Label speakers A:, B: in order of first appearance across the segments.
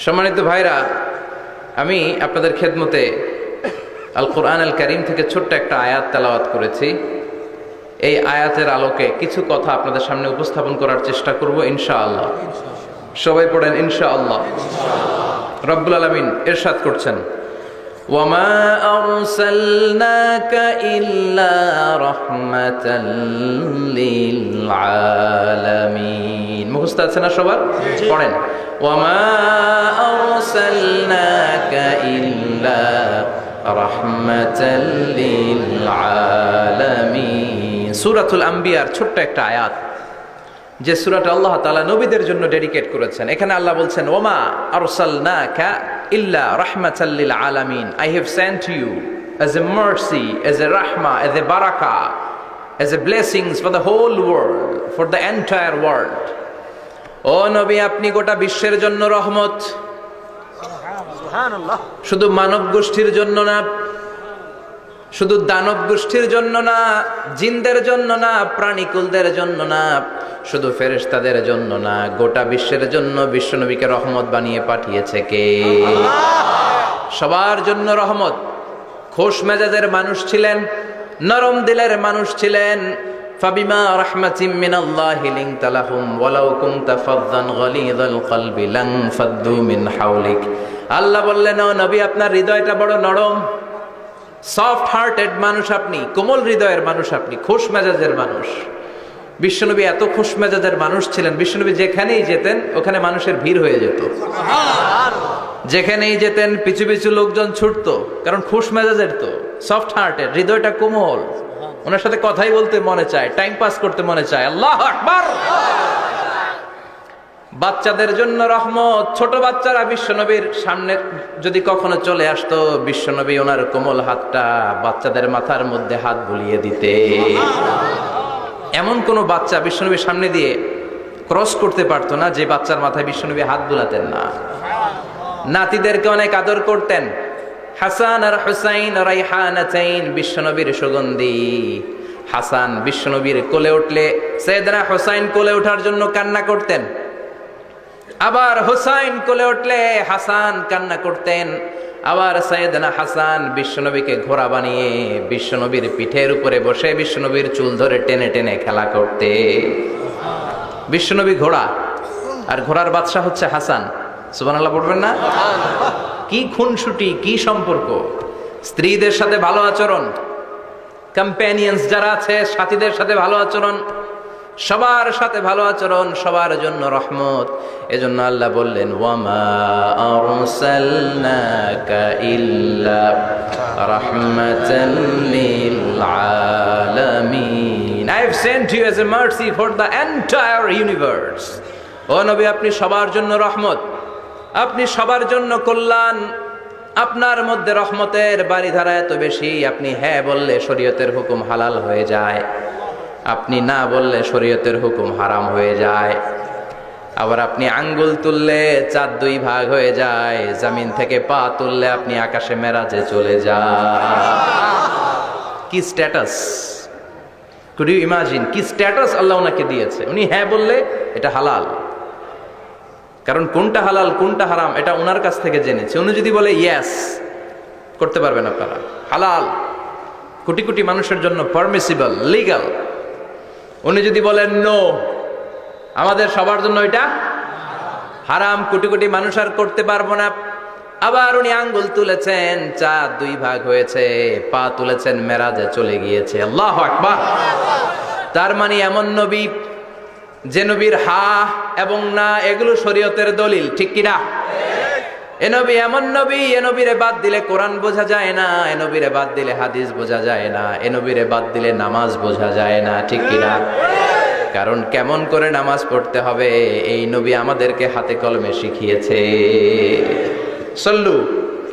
A: সম্মানিত ভাইরা, আমি আপনাদের খেদমতে আল কোরআন আল কারীম থেকে ছোট্ট একটা আয়াত তেলাওয়াত করেছি। এই আয়াতের আলোকে কিছু কথা আপনাদের সামনে উপস্থাপন করার চেষ্টা করব ইনশাআল্লাহ। সবাই পড়েন ইনশাআল্লাহ। রব্বুল আলামিন ইরশাদ করছেন, ওয়ামা আরসালনাকা ইল্লা রাহমাতাল লিল আলামিন। মুখস্থ আছে না সবার? পড়েন, ওয়ামা আরসালনাকা ইল্লা রাহমাতাল লিল আলামিন। সূরাতুল আম্বিয়ার ছোট্ট একটা আয়াত, যে সূরাটা আল্লাহ তাআলা নবীদের জন্য ডেডিকেট করেছেন। এখানে আল্লাহ বলছেন, ওমা আরসালনাকা ইল্লা রাহমাতাল লিল আলামিন। I have sent you as a mercy, as a rahmah, as a barakah, as a blessings for the whole world, for the entire world. ও নবী, আপনি গোটা বিশ্বের জন্য রহমত। সুবহানাল্লাহ। শুধু মানব গোষ্ঠীর জন্য না, শুধু দানব গোষ্ঠীর জন্য না, জিনদের জন্য না, প্রাণীকুলদের জন্য না, শুধু ফেরেশতাদের জন্য না, গোটা বিশ্বের জন্য বিশ্বনবীকে রহমত বানিয়ে পাঠিয়েছে কে? সবার জন্য রহমত। খোশ মেজাজের মানুষ ছিলেন, নরম দিলের মানুষ ছিলেন। ফাবিমা রাহমাতিম মিনাল্লাহি লিনতা লাহুম ওয়ালাউ কুনতা ফাযযান গালিযাল কলবি লান ফাদ্দু মিন হাওলিক। আল্লাহ বললেন, ও নবী, আপনার হৃদয়টা বড় নরম, সফট হার্টেড মানুষ আপনি, কোমল হৃদয়ের মানুষ আপনি, খোশ মেজাজের মানুষ। বিশ্বনবী এত খোশ মেজাজের মানুষ ছিলেন, বিশ্বনবী যেখানেই যেতেন ওখানে মানুষের ভিড় হয়ে যেত। যেখানেই যেতেন পিছু পিছু লোকজন ছুটতো, কারণ খোশ মেজাজের তো, সফট হার্টেড, হৃদয়টা কোমল। ওনার সাথে কথাই বলতে মনে চায়, টাইম পাস করতে মনে চায়। আল্লাহু আকবার। বাচ্চাদের জন্য রহমত। ছোট বাচ্চারা বিশ্বনবীর সামনে যদি কখনো চলে আসতো, বিশ্বনবী ওনার কোমল হাতটা বাচ্চাদের মাথার মধ্যে হাত বুলিয়ে দিতে। এমন কোন বাচ্চা বিশ্বনবীর সামনে দিয়ে ক্রস করতে পারতো না যে বাচ্চার মাথায় বিশ্বনবী হাত বুলাতেন না। নাতিদেরকে অনেক আদর করতেন। হাসান আর হুসাইন রাইহানাতাইন, বিশ্বনবীর সুগন্ধি। হাসান বিশ্বনবীর কোলে উঠলে সাইয়েদনা হুসাইন কোলে ওঠার জন্য কান্না করতেন, আবার হুসাইন কোলে উঠলে হাসান কান্না করতেন। আবার সাইয়েদনা হাসান বিশ্বনবীকে ঘোড়া বানিয়ে বিশ্বনবীর পিঠের উপরে বসে বিশ্বনবীর চুল ধরে টেনে টেনে খেলা করতে। বিশ্বনবী ঘোড়া, আর ঘোড়ার বাদশা হচ্ছে হাসান। সুবহানাল্লাহ পড়বেন না? কি খুনসুটি, কি সম্পর্ক। স্ত্রীদের সাথে ভালো আচরণ, কম্প্যানিয়ন্স যারা আছে সাথীদের সাথে ভালো আচরণ, সবার সাথে ভালো আচরণ, সবার জন্য রহমত। এজন্য আল্লাহ বললেন, ওয়ামা আরসালনাকা ইল্লা রাহমাতাল লিল আলামিন। I have sent you as a mercy for the entire universe. ও নবী, আপনি সবার জন্য রহমত, আপনি সবার জন্য কল্যাণ। আপনার মধ্যে রহমতের বারিধারা এত বেশি, আপনি হ্যাঁ বললে শরীয়তের হুকুম হালাল হয়ে যায়, আপনি না বললে শরীয়তের হুকুম হারাম হয়ে যায়। আবার আপনি আঙ্গুল তুললে চাঁদ দুই ভাগ হয়ে যায়, জমিন থেকে পা তুললে আপনি আকাশে মেরাজে চলে যান। কি স্ট্যাটাস! কুড ইউ ইমাজিন কি স্ট্যাটাস আল্লাহ ওনাকে দিয়েছে। উনি হ্যাঁ বললে এটা হালাল, কারণ কোনটা হালাল কোনটা হারাম এটা ওনার কাছ থেকে জেনেছে। উনি যদি বলে ইয়েস, করতে পারবেন আপনারা, হালাল, কোটি কোটি মানুষের জন্য পারমিসিবল, লিগ্যাল। উনি যদি বলেন নো, আমাদের সবার জন্য এটা হারাম, কোটি কোটি মানুষ আর করতে পারবো না। আবার উনি আঙ্গুল তুলেছেন, চাঁদ দুই ভাগ হয়েছে, পা তুলেছেন, মেরাজে চলে গিয়েছে। আল্লাহু আকবার। তার মানে এমন নবী যে নবীর হা এবং না এগুলো শরীয়তের দলিল, ঠিক কিনা? এ নবী এমন নবী, এ নবীরে বাদ দিলে কোরআন বোঝা যায় না, এ নবীরে বাদ দিলে হাদিস বোঝা যায় না, এ নবীরে বাদ দিলে নামাজ বোঝা যায় না, ঠিক কিনা? কারণ কেমন করে নামাজ পড়তে হবে এই নবী আমাদেরকে হাতে কলমে শিখিয়েছে। সল্লু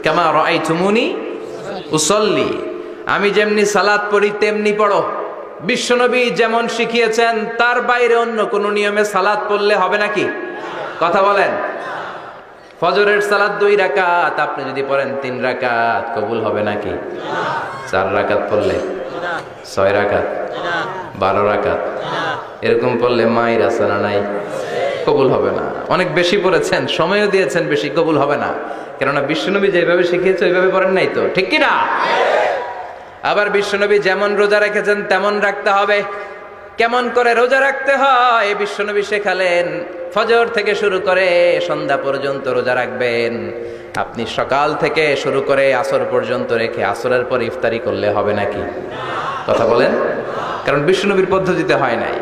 A: কামা রাআইতুমুনি উসাল্লি, আমি যেমনি সালাত পড়ি তেমনি পড়ো। বিশ্বনবী যেমন শিখিয়েছেন তার বাইরে অন্য কোন নিয়মে সালাত পড়লে হবে নাকি? কথা বলেন। ফজরের সালাত 2 রাকাত, আপনি যদি পড়েন 3 রাকাত, কবুল হবে নাকি? 4 রাকাত পড়লে, 6 রাকাত, 12 রাকাত এরকম পড়লে মায়ের আসানা নাই, কবুল হবে না। অনেক বেশি পড়েছেন, সময়ও দিয়েছেন বেশি, কবুল হবে না। কেননা বিশ্বনবী যেভাবে শিখিয়েছে ওইভাবে পড়েন নাই তো, ঠিক কি না? আবার বিশ্বনবী যেমন রোজা রেখেছেন তেমন রাখতে হবে। কেমন করে রোজা রাখতে হয় বিশ্বনবী শেখালেন। ফজর থেকে শুরু করে সন্ধ্যা পর্যন্ত রোজা রাখবেন। আপনি সকাল থেকে শুরু করে আসর পর্যন্ত রেখে আসরের পর ইফতারি করলে হবে নাকি? কথা বলেন। কারণ বিশ্বনবীর পদ্ধতিতে হয় নাই।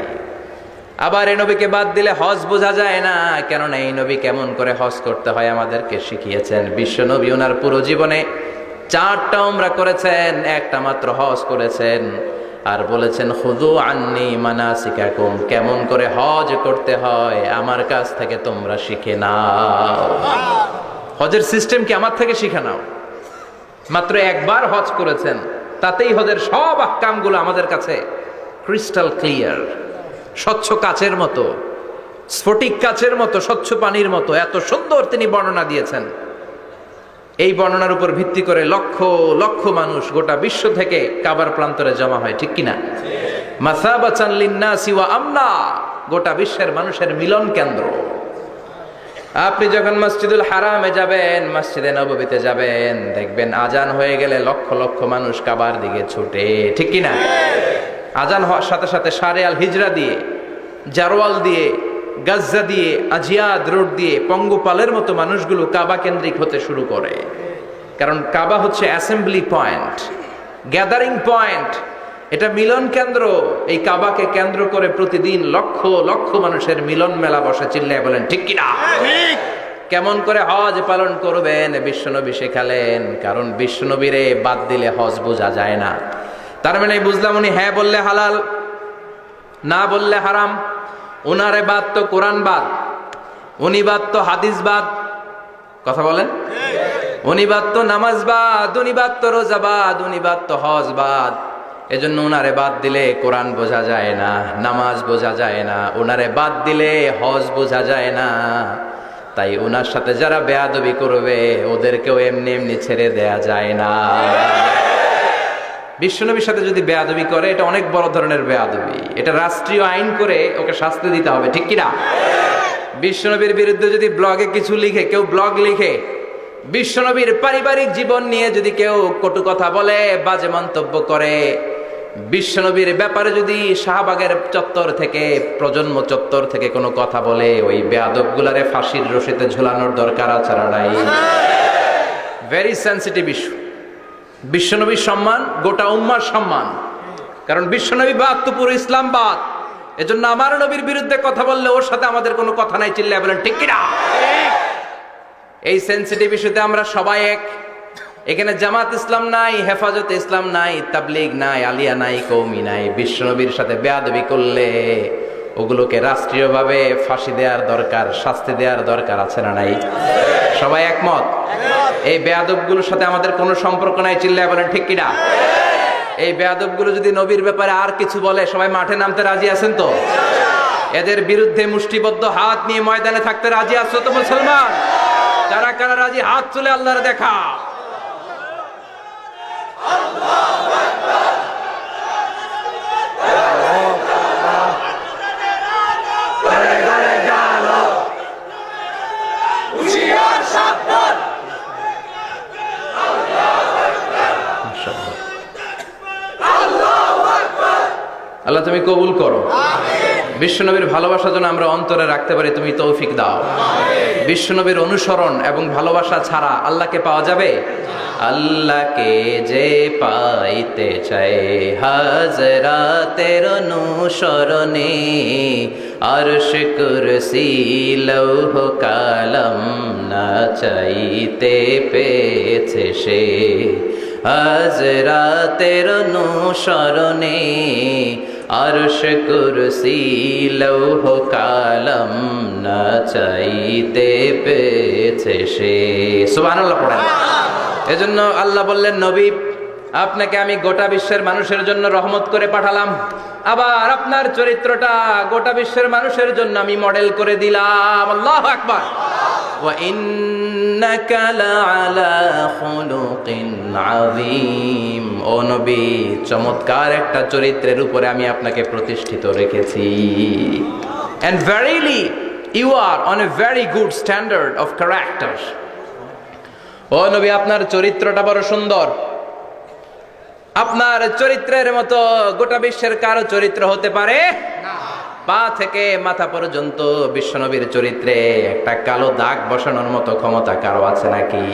A: আবার এই নবীকে বাদ দিলে হজ বোঝা যায় না, কেননা এই নবী কেমন করে হজ করতে হয় আমাদেরকে শিখিয়েছেন। বিশ্বনবী ওনার পুরো জীবনে 4টা উমরা করেছেন, একটা মাত্র হজ করেছেন। আর বলেছেন খুযু আন্নী মানাসিকাকুম, কেমন করে হজ করতে হয় আমার কাছ থেকে তোমরা শিখে নাও। হজের সিস্টেম কি আমার থেকে শিখে নাও। মাত্র একবার হজ করেছেন, তাতেই হজের সব আহকামগুলো আমাদের কাছে ক্রিস্টাল ক্লিয়ার, স্বচ্ছ কাচের মতো, স্ফটিক কাচের মতো, স্বচ্ছ পানির মতো এত সুন্দর তিনি বর্ণনা দিয়েছেন। এই বর্ণনার উপর ভিত্তি করে লক্ষ লক্ষ মানুষ গোটা বিশ্ব থেকে কাবার প্রান্তরে জমা হয়, ঠিক কিনা? মাসাবাতান লিন্নাসি ওয়া আমনা, গোটা বিশ্বের মানুষের মিলন কেন্দ্র। আপনি যখন মসজিদুল হারামে যাবেন, মসজিদে নববীতে যাবেন, দেখবেন আজান হয়ে গেলে লক্ষ লক্ষ মানুষ কাবার দিকে ছুটে, ঠিক কিনা? আজান হওয়ার সাথে সাথে শারে আল হিজরা দিয়ে, জারওয়াল দিয়ে, গাজ্জা দিয়ে, আজিয়াদ রোড দিয়ে পঙ্গপালের মতো মানুষগুলো কাবা কেন্দ্রিক হতে শুরু করে। কারণ কাবা হচ্ছে অ্যাসেম্বলি পয়েন্ট, গ্যাদারিং পয়েন্ট, এটা মিলন কেন্দ্র। এই কাবাকে কেন্দ্র করে প্রতিদিন লক্ষ লক্ষ মানুষের মিলন মেলা বসে। চিল্লায় বলেন ঠিক কিনা? কেমন করে হজ পালন করবেন বিশ্বনবী শেখালেন। কারণ বিশ্বনবীরে বাদ দিলে হজ বোঝা যায় না। তার মানে বুঝলাম উনি হ্যাঁ বললে হালাল, না বললে হারাম। উনারে বাদ তো কোরআন বাদ, উনি বাদ তো হাদিস বাদ। কথা বলেন। উনি বাদ তো নামাজ বাদ, উনি বাদ তো রোজা বাদ, উনি বাদ তো হজ বাদ। এজন্য উনারে বাদ দিলে কোরআন বোঝা যায় না, নামাজ বোঝা যায় না, উনারে বাদ দিলে হজ বোঝা যায় না। তাই উনার সাথে যারা বেয়াদবি করবে ওদেরকেও এমনি এমনি ছেড়ে দেয়া যায় না। বিশ্বনবীর সাথে যদি বেয়াদবি করে এটা অনেক বড় ধরনের বেয়াদবি, এটা রাষ্ট্রীয় আইন করে ওকে শাস্তি দিতে হবে, ঠিক কিনা? বিশ্বনবীর বিরুদ্ধে যদি ব্লগে কিছু লিখে, কেউ ব্লগ লিখে, বিশ্বনবীর পারিবারিক জীবন নিয়ে যদি কেউ কটু কথা বলে, বাজে মন্তব্য করে, বিশ্বনবীর ব্যাপারে যদি শাহবাগের চত্বর থেকে, প্রজন্ম চত্বর থেকে কোনো কথা বলে, ওই বেয়াদবগুলারে ফাঁসির রশিতে ঝুলানোর দরকার আছে না নাই? Very sensitive issue. বিশ্বনবীর সম্মান গোটা উম্মার সম্মান। কারণ বিশ্বনবী বাদ তো পুরো ইসলাম বাদ। এজন্য আমার নবীর বিরুদ্ধে কথা বললে ওর সাথে আমাদের কোনো কথা নাই। চিল্লায় বলেন ঠিক কিনা? এই সেনসিটিভ ইস্যুতে আমরা সবাই এক। এখানে জামাত ইসলাম নাই, হেফাজত ইসলাম নাই, তাবলিগ নাই, আলিয়া নাই, কওমি নাই। বিশ্বনবীর সাথে বেয়াদবি করলে ওগুলোকে রাষ্ট্রীয়ভাবে ফাঁসি দেওয়ার দরকার, শাস্তি দেওয়ার দরকার আছে না নাই? সবাই একমত? এই বেয়াদবগুলোর সাথে আমাদের কোনো সম্পর্ক নাই। চিল্লায় বলেন ঠিক কিনা? এই বেয়াদবগুলো যদি নবীর ব্যাপারে আর কিছু বলে সবাই মাঠে নামতে রাজি আছেন তো? এদের বিরুদ্ধে মুষ্টিবদ্ধ হাত নিয়ে ময়দানে থাকতে রাজি আছো তো মুসলমান? কারা কারা রাজি হাত তুলে আল্লাহর দেখা। আল্লাহ তুমি কবুল করো। বিশ্বনবীর ভালোবাসা যেন আমরা অন্তরে রাখতে পারি, তুমি তৌফিক দাও। বিশ্বনবীর অনুসরণ এবং ভালোবাসা ছাড়া আল্লাহকে পাওয়া যাবে? আল্লাহকে যে পাইতে চায় হাজরাতের অনুসরণে, আরশ কুরসি লৌহ কালাম না চাইতে পেয়েছে সে। হাজরাতের অনুসরণে আরশ কুরসি লৌহ কালাম না চাইতে পেয়েছে সে। সুবহানাল্লাহ পড়েন। এজন্য আল্লাহ বললেন, নবী আপনাকে আমি গোটা বিশ্বের মানুষের জন্য রহমত করে পাঠালাম। আবার আপনার চরিত্রটা গোটা বিশ্বের মানুষের জন্য আমি মডেল করে দিলাম। আল্লাহু আকবার। ওয়া ইন্নাকা লাআলা খুলুকিন আযীম। ও নবী, চমৎকার একটা চরিত্রের উপরে আমি আপনাকে প্রতিষ্ঠিত রেখেছি। And verily you are on a very good standard of character. ও নবী, আপনার চরিত্রটা বড় সুন্দর। আপনার চরিত্রের মতো গোটা বিশ্বের কারো চরিত্র হতে পারে না। পা থেকে মাথা পর্যন্ত বিশ্বনবীর চরিত্রে একটা কালো দাগ বসানোর মতো ক্ষমতা কারো আছে নাকি?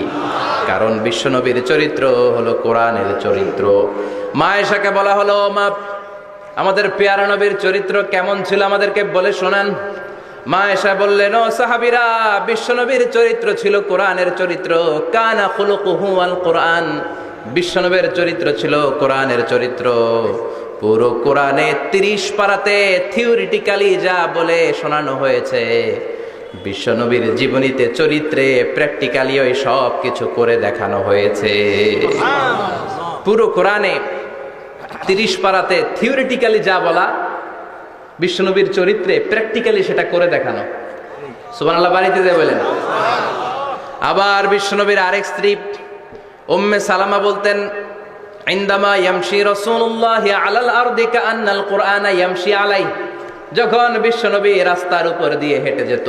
A: কারণ বিশ্বনবীর চরিত্র হলো কোরআনের চরিত্র। মা আয়েশাকে বলা হলো, মা, আমাদের পেয়ারা নবীর চরিত্র কেমন ছিল আমাদেরকে বলে শোনান। মা আয়েশা বললেন, ও সাহাবীরা, বিশ্বনবীর চরিত্র ছিল কোরআনের চরিত্র। কানা খুলুকুহু আল কোরআন। বিশ্বনবীর চরিত্র ছিল কোরআনের চরিত্র। পুরো কোরআনে 30 পারাতে থিওরিটিক্যালি যা বলে শোনানো হয়েছে, বিশ্বনবীর জীবনীতে চরিত্রে প্র্যাকটিক্যালি ওই সব কিছু করে দেখানো হয়েছে। পুরো কোরআনে 30 পারাতে থিওরিটিক্যালি যা বলা, বিশ্বনবীর চরিত্রে প্র্যাকটিক্যালি সেটা করে দেখানো। সুবহানাল্লাহ, বাড়িতে যে বলেন। আবার বিশ্বনবীর আরেক স্ত্রী উম্মে সালামা বলতেন, ইনদামা ইয়ামশি রাসূলুল্লাহ আলাল আরদি কাআন্নাল কুরআনা ইয়ামশি আলাইহি। যখন বিশ্বনবী রাস্তার উপর দিয়ে হেঁটে যেত,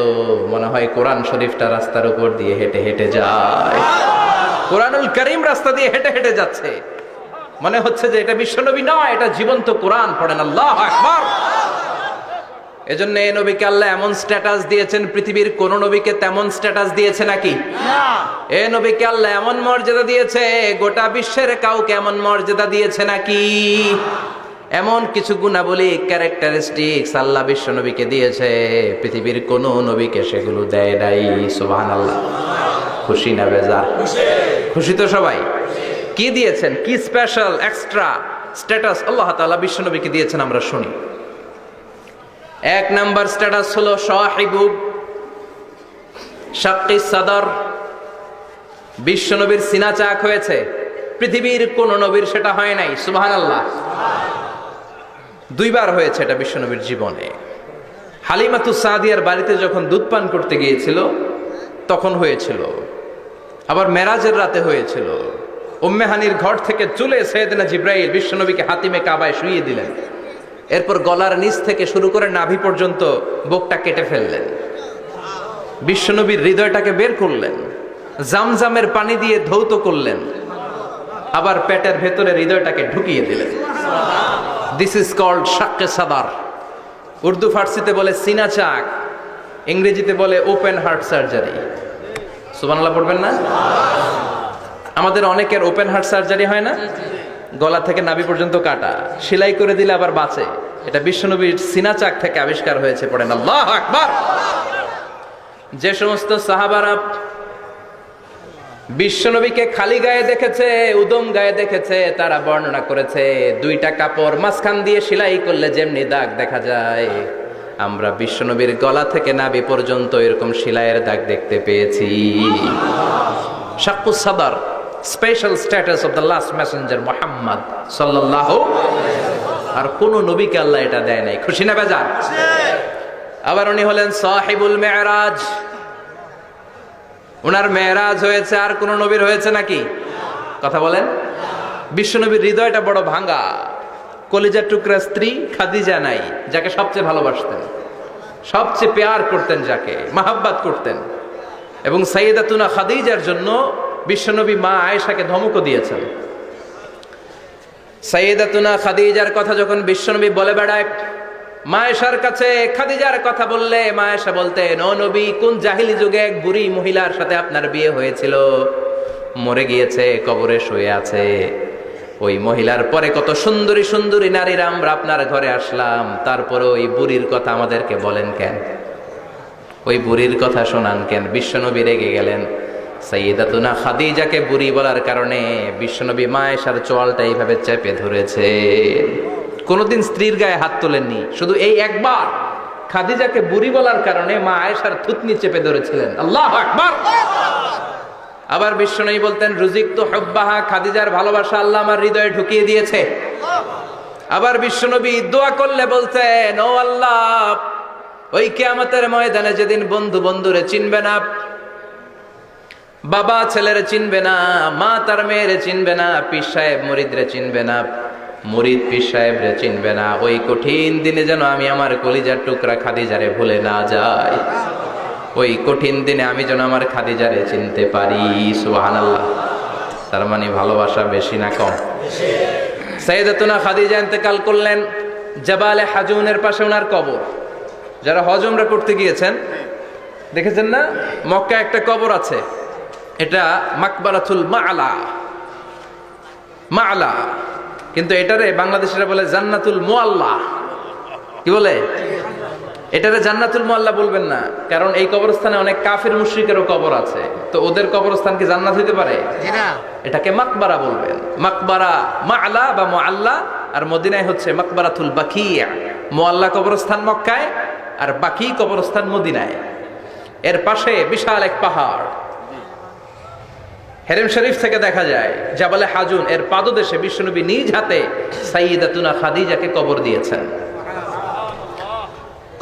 A: মনে হয় কোরআন শরীফটা রাস্তার উপর দিয়ে হেঁটে হেঁটে যায়। কোরআনুল কারীম রাস্তা দিয়ে হেঁটে হেঁটে যাচ্ছে, মনে হচ্ছে যে এটা বিশ্বনবী নয়, এটা জীবন্ত কোরআন। পড়েন আল্লাহু আকবার। এজন্য এই নবীকে আল্লাহ এমন স্ট্যাটাস দিয়েছেন, পৃথিবীর কোন নবীকে তেমন স্ট্যাটাস দিয়েছে নাকি? না। এই নবীকে আল্লাহ এমন মর্যাদা দিয়েছে, গোটা বিশ্বের কাউকে এমন মর্যাদা দিয়েছে নাকি? এমন কিছু গুণাবলী, ক্যারেক্টারিস্টিক্স আল্লাহ বিশ্ব নবীকে দিয়েছে, পৃথিবীর কোন নবীকে সেগুলো দেয় নাই। সুবহানাল্লাহ। খুশি না বেজার? খুশি তো সবাই। কি দিয়েছেন, কি স্পেশাল এক্সট্রা স্ট্যাটাস আল্লাহ তাআলা বিশ্ব নবীকে দিয়েছেন আমরা শুনি। এক নাম্বার স্ট্যাটাস হলো সাহিবু শাক্কিস সাদর। বিশ্ব নবীর সিনা চাক হয়েছে, পৃথিবীর কোন নবীর সেটা হয় নাই। সুবহানাল্লাহ। 2 বার হয়েছে এটা বিশ্ব নবীর জীবনে। হালিমাতুস সাদিয়ার বাড়িতে যখন দুধ পান করতে গিয়েছিল তখন হয়েছিল, আবার মেরাজের রাতে হয়েছিল। উম্মে হানির ঘর থেকে চলে সাইয়েদনা জিবরাইল বিশ্ব নবীকে হাতিমে কাবায় শুইয়ে দিলেন। এরপর গলার নিচ থেকে শুরু করে নাভি পর্যন্ত বুকটা কেটে ফেললেন, বিশ্বনবীর হৃদয়টাকে বের করলেন, জামজামের পানি দিয়ে ধৌত করলেন, আবার পেটের ভেতরে হৃদয়টাকে ঢুকিয়ে দিলেন। দিস ইজ কল্ড শাক্কে সাদার। উর্দু ফার্সিতে বলে সিনা চাক, ইংরেজিতে বলে ওপেন হার্ট সার্জারি। সুবহানাল্লাহ পড়বেন না? আমাদের অনেকের ওপেন হার্ট সার্জারি হয় না, গলা থেকে নাভি পর্যন্ত কাটা, সেলাই করে দিলে আবার বাঁচে। এটা বিশ্বনবীর সিনা চাক থেকে আবিষ্কার হয়েছে। পড়েন আল্লাহু আকবার। যে সমস্ত সাহাবারা বিশ্বনবীকে খালি গায়ে দেখেছে, উদম গায়ে দেখেছে, তারা বর্ণনা করেছে 2টা কাপড় মাঝখান দিয়ে সেলাই করলে যেমনি দাগ দেখা যায়, আমরা বিশ্বনবীর গলা থেকে নাভি পর্যন্ত এরকম সেলাইয়ের দাগ দেখতে পেয়েছি। শাক্কুস সাদর, special status of the last Messenger Muhammad সাল্লাল্লাহু। আর কোন নবীকে আল্লাহ এটা দেয় নাই। খুশি না বেজার? আবার উনি হলেন সাহিবুল মেরাজ। ওনার মেরাজ হয়েছে, আর কোন নবীর হয়েছে নাকি? কথা বলেন। বিশ্বনবীর হৃদয়টা বড় ভাঙা, কলিজার টুকরা স্ত্রী খাদিজা নাই, যাকে সবচেয়ে ভালোবাসতেন, সবচেয়ে পেয়ার করতেন, যাকে মাহাব্বাত করতেন। এবং সাইয়েদাতুনা খাদিজার জন্য বিশ্বনবী মা আয়েশাকে ধমকও দিয়েছেন। সাইয়েদাতুনা খাদিজার কথা যখন বিশ্বনবী বলে বেড়ায় মা আয়েশার কাছে, খাদিজার কথা বললে মা আয়েশা বলতেন, ও নবী, কোন জাহিলি যুগে এক বুড়ি মহিলার সাথে আপনার বিয়ে হয়েছিল, মরে গিয়েছে, কবরে শুয়ে আছে। ওই মহিলার পরে কত সুন্দরী সুন্দরী নারীরা আমরা আপনার ঘরে আসলাম, তারপরে ওই বুড়ির কথা আমাদেরকে বলেন কেন? ওই বুড়ির কথা শোনান কেন? বিশ্বনবী রেগে গেলেন। সাইয়েদাতুনা খাদিজাকে বুড়ি বলার কারণে বিশ্বনবী মা আয়েশার চোয়ালটা এইভাবে চেপে ধরেছে। কোনোদিন স্ত্রীর গায়ে হাত তোলেননি, শুধু এই একবার খাদিজাকে বুড়ি বলার কারণে মা আয়েশার থুতনি চেপে ধরেছিলেন। আল্লাহু আকবার। আবার বিশ্বনবী বলতেন, রুজিকতু হুব্বাহা, খাদিজার ভালোবাসা আল্লাহ আমার হৃদয়ে ঢুকিয়ে দিয়েছে। আবার বিশ্বনবী দোয়া করলে বলতেন, ও আল্লাহ, ওই কিয়ামতের ময়দানে যেদিন বন্ধু বন্ধুরে চিনবে না, বাবা ছেলেরে চিনবে না, মা তার মেয়েরে চিনবে না, পীর সাহেব মুরিদরে চিনবে না, মুরিদ পীর সাহেবরে চিনবে না, ওই কঠিন দিনে যেন আমি আমার কলিজার টুকরা খাদিজারে ভুলে না যাই। ওই কঠিন দিনে আমি যেন আমার খাদিজারে চিনতে পারি। সুবহানাল্লাহ। তার মানে ভালোবাসা বেশি না কম? সাইয়েদাতুনা খাদিজা ইন্তেকাল করলেন। জাবালে হাজুনের পাশে ওনার কবর। যারা হজ উমরা করতে গিয়েছেন দেখেছেন না, মক্কায় একটা কবর আছে, এটা মাকবারাতুল মা'লা। মা'লা, কিন্তু এটারে বাংলাদেশিরা বলে জান্নাতুল মুআল্লা। কি বলে? এটারে জান্নাতুল মুআল্লা বলবেন না, কারণ এই কবরস্থানে অনেক কাফির মুশরিকেরও কবর আছে, তো ওদের কবরস্থান কি জান্নাত হইতে পারে? এটাকে মাকবারা বলবেন। মাকবারা মা'লা বা মুআল্লা, আর মদিনায় হচ্ছে মাকবারাতুল বাকিয়া। মুআল্লা কবরস্থান মক্কায়, আর বাকি কবরস্থান মদিনায়। এর পাশে বিশাল এক পাহাড়, হেরেম শরীফ থেকে দেখা যায় জাবালে হাজুন, এর পাদদেশে বিশ্বনবী নিজ হাতে সাইয়্যিদাতুনা খাদিজাকে কবর দিয়েছেন।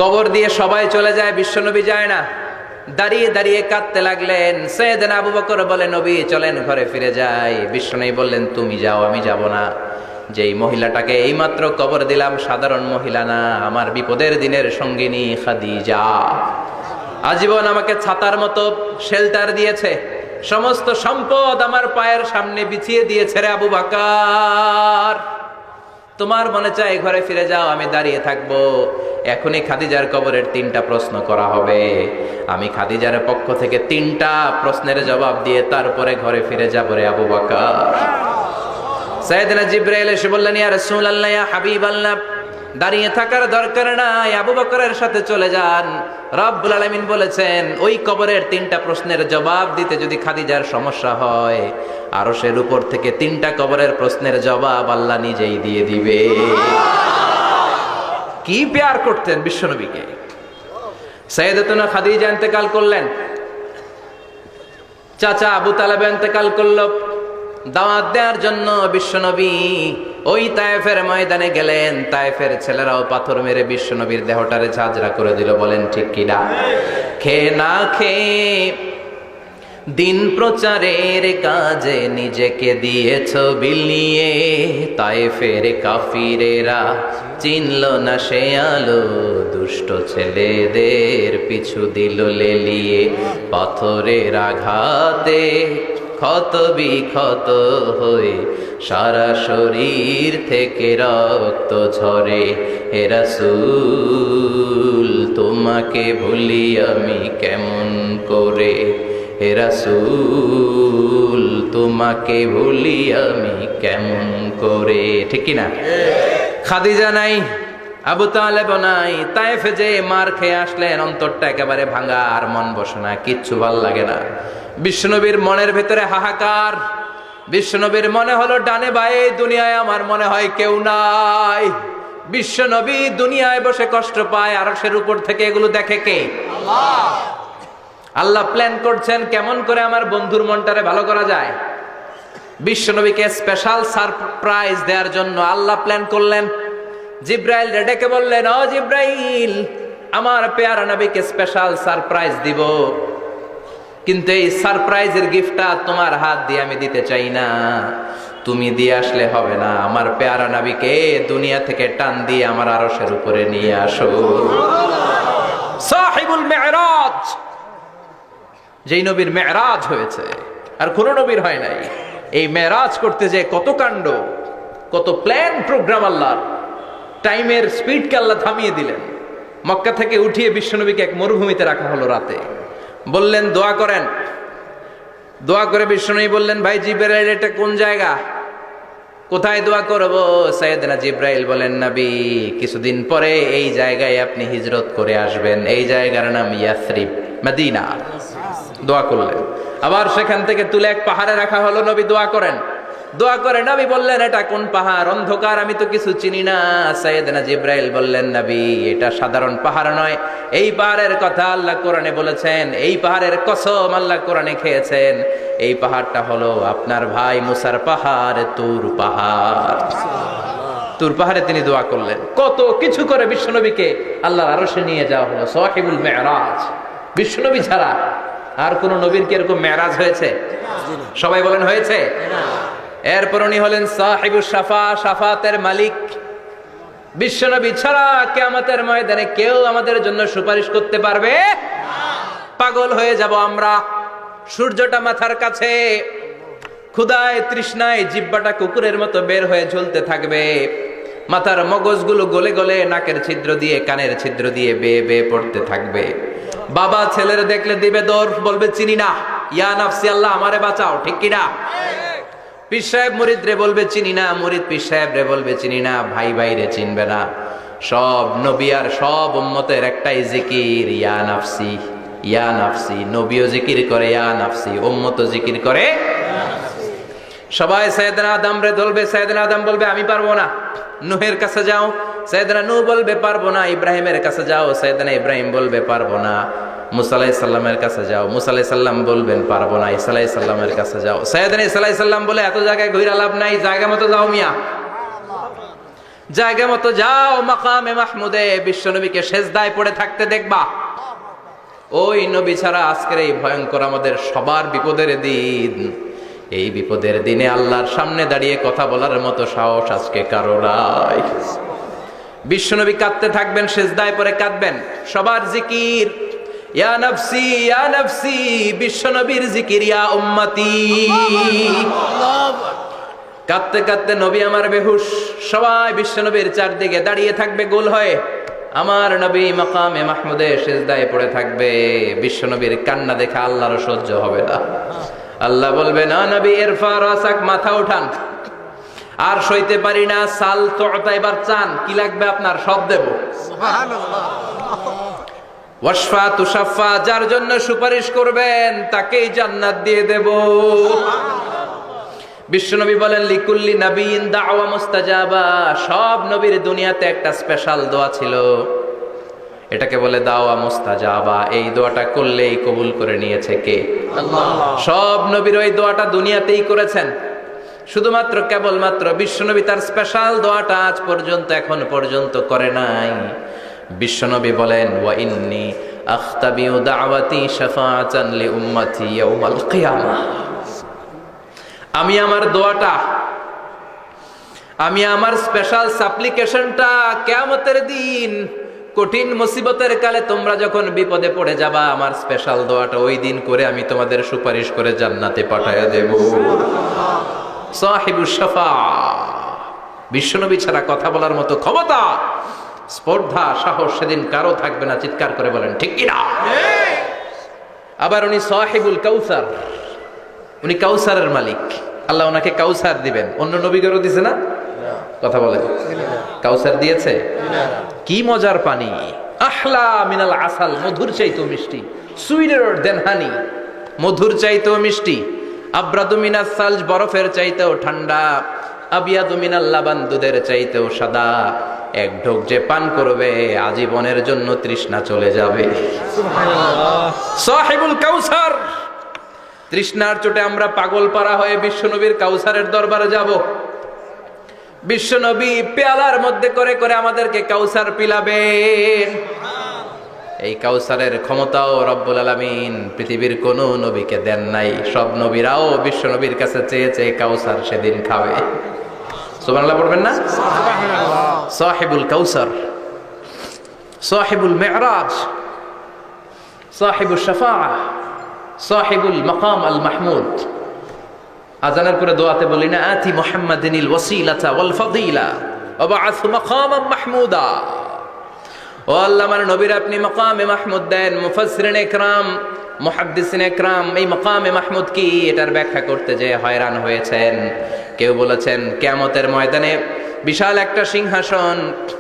A: কবর দিয়ে সবাই চলে যায়, বিশ্বনবী যায় না। দাঁড়িয়ে দাঁড়িয়ে কাঁদতে লাগলেন। সাইয়েদনা আবু বকর বলে, নবী চলেন ঘরে ফিরে যাই। বিশ্বনবী বললেন, তুমি যাও, আমি যাব না। যেই মহিলাটাকে এইমাত্র কবর দিলাম সাধারণ মহিলা না, আমার বিপদের দিনের সঙ্গিনী খাদিজা। আজীবন আমাকে ছাতার মতো শেল্টার দিয়েছে, সমস্ত সম্পদ আমার পায়ের সামনে বিছিয়ে দিয়েছে রে আবু বকর। তোমার মনে চায় ঘরে ফিরে যাও, আমি দাঁড়িয়ে থাকবো। এখনই খাদিজার কবরের 3টা প্রশ্ন করা হবে। আমি খাদিজার পক্ষ থেকে 3টা প্রশ্নের জবাব দিয়ে তারপরে ঘরে ফিরে যাবো রে আবু বকর। সাইয়েদনা জিবরাইল এসে বললেন, ইয়া রাসূলুল্লাহ, ইয়া হাবিবাল্লাহ, দাঁড়িয়ে থাকার দরকার নাই, আবু বকরের সাথে চলে যান। রব্বুল আলামিন বলেছেন, ওই কবরের 3টা প্রশ্নের জবাব দিতে যদি খাদিজার সমস্যা হয়, আরশের উপর থেকে 3টা কবরের প্রশ্নের জবাব আল্লাহ নিজেই দিয়ে দিবে। কি প্যার করতেন বিশ্বনবীকে। সাইয়েদাতুনা খাদিজা ইন্তেকাল করলেন। চাচা আবু তালেব ইন্তেকাল করল। দাওয়াত দেওয়ার জন্য বিশ্বনবী ওই তায়েফের ময়দানে গেলেন। তায়েফের ছেলেরাও পাথর মেরে বিশ্বনবীর দেহটারে ঝাঁঝরা করে দিল। বলেন ঠিক কিনা? খেয়ে না খেয়ে দিন প্রচারের কাজে নিজেকে দিয়েছ বিলিয়ে। তায়েফের কাফিরেরা চিনল না সে আলো, দুষ্ট ছেলেদের পিছু দিল লেলিয়ে। পাথরের আঘাতে ক্ষত বিক্ষত হয়ে সারা শরীর থেকে রক্ত ঝরে। হে রাসূল, তোমাকে ভুলি আমি কেমন করে। হে রাসূল, তোমাকে ভুলি আমি কেমন করে। ঠিক কি না? খাদিজা নাই, আবু তালেব নাই। তায়েফে যে মার খেয়ে আসলেন, অন্তরটা একেবারে ভাঙা, আর মন বসে না, কিচ্ছু ভাল লাগে না। বিশ্বনবীর মনের ভেতরে হাহাকার। বিশ্বনবীর মনে হলো, ডানে বায়ে দুনিয়ায় আমার মনে হয় কেউ নাই। বিশ্বনবী দুনিয়ায় বসে কষ্ট পায়, আরশের উপর থেকে এগুলো দেখে কে? আল্লাহ। আল্লাহ প্ল্যান করছেন কেমন করে আমার বন্ধুর মনটারে ভালো করা যায়। বিশ্বনবীকে স্পেশাল সারপ্রাইজ দেওয়ার জন্য আল্লাহ প্ল্যান করলেন। জিব্রাইল ডেকে বললেন, ও জিব্রাইল, আমার পেয়ারা নবীকে স্পেশাল সারপ্রাইজ দিব, কিন্তু এই সারপ্রাইজের গিফটটা তোমার হাত দিয়ে আমি দিতে চাই না, তুমি দিয়ে আসলে হবে না। আমার পেয়ারা নবীকে দুনিয়া থেকে টান দিয়ে আমার আরশের উপরে নিয়ে আসো। সাহিবুল মেরাজ, যেই নবীর মেরাজ হয়েছে আর কোন নবীর হয় নাই। এই মেরাজ করতে যে কত কাণ্ড, কত প্ল্যান প্রোগ্রাম আল্লাহর। টাইমের স্পিডকে আল্লাহ থামিয়ে দিলেন। মক্কা থেকে উঠিয়ে বিশ্বনবীকে এক মরুভূমিতে রাখা হলো রাতে। বললেন দোয়া করেন। দোয়া করে বিশ্বনবী বললেন, ভাই জিবরাইল, এটা কোন জায়গা, কোথায় দোয়া করব? সাইয়েদনা জিবরাইল বলেন, নবী, কিছুদিন পরে এই জায়গায় আপনি হিজরত করে আসবেন। এই জায়গার নাম ইয়াসরিব, মদিনা। দোয়া করলেন। আবার সেখান থেকে তুলে এক পাহাড়ে রাখা হলো। নবী দোয়া করেন। দোয়া করে নবী বললেন, এটা কোন পাহাড়? অন্ধকার, আমি তো কিছু চিনি না। সাইয়েদনা জিবরাইল বললেন, নবী, এটা সাধারণ পাহাড় নয়। এই পাহাড়ের কথা আল্লাহ কোরআনে বলেছেন। এই পাহাড়ের কসম আল্লাহ কোরআনে খেয়েছেন। এই পাহাড়টা হলো আপনার ভাই মুসার পাহাড়, তুর পাহাড়। তুর পাহাড়ে তিনি দোয়া করলেন। কত কিছু করে বিশ্বনবীকে আল্লাহর আরশে নিয়ে যাওয়া হলো। সাহিবুল মেরাজ। বিশ্বনবী ছাড়া আর কোন নবীর কি এরকম মেরাজ হয়েছে? সবাই বলেন হয়েছে। এরপর উনি হলেন সাহিবুস শাফা, শাফাতের মালিক। বিশ্বনবী ছাড়া কিয়ামতের ময়দানে কেউ আমাদের জন্য সুপারিশ করতে পারবে? পাগল হয়ে যাব আমরা। সূর্যটা মাথার কাছে, ক্ষুধায় তৃষ্ণায় জিহ্বাটা কুকুরের মতো বের হয়ে ঝুলতে থাকবে, মাথার মগজগুলো গলে গলে নাকের ছিদ্র দিয়ে কানের ছিদ্র দিয়ে বেয়ে বেয়ে পড়তে থাকবে। বাবা ছেলের দেখলে দিবে দৌড়, বলবে চিনি না, ইয়া নাফসি আল্লাহ আমারে বাঁচাও, ঠিক কিনা? পীর সাহেব মুরিদ রে বলবে চিনি না, মুরিদ পীর সাহেব রে বলবে চিনি না, ভাই ভাই রে চিনবে না। সব নবী আর সব উম্মতের একটাই জিকির, ইয়া নাফসি ইয়া নাফসি। নবীও জিকির করে ইয়া নাফসি, উম্মতও জিকির করে। সবাই সাইয়েদনা আদম রে ধরবে, সাইয়েদনা আদম বলবে আমি পারবো না। নূহের কাছে যাও, সাইয়েদনা নূহ বলবে পারবো না। ইব্রাহিমের কাছে যাও, সাইয়েদনা ইব্রাহিম বলবে পারবো না। মুসা আলাইহিস সালামের কাছে যাও, মুসা আলাইহিস সালাম বলবেন পারবো না। ঈসা আলাইহিস সালামের কাছে যাও, সাইয়েদনা ঈসা আলাইহিস সালাম বলে এত জায়গায় ঘুরে লাভ নাই, জায়গা মতো যাও মিয়া, জায়গা মতো যাও। মাকামে মাহমুদে বিশ্বনবীকে সেজদায় পড়ে থাকতে দেখবা। ওই নবী ছাড়া আজকের এই ভয়ঙ্কর আমাদের সবার বিপদের দিন, এই বিপদের দিনে আল্লাহর সামনে দাঁড়িয়ে কথা বলার মতো সাহস আজকে কারো নাই। বিশ্বনবী কাঁদতে থাকবেন, সেজদায় পড়ে কাঁদবেন। সবার জিকির ইয়া নাফসি ইয়া নাফসি, বিশ্বনবীর জিকির ইয়া উম্মতি। কাঁদতে কাঁদতে নবী আমার বেহুশ, সবাই বিশ্বনবীর চারদিকে দাঁড়িয়ে থাকবে গোল হয়ে। আমার নবী মাকামে মাহমুদে সেজদায় পড়ে থাকবে। বিশ্বনবীর কান্না দেখে আল্লাহর সহ্য হবে না। আল্লাহ বলবে না নবী ইরফা রাসাক, মাথা উঠান, আর সইতে পারি না। সাল তোতা, এবার চান, কি লাগবে আপনার সব দেব। সুবহানাল্লাহ। ওয়াশফা তুশাফা, যার জন্য সুপারিশ করবেন তাকেই জান্নাত দিয়ে দেব। বিশ্বনবী বলেন লিকুল্লি নাবিয়িন দাওয়া মুস্তাজাবা, সব নবীর দুনিয়াতে একটা স্পেশাল দোয়া ছিল, এটাকে বলে দাওয়া মুস্তাজাবা। এই দোয়াটা করলেই কবুল করে নিয়েছে কে? আল্লাহ। সব নবীর ওই দোয়াটা দুনিয়াতেই করেছেন, শুধুমাত্র কেবলমাত্র বিশ্বনবী তার স্পেশাল দোয়াটা আজ পর্যন্ত এখন পর্যন্ত করে নাই। বিশ্বনবী বলেন ওয়া ইন্নী আখতাবিউ দাওয়াতি শাফাআতান লি উম্মতি ইয়াউমাল কিয়ামাহ, আমি আমার দোয়াটা, আমি আমার স্পেশাল সাপ্লিকেশনটা কিয়ামতের দিন কঠিন মুসিবতের কালে তোমরা যখন বিপদে পড়ে যাবা, আমার স্পেশাল দোয়াটা ওই দিন করে আমি তোমাদের সুপারিশ করে জান্নাতে পাঠায়া দেব। সাহিবুশ শাফা, বিশ্বনবী ছাড়া কথা বলার মতো ক্ষমতা, স্পর্ধা, সাহস সেদিন কারো থাকবে না। চিৎকার করে বলেন ঠিক কিনা? আবার উনি সাহিবুল কাউসার, উনি কাউসারের মালিক। আল্লাহ ওনাকে কাউসার দিবেন। অন্য নবীগণও দিছে না? কথা বলে, কাউসার দিয়েছে। কি মজার পানি, আহলা মিনাল আসাল, মধুর চাইতো মিষ্টি, সুইটার দেন হানি, মধুর চাইতো মিষ্টি। আব্রাদু মিনাস সালজ, বরফের চাইতেও ঠান্ডা। আবিয়াদু মিনাল লাবান, দুধের চাইতেও সাদা। এক ঢোক যে পান করবে আজীবনের জন্য তৃষ্ণা চলে যাবে। সুবহানাল্লাহ। সাহিবুল কাউসার। তৃষ্ণার চোটে আমরা পাগল পারা হয়ে বিশ্বনবীর কাউসারের দরবারে যাব। বিশ্বনবী পেয়ালার মধ্যে করে করে আমাদেরকে কাউসার পিলাবেন। এই কাউসারের ক্ষমতাও রব্বুল আলামিন পৃথিবীর কোন নবীকে দেন নাই। সব নবীরাও বিশ্বনবীর কাছে চেয়ে চেয়ে কাউসার সেদিন খাবে। সুবহানাল্লাহ পড়বেন না? সুবহানাল্লাহ। সাহিবুল কাউসার, সাহিবুল মিরাজ, সাহিবুশ শাফাআহ, সাহিবুল মাকাম আল মাহমুদ। আজানের পরে দোয়াতে বলি না, আতি মুহাম্মাদিনিল ওয়াসিলাতা ওয়াল ফাদিলা ওয়া বা'আথ মাকামান মাহমুদা। ও আল্লাহ, আমার নবীর আপনি মাকামে মাহমুদ দেন। মুফাসসিরিন ইকরাম, মুহাদ্দিসিন ইকরাম এই মাকামে মাহমুদ কি এটার ব্যাখ্যা করতে যে হয়রান হয়েছেন। কেউ বলেছেন কিয়ামতের ময়দানে বিশাল একটা সিংহাসন,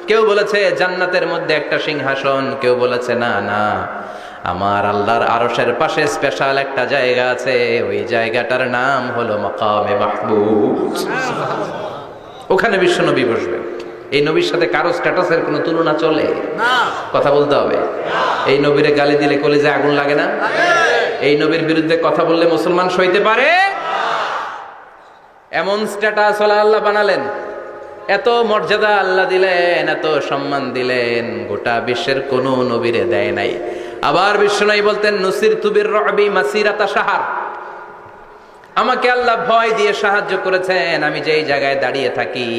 A: কেউ বলেছে জান্নাতের মধ্যে একটা সিংহাসন, কেউ বলেছে না না, আমার আল্লাহর আরশের পাশে স্পেশাল একটা জায়গা আছে, ওই জায়গাটার নাম হলো মাকামে মাহমুদ। ওখানে বিশ্বনবী বসবে। এই নবীর সাথে কারো স্ট্যাটাসের কোনো তুলনা চলে না? কথা বলতে হবে। এই নবীরে গালি দিলে কলিজায় আগুন লাগে না? এই নবীর বিরুদ্ধে কথা বললে মুসলমান সইতে পারে? এমন স্ট্যাটাস আল্লাহ বানালেন, এত মর্যাদা আল্লাহ দিলেন, এত সম্মান দিলেন, গোটা বিশ্বের কোনো নবীরে দেয় নাই। আবার বিশ্বনবী বলতেন নুসিরতু বির-রু'বি মাসিরাতা শাহর, আমাকে আল্লাহ ভয় দিয়ে সাহায্য করেছেন। আমি যেই জায়গায় দাঁড়িয়ে থাকি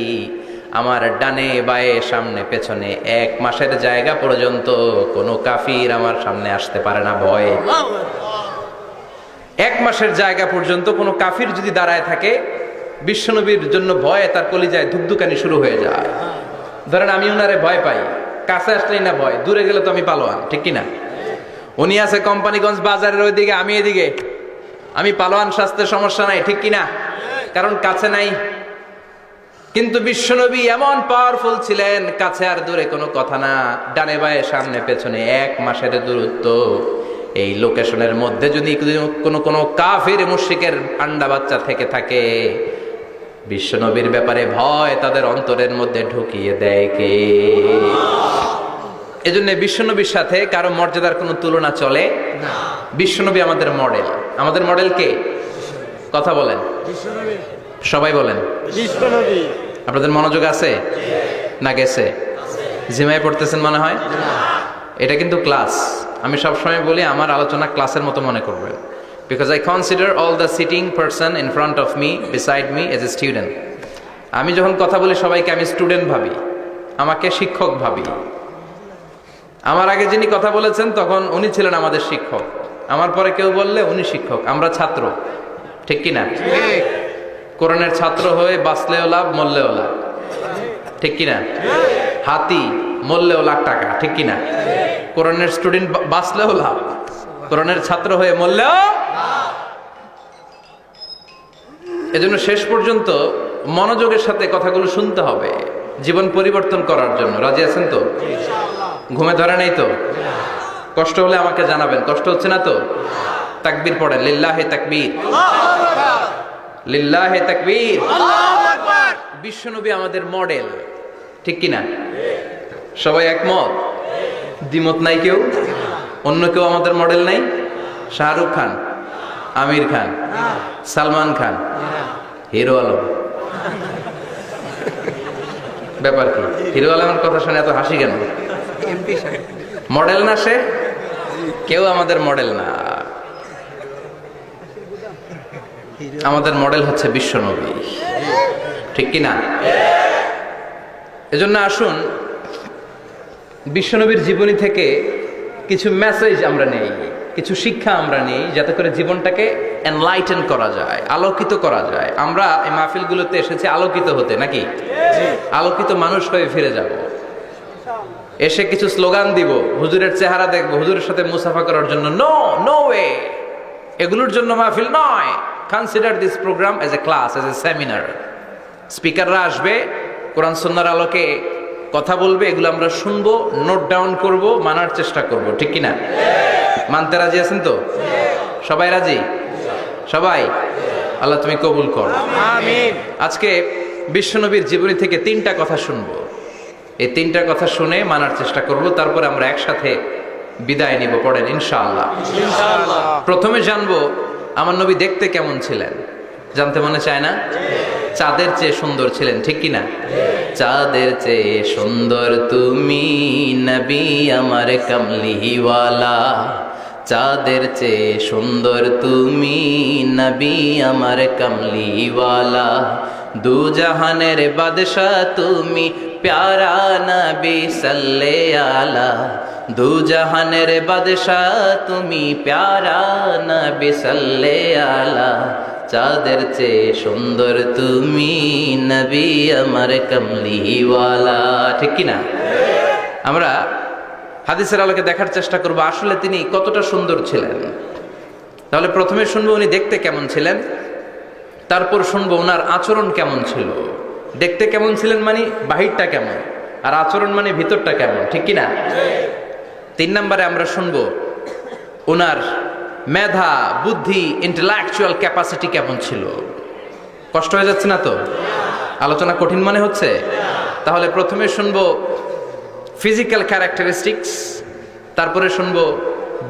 A: আমার ডানে বায়ে সামনে পেছনে 1 মাসের জায়গা পর্যন্ত কোনো কাফির আমার সামনে আসতে পারে না ভয়ে। 1 মাসের জায়গা পর্যন্ত কোনো কাফির যদি দাঁড়ায় থাকে, বিশ্বনবীর জন্য ভয়ে তার কলিজায় ধুকধুকানি শুরু হয়ে যায়। ধরেন আমি ওনারে ভয় পাই, কাছে আসলেই না ভয়, দূরে গেলে তো আমি পালোয়ান, ঠিক কিনা? উনি আছে কোম্পানিগঞ্জ বাজারের ওইদিকে, আমি এদিকে, আমি পালোয়ান, স্বাস্থ্যের সমস্যা নাই, ঠিক কিনা? কারণ কাছে নাই। কিন্তু বিশ্বনবী এমন পাওয়ারফুল ছিলেন, কাছে আর দূরে কোনো কথা না, ডানে বায়ে সামনে পেছনে 1 মাসের দূরত্ব। এই লোকেশনের মধ্যে যদি কোনো কাফির মুশরিকের আন্ডা বাচ্চা থেকে থাকে, বিশ্বনবীর ব্যাপারে ভয় তাদের অন্তরের মধ্যে ঢুকিয়ে দেয় কে? এজন্য বিশ্বনবীর সাথে কারো মর্যাদার কোনো তুলনা চলে না। বিশ্বনবী আমাদের মডেল। আমাদের মডেল কে? কথা বলেন, সবাই বলেন। বিশ্বনবী। আপনাদের মনোযোগ আছে না গেছে? জিমায় পড়তেছেন মনে হয়। এটা কিন্তু ক্লাস। আমি সবসময় বলি আমার আলোচনা ক্লাসের মতো মনে করবেন, because I consider all the sitting person in front of me, beside me as a student. আমি যখন কথা বলি সবাইকে আমি স্টুডেন্ট ভাবি, আমাকে শিক্ষক ভাবি। আমার আগে যিনি কথা বলেছেন তখন উনি ছিলেন আমাদের শিক্ষক, আমার পরে কেউ বললে উনি শিক্ষক, আমরা ছাত্র, ঠিক কিনা? কোরআনের ছাত্র হয়ে বাঁচলেও লাভ, মরলেও লাভ, ঠিক কিনা? হাতি মরলেও লাখ টাকা, ঠিক কিনা? কোরআনের স্টুডেন্ট বাঁচলেও লাভ, কোরআনের ছাত্র হয়ে মরলেও। এজন্য শেষ পর্যন্ত মনোযোগের সাথে কথাগুলো শুনতে হবে জীবন পরিবর্তন করার জন্য। রাজি আছেন তো? ঘুমে ধরে নাই তো? কষ্ট হলে আমাকে জানাবেন। কষ্ট হচ্ছে না তো? তাকবীর পড়েন, লিল্লাহে তাকবীর, লিল্লাহে তাকবীর। বিশ্বনবী আমাদের মডেল, ঠিক কিনা? সবাই একমত? দ্বিমত নাই কেউ? অন্য কেউ আমাদের মডেল নাই? শাহরুখ খান, আমির খান, সালমান খান, হিরো আলম। ব্যাপার কি? হিরো আলমের কথা শুনে এত হাসি কেন? মডেল না সে? কেউ আমাদের মডেল না। আমাদের মডেল হচ্ছে বিশ্বনবী, ঠিক কিনা? এজন্য আসুন বিশ্বনবীর জীবনী থেকে কিছু মেসেজ আমরা নেই, কিছু শিক্ষা আমরা নেই, যাতে করে জীবনটাকে এনলাইটেন করা যায়, আলোকিত করা যায়। আমরা এই মাহফিলগুলোতে এসেছি আলোকিত হতে, নাকি? আলোকিত মানুষ হয়ে ফিরে যাব। এসে কিছু স্লোগান দিব, হুজুরের চেহারা দেখবো, হুজুরের সাথে মুসাফা করার জন্য, নো নো ওয়ে। এগুলোর জন্য মাহফিল নয়। Consider this program as a class, as a seminar. স্পিকাররা আসবে, কোরআন সুন্নাহর আলোকে কথা বলবে, এগুলো আমরা শুনবো, নোট ডাউন করব, মানার চেষ্টা করব, ঠিক কিনা? মানতে রাজি আছেন তো? সবাই রাজি? সবাই? আল্লাহ তুমি কবুল কর, আমিন। আজকে বিশ্বনবীর জীবনী থেকে 3টা কথা শুনবো। এই 3টা কথা শুনে মানার চেষ্টা করব, তারপরে আমরা একসাথে বিদায় নিব। পড়েন ইনশাআল্লাহ। ইনশাআল্লাহ। প্রথমে জানবো আমার নবী দেখতে কেমন ছিলেন। জানতে মনে চায় না? চাঁদের চেয়ে সুন্দর ছিলেন, ঠিক কিনা? চাঁদের চেয়ে সুন্দর তুমি নবী আমার কামলিওয়ালা, চাঁদের চেয়ে সুন্দর তুমি নবী আমার কামলিওয়ালা, দু জাহানের বাদশা তুমি প্যারা নবী সাল্লে আলা, দু জাহানের বাদশা তুমি প্যারা নবী সাল্লে আলা, চাঁদের চেয়ে সুন্দর তুমি নবী আমার কামলিওয়ালা, ঠিক কিনা? আমরা হাদিসের আলোকে দেখার চেষ্টা করব আসলে তিনি কতটা সুন্দর ছিলেন। তাহলে প্রথমে শুনবো উনি দেখতে কেমন ছিলেন, তারপর শুনবো ওনার আচরণ কেমন ছিল। দেখতে কেমন ছিলেন মানে বাহিরটা কেমন, আর আচরণ মানে ভিতরটা কেমন, ঠিক কিনা? 3 নম্বরে আমরা শুনবো ওনার মেধা, বুদ্ধি, ইন্টেলেকচুয়াল ক্যাপাসিটি কেমন ছিল। কষ্ট হয়ে যাচ্ছে না তো? আলোচনা কঠিন মনে হচ্ছে? তাহলে প্রথমে শুনবো ফিজিক্যাল ক্যারেক্টারিস্টিক্স, তারপরে শুনবো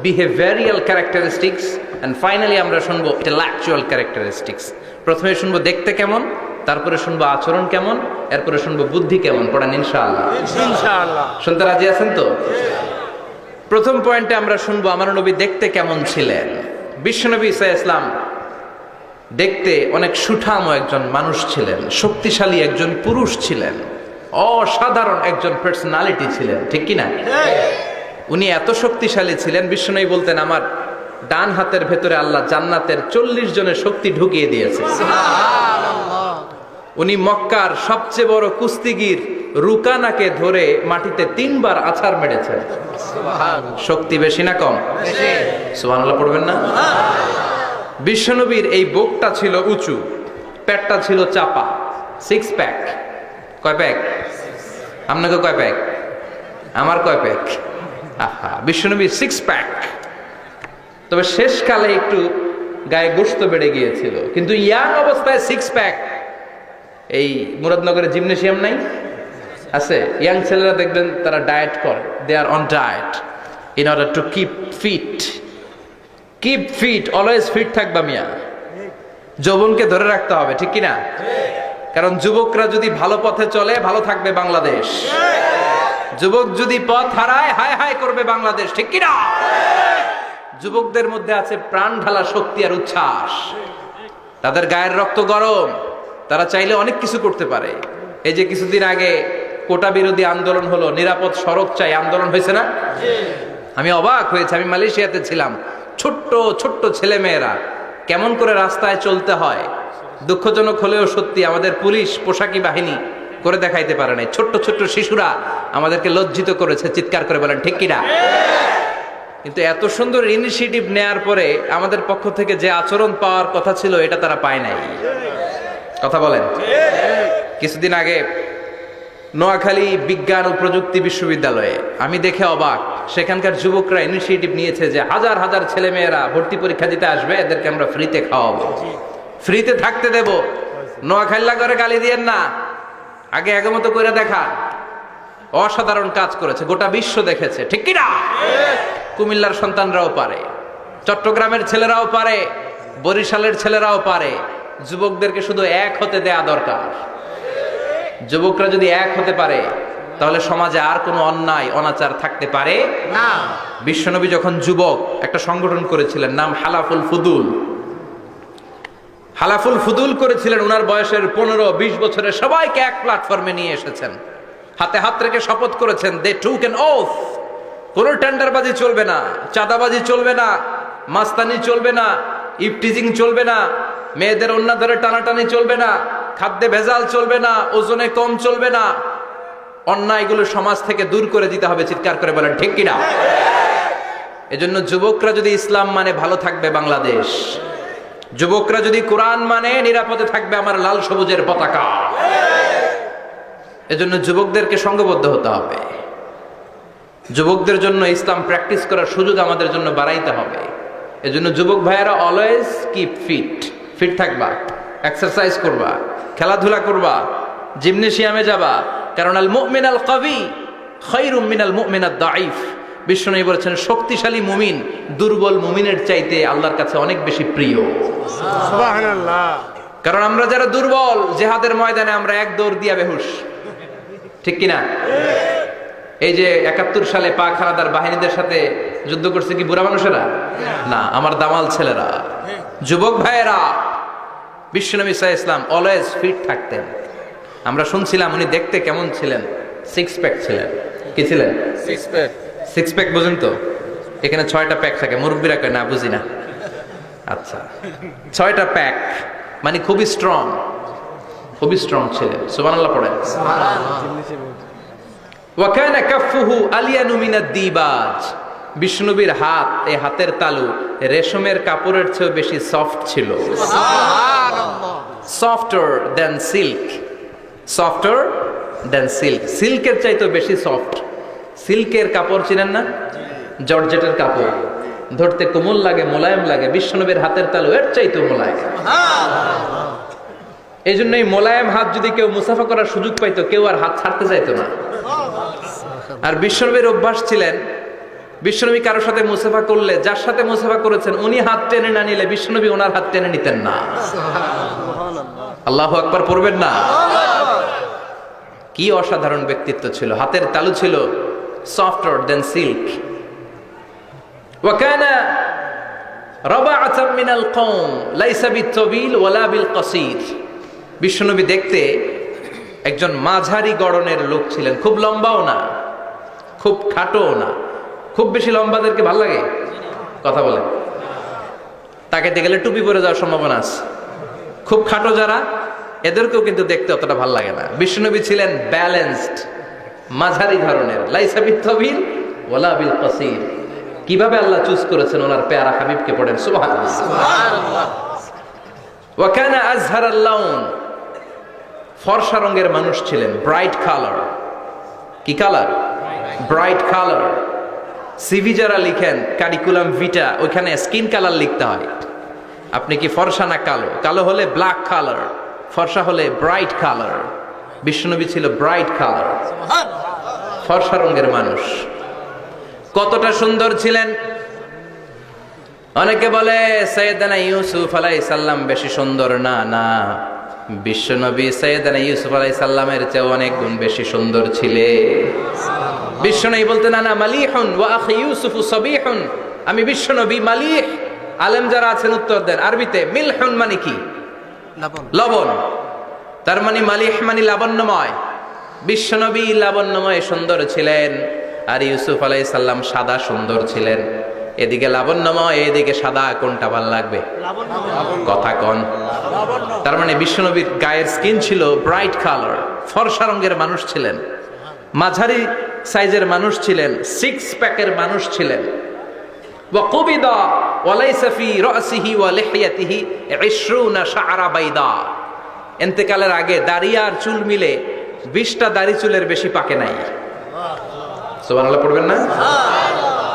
A: বিহেভিয়ারিয়াল ক্যারেক্টারিস্টিক্স, এন্ড ফাইনালি আমরা শুনবো ইন্টেলেকচুয়াল ক্যারেক্টারিস্টিক্স। প্রথমে শুনবো দেখতে কেমন, তারপরে শুনবো আচরণ কেমন, এরপরে শুনবো বুদ্ধি কেমন। পড়েন ইনশাআল্লাহ। ইনশাআল্লাহ। শুনতে রাজি আছেন তো? প্রথম পয়েন্টে আমরা শুনবো আমার নবী দেখতে কেমন ছিলেন। বিশ্বনবী ঈসা ইসলাম দেখতে অনেক সুঠাম একজন মানুষ ছিলেন, শক্তিশালী একজন পুরুষ ছিলেন। অসাধারণ একজন পার্সোনালিটি ছিলেন, ঠিক কি না? উনি এত শক্তিশালী ছিলেন, বিষ্ণুনবী বলতেন আমার ডান হাতের ভেতরে আল্লাহ জান্নাতের 40 জনের শক্তি ঢুকিয়ে দিয়েছে। উনি মক্কার সবচেয়ে বড় কুস্তিগির রুকানাকে ধরে মাটিতে 3 বার আছাড় মেরেছেন। শক্তি বেশি না কম? সুবহানাল্লাহ পড়বেন না? বিশ্বনবীর এই বুকটা ছিল উঁচু, পেটটা ছিল চাপা, 6 প্যাক। কয় প্যাক? আপনাকে কয় প্যাক? আমার কয় প্যাক? আহা, বিশ্বনবীর 6 প্যাক। তবে শেষকালে একটু গায়ে গোশত বেড়ে গিয়েছিল, কিন্তু ইয়াং অবস্থায় 6 প্যাক। এই মুরাদনগরে জিমনেশিয়াম নাই? আছে। ইয়াং ছেলেরা দেখবেন তারা ডায়েট করে, they are on diet in order to keep fit, always fit থাকবা মিয়া। যৌবনকে ধরে রাখতে হবে, ঠিক কিনা? কারণ যুবকরা যদি ভালো পথে চলে, ভালো থাকবে বাংলাদেশ। যুবক যদি পথ হারায়, হায় হায় করবে বাংলাদেশ, ঠিক কিনা? যুবকদের মধ্যে আছে প্রাণ ঢালা শক্তি আর উচ্ছ্বাস, তাদের গায়ের রক্ত গরম, তারা চাইলে অনেক কিছু করতে পারে। এই যে কিছুদিন আগে কোটা বিরোধী আন্দোলন হলো, নিরাপদ সড়ক চাই আন্দোলন হয়েছে না? আমি অবাক হয়েছে, আমি মালয়েশিয়াতে ছিলাম, ছোট্ট ছোট্ট ছেলে মেয়েরা কেমন করে রাস্তায় চলতে হয়, দুঃখজনক হলেও সত্যি আমাদের পুলিশ পোশাকি বাহিনী করে দেখাইতে পারে নাই। ছোট্ট ছোট্ট শিশুরা আমাদেরকে লজ্জিত করেছে, চিৎকার করে বলেন ঠিক কিনা? কিন্তু এত সুন্দর ইনিশিয়েটিভ নেয়ার পরে আমাদের পক্ষ থেকে যে আচরণ পাওয়ার কথা ছিল, এটা তারা পায় নাই। কথা বলেন। কিছুদিন আগে নোয়াখালী বিজ্ঞান ও প্রযুক্তি বিশ্ববিদ্যালয়ে আমি দেখে অবাক, সেখানকার যুবকরা ইনিশিয়েটিভ নিয়েছে যে হাজার হাজার ছেলে মেয়েরা ভর্তি পরীক্ষা দিতে আসবে, এদেরকে আমরা ফ্রিতে খাওয়াবো, ফ্রিতে থাকতে দেব। নোয়াখালী করে গালি দিয়েন না, আগে মতো করে দেখা। অসাধারণ কাজ করেছে, গোটা বিশ্ব দেখেছে, ঠিক কিনা? কুমিল্লার সন্তানরাও পারে, চট্টগ্রামের ছেলেরাও পারে, বরিশালের ছেলেরাও পারে। যুবকদেরকে শুধু এক হতে দেয়া দরকার। যুবকরা যদি এক হতে পারে, তাহলে সমাজে আর কোনো অন্যায় অনাচার থাকতে পারে না। বিশ্বনবী যখন যুবক একটা সংগঠন করেছিলেন, নাম হালাফুল ফুদুল করেছিলেন। ওনার বয়সের 15-20 বছরের সবাইকে এক প্ল্যাটফর্মে নিয়ে এসেছেন, হাতে হাত রেখে শপথ করেছেন, দে টুক অ্যান ওথ, কোনো টেন্ডারবাজি চলবে না, চাঁদাবাজি চলবে না, মাস্তানি চলবে না, ইফটিজিং চলবে না, মেয়েদের অন্য ধরে টানাটানি চলবে না, খাদ্যে ভেজাল চলবে না, ওজনে কম চলবে না, অন্যায়গুলো সমাজ থেকে দূর করে দিতে হবে। চিৎকার করে বলেন ঠিক কিনা? এজন্য যুবকরা যদি ইসলাম মানে, ভালো থাকবে বাংলাদেশ। যুবকরা যদি কোরআন মানে, নিরাপদে থাকবে আমার লাল সবুজের পতাকা। এজন্য যুবকদেরকে সংঘবদ্ধ হতে হবে। যুবকদের জন্য ইসলাম প্র্যাকটিস করার সুযোগ আমাদের জন্য বাড়াইতে হবে। এজন্য যুবক ভাইয়েরা অলওয়েজ কিপ ফিট থাকবা, এক্সারসাইজ করবা, খেলাধুলা করবা, জিমনেশিয়ামে যাবা। কারণ আল মুমিন আল কাবি খায়রুম মিনাল মুমিন আদ দাঈফ। বিশ্বনবী বলেছেন, শক্তিশালী মুমিন দুর্বল মুমিনের চাইতে আল্লাহর কাছে অনেক বেশি প্রিয়। সুবহানাল্লাহ। কারণ আমরা যারা দুর্বল, জিহাদের ময়দানে আমরা এক দৌড় দিয়া বেহুশ, ঠিক কিনা? এই যে 71 সালে পাক হানাদার বাহিনীদের সাথে যুদ্ধ করছে কি বুড়া মানুষেরা? না, আমার দামাল ছেলেরা, যুবক ভাইয়েরা। বিশ্বনবী সাল্লাল্লাহু আলাইহি ওয়াসাল্লাম অলওয়েজ ফিট থাকতেন। আমরা শুনছিলাম উনি দেখতে কেমন ছিলেন? 6 প্যাক ছিলেন। কি ছিলেন? 6 প্যাক বুঝেন তো? এখানে 6টা প্যাক থাকে, মুরব্বীরা কয় না বুঝি না। আচ্ছা, 6টা প্যাক মানে খুবই স্ট্রং ছিলেন। সুবহানাল্লাহ পড়েন। ওয়া কানা কাফফুহু আলিয়ানু মিনাদ দিবাজ। বিষ্ণুবীর হাত, এই হাতের তালু রেশমের কাপড়ের চেয়ে বেশি সফট ছিল। সুবহানাল্লাহ। সফটার দ্যান সিল্ক, সিল্কের চাইতে বেশি সফট। সিল্কের কাপড় চিনেন না? জর্জেটের কাপড় ধরতে কোমল লাগে, মোলায়েম লাগে। বিশ্বনবীর হাতের তালু এর চাইতে মোলায়েম। এই জন্যই মোলায়েম হাত যদি কেউ মুসাফা করার সুযোগ পাইতো, কেউ আর হাত ছাড়তে চাইতো না। আর বিশ্বনবীর অভ্যাস ছিলেন, বিশ্বনবী কারোর সাথে মুসাফা করলে, যার সাথে মুসাফা করেছেন উনি হাত টেনে না নিলে বিশ্বনবী ওনার হাত টেনে নিতেন না। আল্লাহু আকবার পড়বেন না? কি অসাধারণ ব্যক্তিত্ব ছিল। হাতের তালু ছিল softer than silk. وكان ربعة من القوم ليس بالطويل ولا بالقصير. বিশ্বনবী দেখতে একজন মাঝারি গড়নের লোক ছিলেন, খুব লম্বাও না খুব খাটোও না। খুব বেশি লম্বাদেরকে ভাল লাগে? কথা বলে তাকাইতে গেলে টুপি পরে যাওয়ার সম্ভাবনা আছে। খুব খাটো যারা, এদেরকেও কিন্তু দেখতে অতটা ভাল লাগে না। বিশ্বনবী ছিলেন ব্যালেন্সড, মাঝারি ধরনের, লাইসা বিল ওয়ালা বিল কাসির। কিভাবে আল্লাহ চুজ করেছেন ওনার পেয়ারা হাবিবকে, পড়েন সুবহানাল্লাহ। ওয়া কানা আযহারাল লাউন, ফর্সা রঙের মানুষ ছিলেন, ব্রাইট কালার। কি কালার? Bright colour. সিভি যারা লিখেন কারিকুলাম ভিটা, ওইখানে স্কিন কালার লিখতে হয়। আপনি কি ফর্সা না কালো? কালো হলে ব্ল্যাক কালার, ফর্সা হলে ব্রাইট কালার। বিশ্বনবী ছিল ব্রাইট কালার, ফর্সা রঙের মানুষ। কতটা সুন্দর ছিলেন! অনেকে বলে সাইয়েদানা ইউসুফ আলাইহিস সালাম বেশি সুন্দর না। না, বিশ্বনবী সাইয়েদানা ইউসুফ আলাইহিস সালামের চেয়ে অনেক গুণ বেশি সুন্দর ছিলেন। বিশ্বনবী বলতেন আনা মালিহুন ওয়া আখি ইউসুফ সাবিহুন, আমি বিশ্বনবী মালিহ। আলেম যারা আছেন উত্তর দেন আরবিতে। মিলহুন মানে কি? লবণ। তার মানে মালিহ মানে লাবণ্যময়। বিশ্বনবী লাবণ্যময় সুন্দর ছিলেন, আর ইউসুফ আলাইহিস সালাম সাদা সুন্দর ছিলেন। এদিকে লাবণ্যময়, এদিকে সাদা, কোনটা ভাল লাগবে? কথা কন। তার মানে বিশ্বনবীর গায়ের স্কিন ছিল ব্রাইট কালার, ফর্সা রঙের মানুষ ছিলেন, মাঝারি সাইজের মানুষ ছিলেন, সিক্স প্যাকের মানুষ ছিলেন। ওয়া কুবিদা ওয়া লাইসা ফি রাসিহি ওয়া লিহিয়াতিহি 20 শাআরা বাইদা। ইন্তেকালের আগে দাড়ি আর চুল মিলে 20টা দাড়ি চুলের বেশি পাকে নাই। সুবহানাল্লাহ পড়বেন না?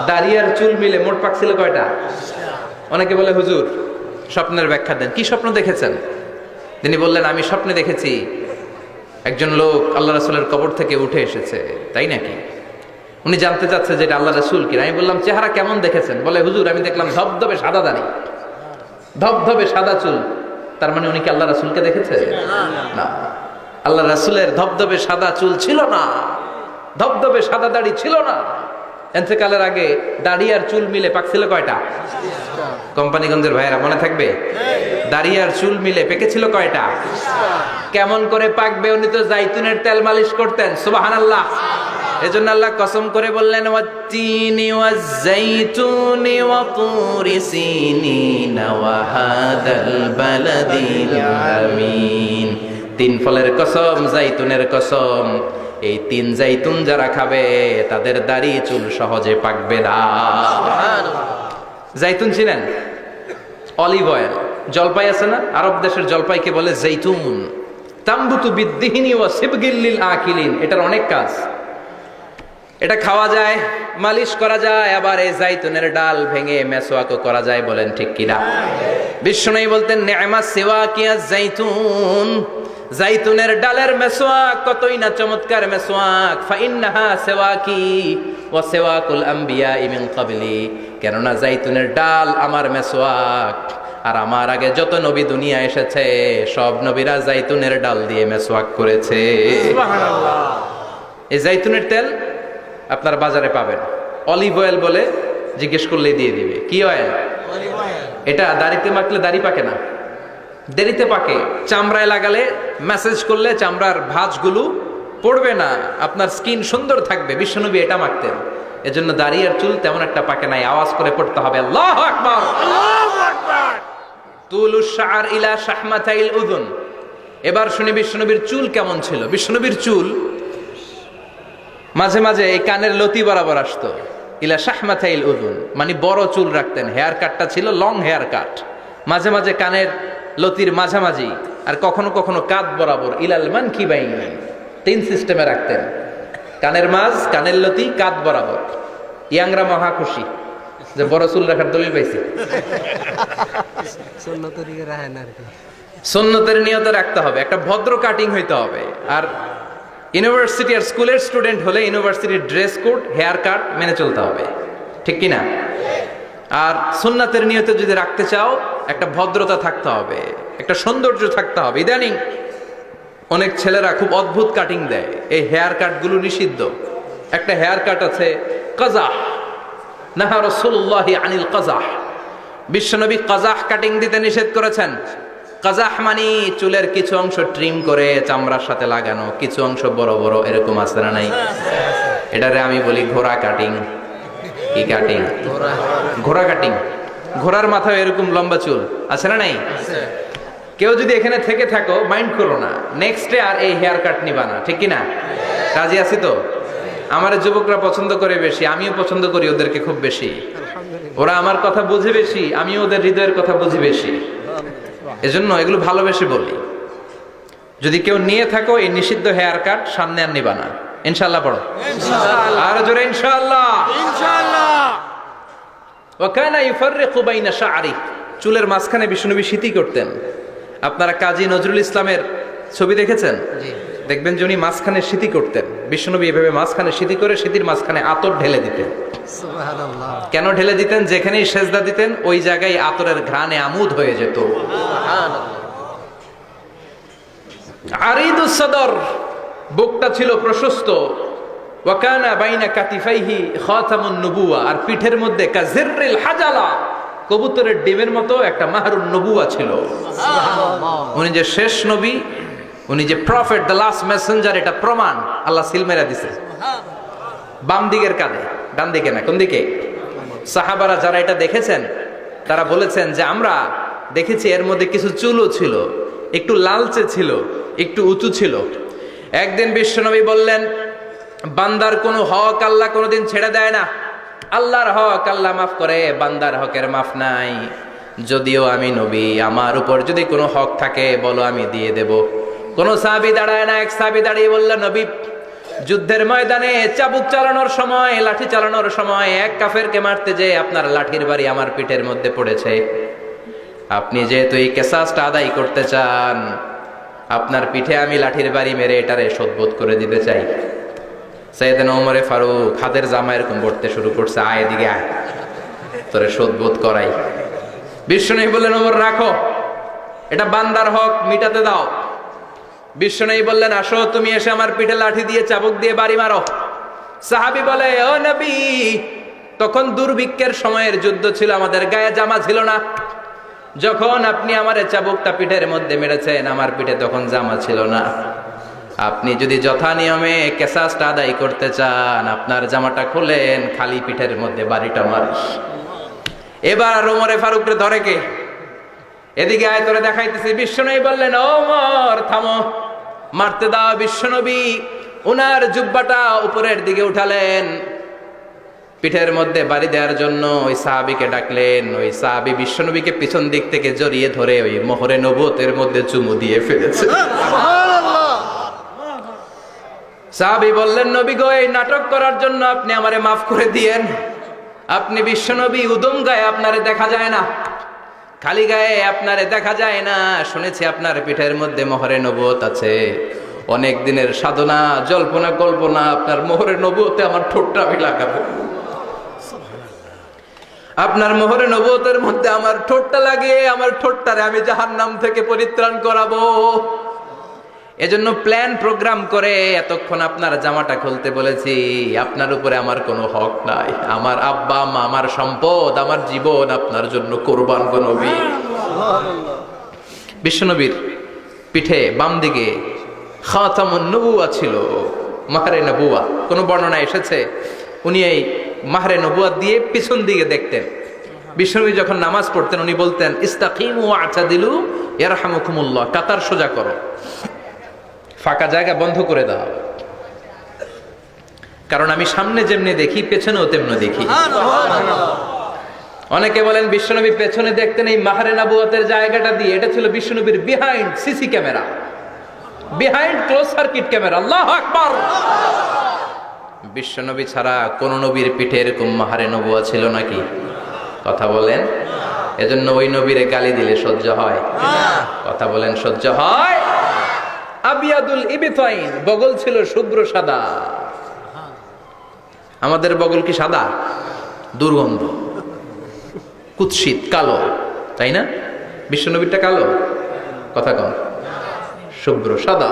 A: দাড়ি আর চুল মিলে মোট পাকছিল কয়টা? অনেকে বলে হুজুর স্বপ্নের ব্যাখ্যা দেন। কি স্বপ্ন দেখেছেন? তিনি বললেন আমি স্বপ্নে দেখেছি একজন লোক আল্লাহ রাসূলের কবর থেকে উঠে এসেছে। তাই নাকি? উনি জানতে চাচ্ছে যে এটা আল্লাহ রাসূল কিনা। আমি বললাম চেহারা কেমন দেখেছেন? বলে হুজুর আমি দেখলাম ধবধবে সাদা দাড়ি, ধবধবে সাদা চুল। তার মানে উনি কি আল্লাহ রাসূলকে দেখেছে? না, আল্লাহ রাসূলের ধবধবে সাদা চুল ছিল না, ধবধবে সাদা দাড়ি ছিল না। ইন্তেকালের আগে দাড়ি আর চুল মিলে পাকছিল কয়টা? কোম্পানিগঞ্জের ভাইয়েরা মনে থাকবে? দাড়ি আর চুল মিলে পেকেছিল কয়টা? কেমন করে পাকবে? উনি তো জাইতুনের তেল মালিশ করতেন। সুবহানাল্লাহ। এজন্য আল্লাহ কসম করে বললেন ওয়াত্তিনি ওয়াজ-জাইতুনি ওয়া তুরি সিনিন ওয়া হাদাল বালাদিল আমিন। তিন ফলের কসম, জাইতুনের কসম। এই তিন জাইতুন যারা খাবে তাদের দাড়ি চুল সহজে পাকবে না। জাইতুন চিনেন? Olive oil. জলপাই আছে না? আরব দেশের জলপাইকে বলে জাইতুন। তামবুতু বিদ্দিহিনি ওয়া সিবগিল লিল আকিলিন। এটার অনেক কাজ। এটা খাওয়া যায়, মালিশ করা যায়, আবার এই জাইতুনের ডাল ভেঙে মেসওয়াকও করা যায়। বলেন ঠিক কিনা? বিশ্বনবী বলতেন নি'মা সিওয়াকিয়া জাইতুন, জাইতুনের ডালের মেসওয়াক কতই না চমৎকার মেসওয়াক। ফাইন্নাহা সিওয়াকি ওয়া সিওয়াকুল আম্বিয়া মিন ক্বাবলি, কেননা জাইতুনের ডাল আমার মেসওয়াক, আর আমার আগে যত নবী দুনিয়া এসেছে সব নবীরা জাইতুনের ডাল দিয়ে মেসওয়াক করেছে। সুবহানাল্লাহ। এই জাইতুনের তেল আপনার বাজারে পাবেন। অলিভ অয়েল বলে জিজ্ঞেস করলে দিয়ে দিবে। কি অয়েল? Olive oil. এটা দাড়িতে মাখলে দাড়ি পাকে না, দেরিতে পাকে। চামড়ায় লাগালে ম্যাসেজ করলে চামড়ার ভাঁজগুলো পড়বে না, আপনার স্কিন সুন্দর থাকবে। বিশ্বনবী এটা মাখতেন। এজন্য দাড়ি আর চুল তেমন একটা পাকে নাই। আওয়াজ করে পড়তে হবে আল্লাহু আকবার, আল্লাহু আকবার। তুলুশ শাআর ইলা শাহমাতাইল উযুন। এবার শুনি বিশ্বনবীর চুল কেমন ছিল। বিশ্বনবীর চুল মাঝে মাঝে এই কানের লতি বরাবর আসতো। ইলা শাহমাতাইল উযুন মানে বড় চুল রাখতেন। হেয়ার কাটটা ছিল লং হেয়ার কাট, মাঝে মাঝে কানের লতির মাঝামাঝি, আর কখনো কখনো কাঁধ বরাবর। ইলাল মানকিবাইন, তিন সিস্টেমে রাখতেন। কানের মাঝ, কানের লতি, কাঁধ বরাবর। ইয়াংরা মহা খুশি যে বড় চুল রাখার দলিল পাইছি। সুন্নতের নিয়তে রাখতে হবে, একটা ভদ্র কাটিং হইতে হবে। আর ইউনিভার্সিটি আর স্কুলের স্টুডেন্ট হলে ইউনিভার্সিটির ড্রেস কোড, হেয়ার কাট মেনে চলতে হবে, ঠিক কিনা? আর সুন্নাতের নিয়তে যদি রাখতে চাও একটা ভদ্রতা থাকতে হবে, একটা সৌন্দর্য থাকতে হবে। ইদানিং অনেক ছেলেরা খুব অদ্ভুত কাটিং দেয়। এই হেয়ার কাটগুলো নিষিদ্ধ। একটা হেয়ার কাট আছে কাজাহ, নাহা রাসূলুল্লাহি আনিল কাজাহ। বিশ্বনবী কাজাহ কাটিং দিতে নিষেধ করেছেন। কাজাহ মানে চুলের কিছু অংশ ট্রিম করে চামড়ার সাথে লাগানো, কিছু অংশ বড় বড় এরকম আছে না নাই? এটারে আমি বলি ঘোড়া কাটিং। কি কাটিং? ঘোড়া কাটিং। ঘোড়ার মাথায় এরকম লম্বা চুল আছে না নাই? কেউ যদি এখানে থেকে থাকো মাইন্ড করো না, নেক্সট ডে আর এই হেয়ার কাট নিবা না, ঠিক কি না? রাজি আছি তো? আমার যুবকরা পছন্দ করে বেশি, আমিও পছন্দ করি ওদেরকে খুব বেশি। ওরা আমার কথা বুঝে বেশি, আমিও ওদের হৃদয়ের কথা বুঝি বেশি, এজন্য এগুলো ভালোবেসে বলি। যদি কেউ নিয়ে থাকো এই নিষিদ্ধ হেয়ার কাট, সামনে আর নিবা না। ইনশাআল্লাহ পড়ো, আর জোরে ইনশাআল্লাহ। ওয়া কানা ইউফাররিকু বাইনা শা'রি, চুলের মাঝখানে বিষ্ণুনবী সিঁথি করতেন। আপনারা কাজী নজরুল ইসলামের ছবি দেখেছেন? দেখবেন যে উনি মাঝখানে সিঁথি করতেন। বিষ্ণুনবী এভাবে মাঝখানে সিঁথি করে সিঁথির মাঝখানে আতর ঢেলে দিতেন। সুবহানাল্লাহ। কেন ঢেলে দিতেন? যেখানেই সেজদা দিতেন ওই জায়গায় আতরের ঘ্রাণে আমোদ হয়ে যেত। সুবহানাল্লাহ। আরিদুস সদর, বুকটা ছিল প্রশস্ত। ওয়া কানা বাইনা কাতিফাইহি খাতামুন নবুওয়া, আর পিঠের মধ্যে কাজিররিল হাজালা, কবুতরের ডিমের মতো একটা মাহরুন নবুওয়া ছিল। সুবহানাল্লাহ। উনি যে শেষ নবী, উনি যে প্রফেট, দ্য লাস্ট মেসেঞ্জার, এটা প্রমাণ আল্লাহ সিল মেরা দিছে। বাম দিকের কাঁধে, ডান দিকে না। কোন দিকে? সাহাবারা যারা এটা দেখেছেন তারা বলেছেন যে আমরা দেখেছি এর মধ্যে কিছু চুলও ছিল, একটু লালচে ছিল, একটু উঁচু ছিল। একদিন বিশ্বনবী বললেন, বান্দার কোনো হক আল্লাহ কোনোদিন ছেড়ে দেয় না। আল্লাহর হক আল্লাহ মাফ করে, বান্দার হকের মাফ নাই। যদিও আমি নবী, আমার উপর যদি কোনো হক থাকে বলো, আমি দিয়ে দেব। কোন সাহাবী দাঁড়ায় না। এক সাহাবী দাঁড়িয়ে বললেন, নবী, যুদ্ধের ময়দানে চাবুক চালানোর সময়, লাঠি চালানোর সময় এক কাফেরকে মারতে যে আপনার লাঠির বাড়ি আমার পিঠের মধ্যে পড়েছে। আপনি যেহেতু এই কেসাসটা আদায় করতে চান, আপনার পিঠে আমি লাঠির বাড়ি মেরে এটারে শোধবোধ করে দিতে চাই। সাইয়েদনা ওমরে ফারুক হাতের জামা এরকম পড়তে শুরু করছে, আয় এদিকে আয়, তোরে শোধবোধ করাই। বিশ্বনবী বললেন, ওমর রাখো, এটা বান্দার হক, মিটাতে দাও। বিশ্বনবী বললেন, আসো তুমি এসে আমার পিঠে লাঠি দিয়ে চাবুক দিয়ে বাড়ি মারো। সাহাবী বলে, ও নবী, তখন দুর্ভিক্ষের সময়ের যুদ্ধ ছিল, আমাদের গায়ে জামা ছিল না। যখন আপনি আমার চাবুকটা পিঠের মধ্যে মেরেছেন, আমার পিঠে তখন জামা ছিল না। আপনি যদি যথা নিয়মে কেসাসটা আদায় করতে চান, আপনার জামাটা খুলেন, খালি পিঠের মধ্যে বাড়িটা মারিস। এবার ওমরে ফারুকরে ধরে কে? এদিকে আয়, তোরে দেখাইতেছি। বিশ্বনবী বললেন, ওমর থামো, মারতে দাও। বিশ্বনবী উনার জুব্বাটা উপরের দিকে উঠালেন, পিঠের মধ্যে বাড়ি দেওয়ার জন্য ওই সাহাবীকে ডাকলেন। ওই সাহাবী বিশ্বনবীকে পিছন দিক থেকে জড়িয়ে ধরে ওই মোহরে নবুয়তের মধ্যে চুমু দিয়ে ফেলেছে। সাহাবী বললেন, নবী গো, এই নাটক করার জন্য আপনি আমারে মাফ করে দিয়েন। আপনি বিশ্বনবী, উদম গায়ে আপনারে দেখা যায় না, খালি গায়ে আপনারে দেখা যায় না। শুনেছি আপনার পিঠের মধ্যে মোহরে নবুয়ত আছে। অনেক দিনের সাধনা, জল্পনা কল্পনা, আপনার মোহরে নবুয়তে আমার ঠোঁটটা আমি লাগাবো। আপনার মোহরে নবুয়তের মধ্যে আমার ঠোঁটটা লাগিয়ে আমার ঠোঁটটারে আমি জাহান্নাম থেকে পরিত্রাণ করাবো। এজন্য প্ল্যান প্রোগ্রাম করে এতক্ষণ আপনার জামাটা খুলতে বলেছি। আপনার উপরে আমার কোনো হক নাই। আমার আব্বা মা, আমার সম্পদ, আমার জীবন আপনার জন্য কোরবান গো নবী। বিশ্বনবীর পিঠে বাম দিকে খাতামুন নবুওয়া ছিল, মাহরে নবুওয়া। কোন বর্ণনা এসেছে উনি এই মাহরে নবুওয়া দিয়ে পিছন দিকে দেখতেন। বিশ্বনবী যখন নামাজ পড়তেন উনি বলতেন, ইস্তাকিমু ওয়া'তাদিলু ইয়ারহামুকুমুল্লাহ, কাতার সোজা করো, ফাঁকা জায়গা বন্ধ করে দাও। কারণ আমি সামনে যেমনি দেখি, পেছনেও তেমনি দেখি। অনেকে বলেন বিশ্বনবী পেছনে দেখতেন এই মাহরে নবুয়তের জায়গাটা দিয়ে। এটা ছিল বিশ্বনবীর behind CC camera, behind close circuit camera. আল্লাহু আকবার। বিশ্বনবী ছাড়া কোন নবীর পিঠে এরকম মাহরে নবুয়া ছিল নাকি? কথা বলেন। এজন্য ওই নবীরে গালি দিলে সহ্য হয়? কথা বলেন, সহ্য হয়? আবিয়াদুল ইবতাইন, বগল ছিল শুভ্র সাদা। আমাদের বগল কি সাদা? দুর্গন্ধ, কুৎসিত, কালো, তাই না? বিশ্বনবীরটা কালো? কথা কম, শুভ্র সাদা।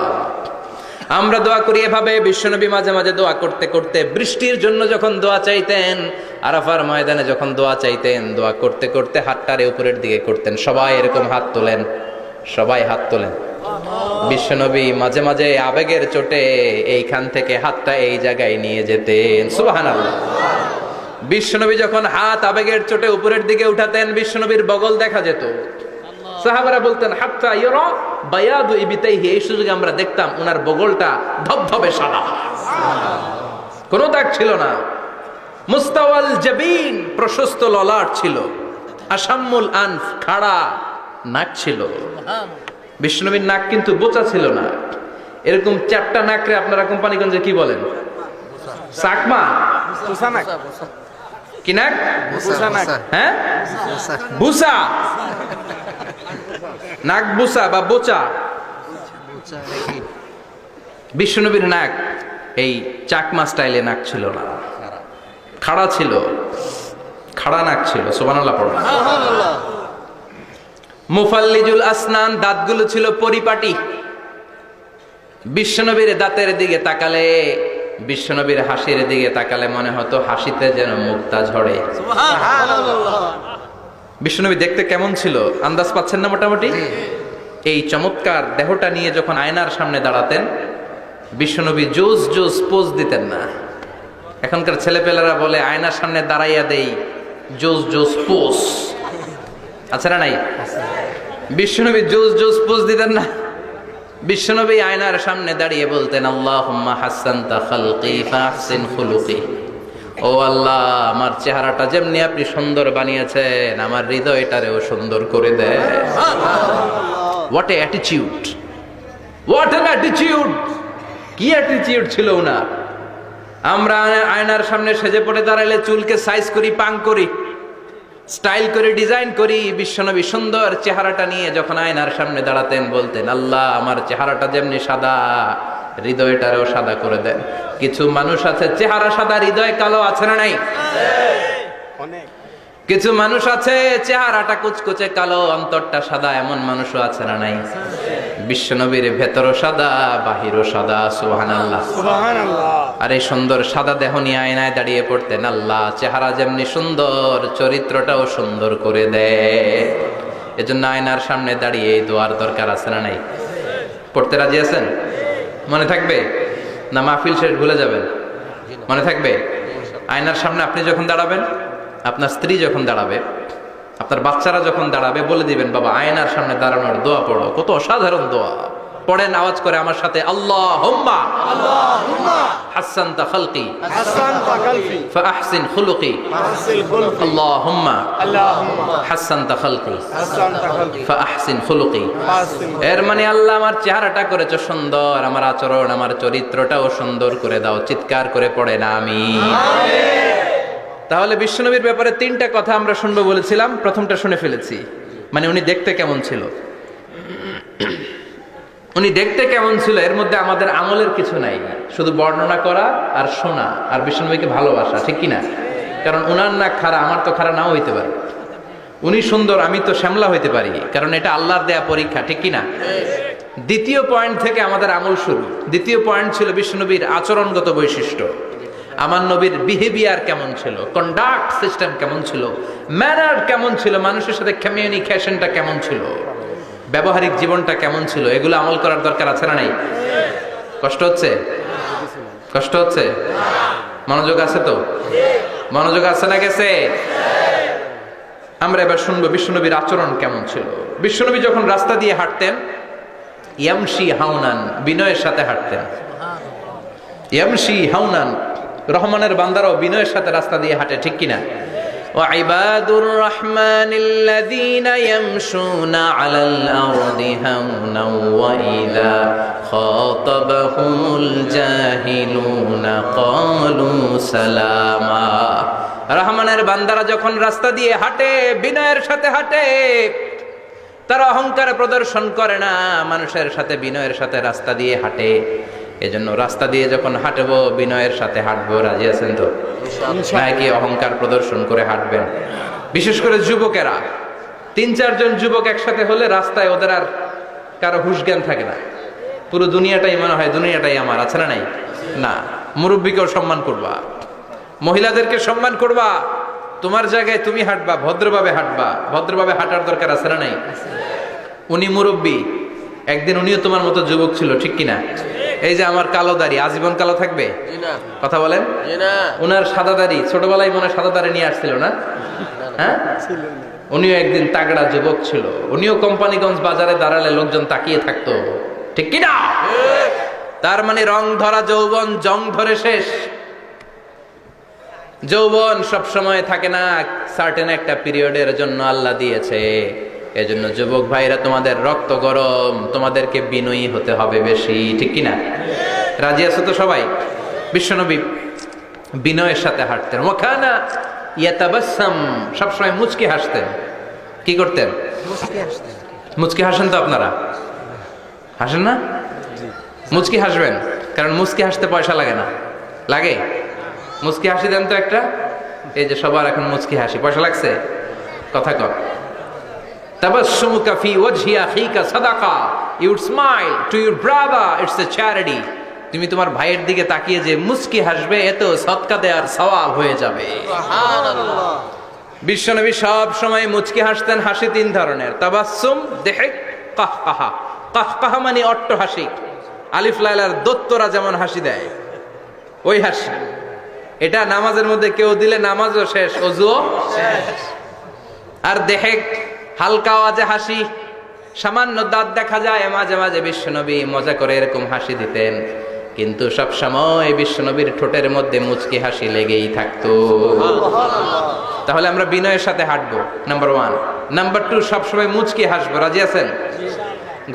A: আমরা দোয়া করি এভাবে। বিশ্বনবী মাঝে মাঝে দোয়া করতে করতে, বৃষ্টির জন্য যখন দোয়া চাইতেন, আরাফার ময়দানে যখন দোয়া চাইতেন, দোয়া করতে করতে হাতটারে উপরের দিকে করতেন। সবাই এরকম হাত তোলেন, সবাই হাত তোলেন। বিশ্বনবী মাঝে মাঝে আবেগের চোটে এইখান থেকে হাতটা এই জায়গায় নিয়ে যেতেন, সুবহানাল্লাহ। বিশ্বনবী যখন হাত আবেগের চোটে উপরের দিকে উঠাতেন, বিশ্বনবীর বগল দেখা যেত। সাহাবারা বলতেন হাত্তা ইয়ারা বায়াদু ইবিতাইহি, এই সুযোগে আমরা দেখতাম ওনার বগলটা ধবধবে সাদা, কোনো দাগ ছিল না। মুস্তাওয়াল জাবিন, প্রশস্ত ললাট ছিল। আসাম্মুল আনফ, খাড়া নাক ছিল। বিষ্ণুনবীর নাক কিন্তু বোচা ছিল না। এরকম চারটা নাকরে আপনারা কোম্পানিগঞ্জে কি বলেন? চাকমা, কি নাক? হ্যাঁ, বুসা, নাক বুসা বা বোচা। বিষ্ণুনবীর নাক এই চাকমা স্টাইলে নাক ছিল না, খাড়া ছিল, খাড়া নাক ছিল। সুবহানাল্লাহ পড়ো। মুফাল্লিজুল আসনান, দাঁতগুলো ছিল পরিপাটি। বিশ্বনবীর দাঁতের দিকে তাকালে, বিশ্বনবীর হাসির দিকে তাকালে মনে হতো হাসিতে যেন মুক্তা ঝরে। বিশ্বনবী দেখতে কেমন ছিল আন্দাজ পাচ্ছেন না মোটামুটি? এই চমৎকার দেহটা নিয়ে যখন আয়নার সামনে দাঁড়াতেন, বিশ্বনবী জোস জোস পোজ দিতেন না। এখনকার ছেলেপেলেরা বলে আয়নার সামনে দাঁড়াইয়া দেই জোস জোস পোজ, আছে না নাই? বিশ্বনবী জোস জোস পোজ দিতেন না। বিশ্বনবী আয়নার সামনে দাঁড়িয়ে বলতেন আল্লাহুম্মা হাসসানতা খালকি ফাহসিন খুলুকি, ও আল্লাহ আমার চেহারাটা যেমনি আপনি সুন্দর বানিয়েছেন আমার হৃদয়টারেও সুন্দর করে দেন। What a attitude, what an attitude! কি অ্যাটিটিউড ছিল ওনার! আমরা আয়নার সামনে সেজে পড়ে দাঁড়াইলে চুলকে সাইজ করি, পাং করি, স্টাইল করে ডিজাইন করি। বিশ্বনবী সুন্দর চেহারাটা নিয়ে যখন আয়নার সামনে দাঁড়াতেন বলতেন আল্লাহ আমার চেহারাটা যেমনি সাদা হৃদয়টারেও সাদা করে দেন। কিছু মানুষ আছে চেহারা সাদা হৃদয় কালো, আছে না নাই? কিছু মানুষ আছে চেহারাটা কুচকুচে কালো অন্তরটা সাদা, এমন মানুষও আছে না নাই? বিশ্বনবীর ভেতরও সাদা বাহিরও সাদা, সুবহানাল্লাহ সুবহানাল্লাহ। আর এই সুন্দর সাদা দেহ নিয়ে আয়নায় দাঁড়িয়ে পড়তেন আল্লাহ চেহারা যেমনি সুন্দর চরিত্রটাও সুন্দর করে দেয়। এজন্য আয়নার সামনে দাঁড়িয়ে এই দোয়ার দরকার, আছে না নাই? পড়তে রাজি আছেন? মনে থাকবে না মাহফিল শেষ ভুলে যাবেন? মনে থাকবে? আয়নার সামনে আপনি যখন দাঁড়াবেন, আপনার স্ত্রী যখন দাঁড়াবে, আপনার বাচ্চারা যখন দাঁড়াবে, বলে দিবেন বাবা আয়নার সামনে দাঁড়ানোর দোয়া পড়ো। কত অসাধারণ দোয়া! পড়েন আওয়াজ করে আমার সাথে, আল্লাহুম্মা হাসসানতা খালকি ফাহসিন খুলুকি, আল্লাহুম্মা হাসসানতা খালকি ফাহসিন খুলুকি। এর মানে আল্লাহ আমার চেহারাটা করেছো সুন্দর, আমার আচরণ আমার চরিত্রটাও সুন্দর করে দাও। চিৎকার করে পড়েন আমিন। তাহলে বিশ্বনবীর ব্যাপারে তিনটা কথা আমরা শুনবো বলেছিলাম, প্রথমটা শুনে ফেলেছি। মানে উনি দেখতে কেমন ছিল, উনি দেখতে কেমন ছিল, এর মধ্যে আমাদের আমলের কিছু নাই, শুধু বর্ণনা করা আর শোনা আর বিশ্বনবীকে ভালোবাসা, ঠিক কিনা? কারণ উনার নাক খাড়া, আমার তো খাড়া নাও হইতে পারে। উনি সুন্দর, আমি তো শ্যামলা হইতে পারি, কারণ এটা আল্লাহর দেয়া পরীক্ষা, ঠিক কিনা? দ্বিতীয় পয়েন্ট থেকে আমাদের আমল শুরু। দ্বিতীয় পয়েন্ট ছিল বিশ্বনবীর আচরণগত বৈশিষ্ট্য। আমার নবীর বিহেভিয়ার কেমন ছিল, কন্ডাক্ট সিস্টেম কেমন ছিল, ম্যানার কেমন ছিল, মানুষের সাথে কমিউনিকেশনটা কেমন ছিল, ব্যবহারিক জীবনটা কেমন ছিল, এগুলো আমল করার দরকার, আছে না নাই? কষ্ট হচ্ছে? কষ্ট হচ্ছে? মনোযোগ আছে তো? মনোযোগ আছে না গেছে? আমরা এবার শুনবো বিশ্বনবীর আচরণ কেমন ছিল। বিশ্বনবী যখন রাস্তা দিয়ে হাঁটতেন, ইয়ামশি হাউনান, বিনয়ের সাথে হাঁটতেন। ইয়ামশি হাউনান, রহমানের বান্দারাও বিনয়ের সাথে রাস্তা দিয়ে হাঁটে, ঠিক কিনা? وعباد الرحمن الذين يمشون على الأرض هونا وإذا خاطبهم الجاهلون قالوا سلاما। রহমানের বান্দারা যখন রাস্তা দিয়ে হাঁটে, বিনয়ের সাথে হাঁটে, তারা অহংকার প্রদর্শন করে না, মানুষের সাথে বিনয়ের সাথে রাস্তা দিয়ে হাঁটে। এজন্য রাস্তা দিয়ে যখন হাঁটবো বিনয়ের সাথে হাঁটবো, রাজি আছেন তো? নাকি অহংকার প্রদর্শন করে হাঁটবেন? বিশেষ করে যুবকেরা, 3-4 জন যুবক একসাথে হলে রাস্তায় ওদের আর কারো হুঁশ জ্ঞান থাকে না, পুরো দুনিয়াটাই মনে হয় দুনিয়াটাই আমার, আছে না নাই? না, মুরব্বীকেও সম্মান করবা, মহিলাদেরকে সম্মান করবা, তোমার জায়গায় তুমি হাঁটবা, ভদ্রভাবে হাঁটবা। ভদ্রভাবে হাঁটার দরকার আছে না নাই? উনি মুরব্বী, একদিন উনিও তোমার মতো যুবক ছিল, ঠিক কিনা? এই যে আমার কালো দাড়ি আজীবন কালো থাকবে? কথা বলেন। উনার সাদা দাড়ি ছোটবেলায় মনে হয় সাদা দাড়ি নিয়ে আসছিল না? হ্যাঁ, উনিও একদিন তাগড়া যুবক ছিল। উনিও কোম্পানিগঞ্জ বাজারে দাঁড়ালে লোকজন তাকিয়ে থাকতো, ঠিক কিনা? তার মানে রং ধরা যৌবন জং ধরে শেষ। যৌবন সব সময় থাকে না, সার্টেন একটা পিরিয়ডের জন্য আল্লাহ দিয়েছে। এজন্য যুবক ভাইরা, তোমাদের রক্ত গরম, তোমাদেরকে বিনয়ী হতে হবে বেশি, ঠিক কিনা? রাজি আছো তো সবাই? বিশ্বনবী বিনয়ের সাথে হাঁটতেন। ওয়াকানা ইয়াতাবাসসাম, সবসময় মুচকি হাসতেন। কি করতেন? মুচকি হাসেন তো আপনারা? হাসেন না? মুচকি হাসবেন, কারণ মুচকি হাসতে পয়সা লাগে না। লাগে? মুচকি হাসি দেন তো একটা। এই যে সবার এখন মুচকি হাসি, পয়সা লাগছে? কথা কর। তাবাসসুমুকা ফি ওয়াজহি আখিকা সাদাকা, you would smile to your brother, it's a charity. তুমি তোমার ভাইয়ের দিকে তাকিয়ে যে মুচকি হাসবে, এত সদকা দেওয়ার সওয়াব হয়ে যাবে। সুবহানাল্লাহ। বিশ্বনবী সব সময় মুচকি হাসতেন। হাসি তিন ধরনের: তাবাসসুম, দিহক, কাহকাহা। কাহকাহা মানে অট্ট হাসি, আলিফ লাইলার দত্তরা যেমন হাসি দেয় ওই হাসি। এটা নামাজের মধ্যে কেউ দিলে নামাজও শেষ, ওযুও শেষ। আর দেহেক, হালকা আওয়াজে হাসি, সামান্য দাঁত দেখা যায় মাঝে মাঝে। বিশ্বনবী মজা করে এরকম হাসি দিতেন, কিন্তু সব সময় বিশ্বনবীর ঠোঁটের মধ্যে মুচকি হাসি লেগেই থাকতো। তাহলে আমরা বিনয়ের সাথে হাঁটবো, নাম্বার 1। নাম্বার 2, সব সময় মুচকি হাসবো। রাজি আছেন?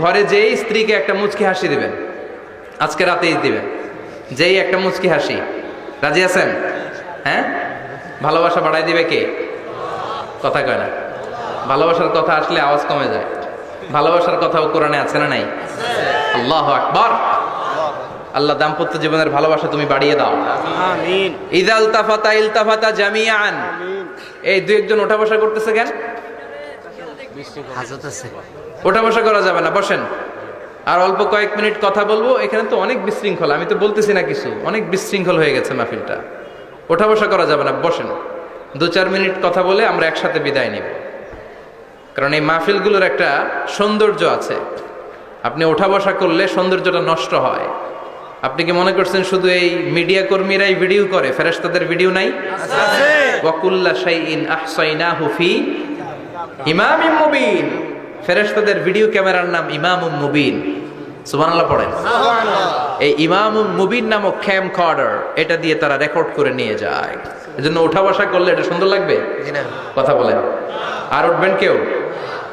A: ঘরে যেই স্ত্রীকে একটা মুচকি হাসি দিবেন, আজকে রাতেই দিবেন, যেই একটা মুচকি হাসি। রাজি আছেন? হ্যাঁ, ভালোবাসা বাড়াই দিবে কে? কথা কয় না। ভালোবাসার কথা আসলে আওয়াজ কমে যায়। ভালোবাসার কথাও কোরআনে আছে না নাই? আল্লাহু আকবার। আল্লাহ দাম্পত্য জীবনের ভালোবাসা তুমি বাড়িয়ে দাও, আমিন। ইযা ইলতাফাতা ইলতাফাতা জামিআন। এই দুই একজন ওঠা বসা করতেছে কেন? হাজত আছে, ওঠা বসা করা যাবে না, বসেন। আর অল্প কয়েক মিনিট কথা বলবো। এখানে তো অনেক বিশৃঙ্খলা, আমি তো বলতেছি না কিছু, অনেক বিশৃঙ্খল হয়ে গেছে মাহফিলটা। ওঠা বসা করা যাবে না, বসেন। 2-4 মিনিট কথা বলে আমরা একসাথে বিদায় নিব। কারণ এই মাহফিলগুলোর একটা সৌন্দর্য আছে, আপনি ওঠা বসা করলে সৌন্দর্যটা নষ্ট হয়। আপনি কি মনে করছেন শুধু এই মিডিয়া কর্মীরাই ভিডিও করে? ফেরেশতাদের ভিডিও নাই? আছে। ওয়া কুল্লা শাইইন আহসাইনাহু ফি ইমামিম মুবিন। ফেরেশতাদের ভিডিও ক্যামেরার নাম ইমামুম মুবিন। সুবহানাল্লাহ পড়েন। সুবহানাল্লাহ। এই ইমামুম মুবিন নামক ক্যামকর্ডার, এটা দিয়ে তারা রেকর্ড করে নিয়ে যায়। এজন্য ওঠা বসা করলে এটা সুন্দর লাগবে? জি না। কথা বলেন। আর উঠবেন কেউ?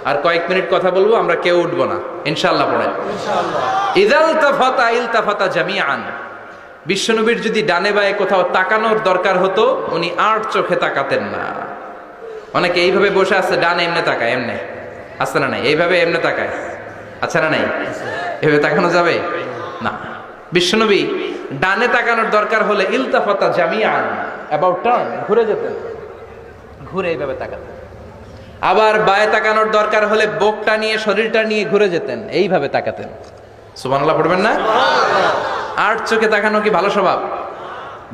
A: আর কয়েক মিনিট কথা বলবো, আমরা কেউ উঠবো না ইনশাআল্লাহ। পড়েন ইনশাআল্লাহ। ইযা ইলতাফাতা ইলতাফাতা জামিআন। বিশ্বনবীর যদি ডানে বায়ে কোথাও তাকানোর দরকার হতো, উনি আর চোখে তাকাতেন না। অনেকে এইভাবে বসে আছে, ডানে এমনে তাকায়, এমনে আছে না নাই? এইভাবে এমনে তাকায়, আছে না নাই? এভাবে তাকানো যাবে না। বিশ্বনবী ডানে তাকানোর দরকার হলে ইলতাফাতা জামিআন, অ্যাবাউট টার্ন, ঘুরে যেতেন, ঘুরে এইভাবে তাকাতেন। আবার বায়ে তাকানোর দরকার হলে বুকটা নিয়ে, শরীরটা নিয়ে ঘুরে যেতেন, এইভাবে তাকাতেন। সুবহানাল্লাহ পড়বেন না? আর চোখে তাকানো কি ভালো স্বভাব?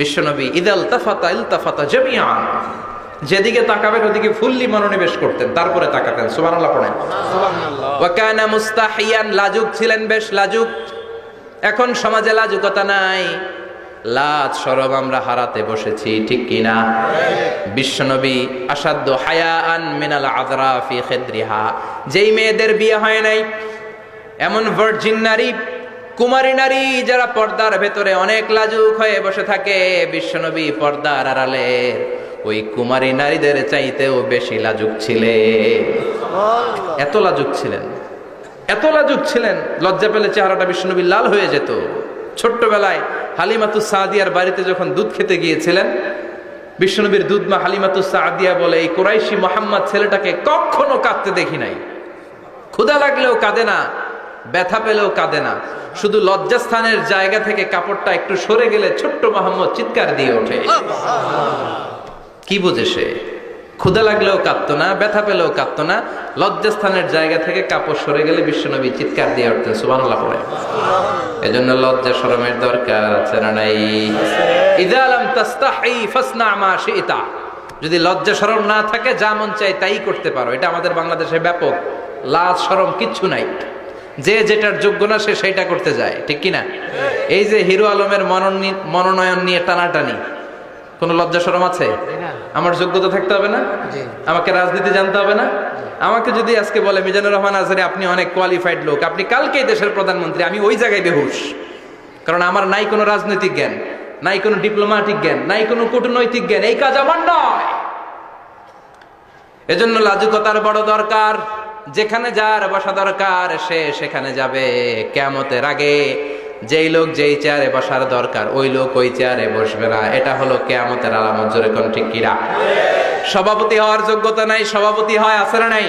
A: বিশ্বনবী ইযা ইলতাফাতা ইলতাফাতা জামিআন, যেদিকে তাকাবেন ওদিকে ফুল্লি মনোনিবেশ করতেন, তারপরে তাকাতেন। সুবহানাল্লাহ পড়েন। সুবহানাল্লাহ। ওয়া কানা মুস্তাহিয়ান, লাজুক ছিলেন, বেশ লাজুক। এখন সমাজে লাজুকতা নাই, লাজ শরম আমরা হারাতে বসেছি, ঠিক কিনা? বিশ্বনবী আসাদ্দ হায়াআন মিনাল আযরা ফি খিদরিহা, যেই মেয়েদের বিয়ে হয় নাই, এমন ভার্জিন নারী, কুমারী নারী যারা পর্দার ভেতরে অনেক লাজুক হয়ে বসে থাকে, বিশ্বনবী পর্দার আড়ালে ওই কুমারী নারীদের চাইতেও বেশি লাজুক ছিলেন। এত লাজুক ছিলেন, এত লাজুক ছিলেন, লজ্জা পেলে চেহারাটা বিশ্বনবী লাল হয়ে যেত। ছোট্টবেলায় হালিমাতুস সাদিয়ার বাড়িতে যখন দুধ খেতে গিয়েছিলেন, বিশ্বনবীর দুধমা হালিমাতুস সাদিয়া বলে, এই কুরাইশি মোহাম্মদ ছেলেটাকে কখনো কাঁদতে দেখি নাই। ক্ষুধা লাগলেও কাঁদে না, ব্যথা পেলেও কাঁদে না, শুধু লজ্জাস্থানের জায়গা থেকে কাপড়টা একটু সরে গেলে ছোট্ট মোহাম্মদ চিৎকার দিয়ে ওঠে। কি বোঝে সে? ক্ষুধা লাগলেও কাঁদতো না, ব্যথা পেলেও কাঁদতো না, লজ্জাস্থানের জায়গা থেকে কাপড় সরে গেলে বিশ্বনবী চিৎকার দিয়ে উঠতেন। সুবহানাল্লাহ পড়ে। এজন্য লজ্জা শরমের দরকার আছে না নাই? ইযা লাম তাস্তাহি ফাসনা মা শিতা। যদি লজ্জা শরম না থাকে, যা মন চাই তাই করতে পারো। এটা আমাদের বাংলাদেশে ব্যাপক। লাজ শরম কিচ্ছু নাই, যে যেটার যোগ্য না সে সেইটা করতে যায়, ঠিক কিনা? এই যে হিরো আলমের মনোনয়ন নিয়ে টানাটানি, কোনো লজ্জা শরম আছে? আমার যোগ্যতা থাকতে হবে না? আমাকে রাজনীতি জানতে হবে না? আমাকে যদি আজকে বলে মিজানুর রহমান আজহারী আপনি অনেক কোয়ালিফাইড লোক, আপনি কালকেই দেশের প্রধানমন্ত্রী, আমি ওই জায়গায় বেহুশ, কারণ আমার নাই কোনো রাজনৈতিক জ্ঞান, নাই কোনো ডিপ্লোম্যাটিক জ্ঞান, নাই কোনো কূটনৈতিক জ্ঞান, এই কাজ আমার নয়। এজন্য লাজুকতার বড় দরকার। যেখানে যার বসা দরকার সে সেখানে যাবে। কিয়ামতের আগে যেই লোক যেই চেয়ারে বসার দরকার ওই লোক ওই চেয়ারে বসবে না, এটা হলো কিয়ামতের আলামত। জোরে কোন ঠিক কিনা? সভাপতি হওয়ার যোগ্যতা নাই, সভাপতি হয়, আছে না নাই?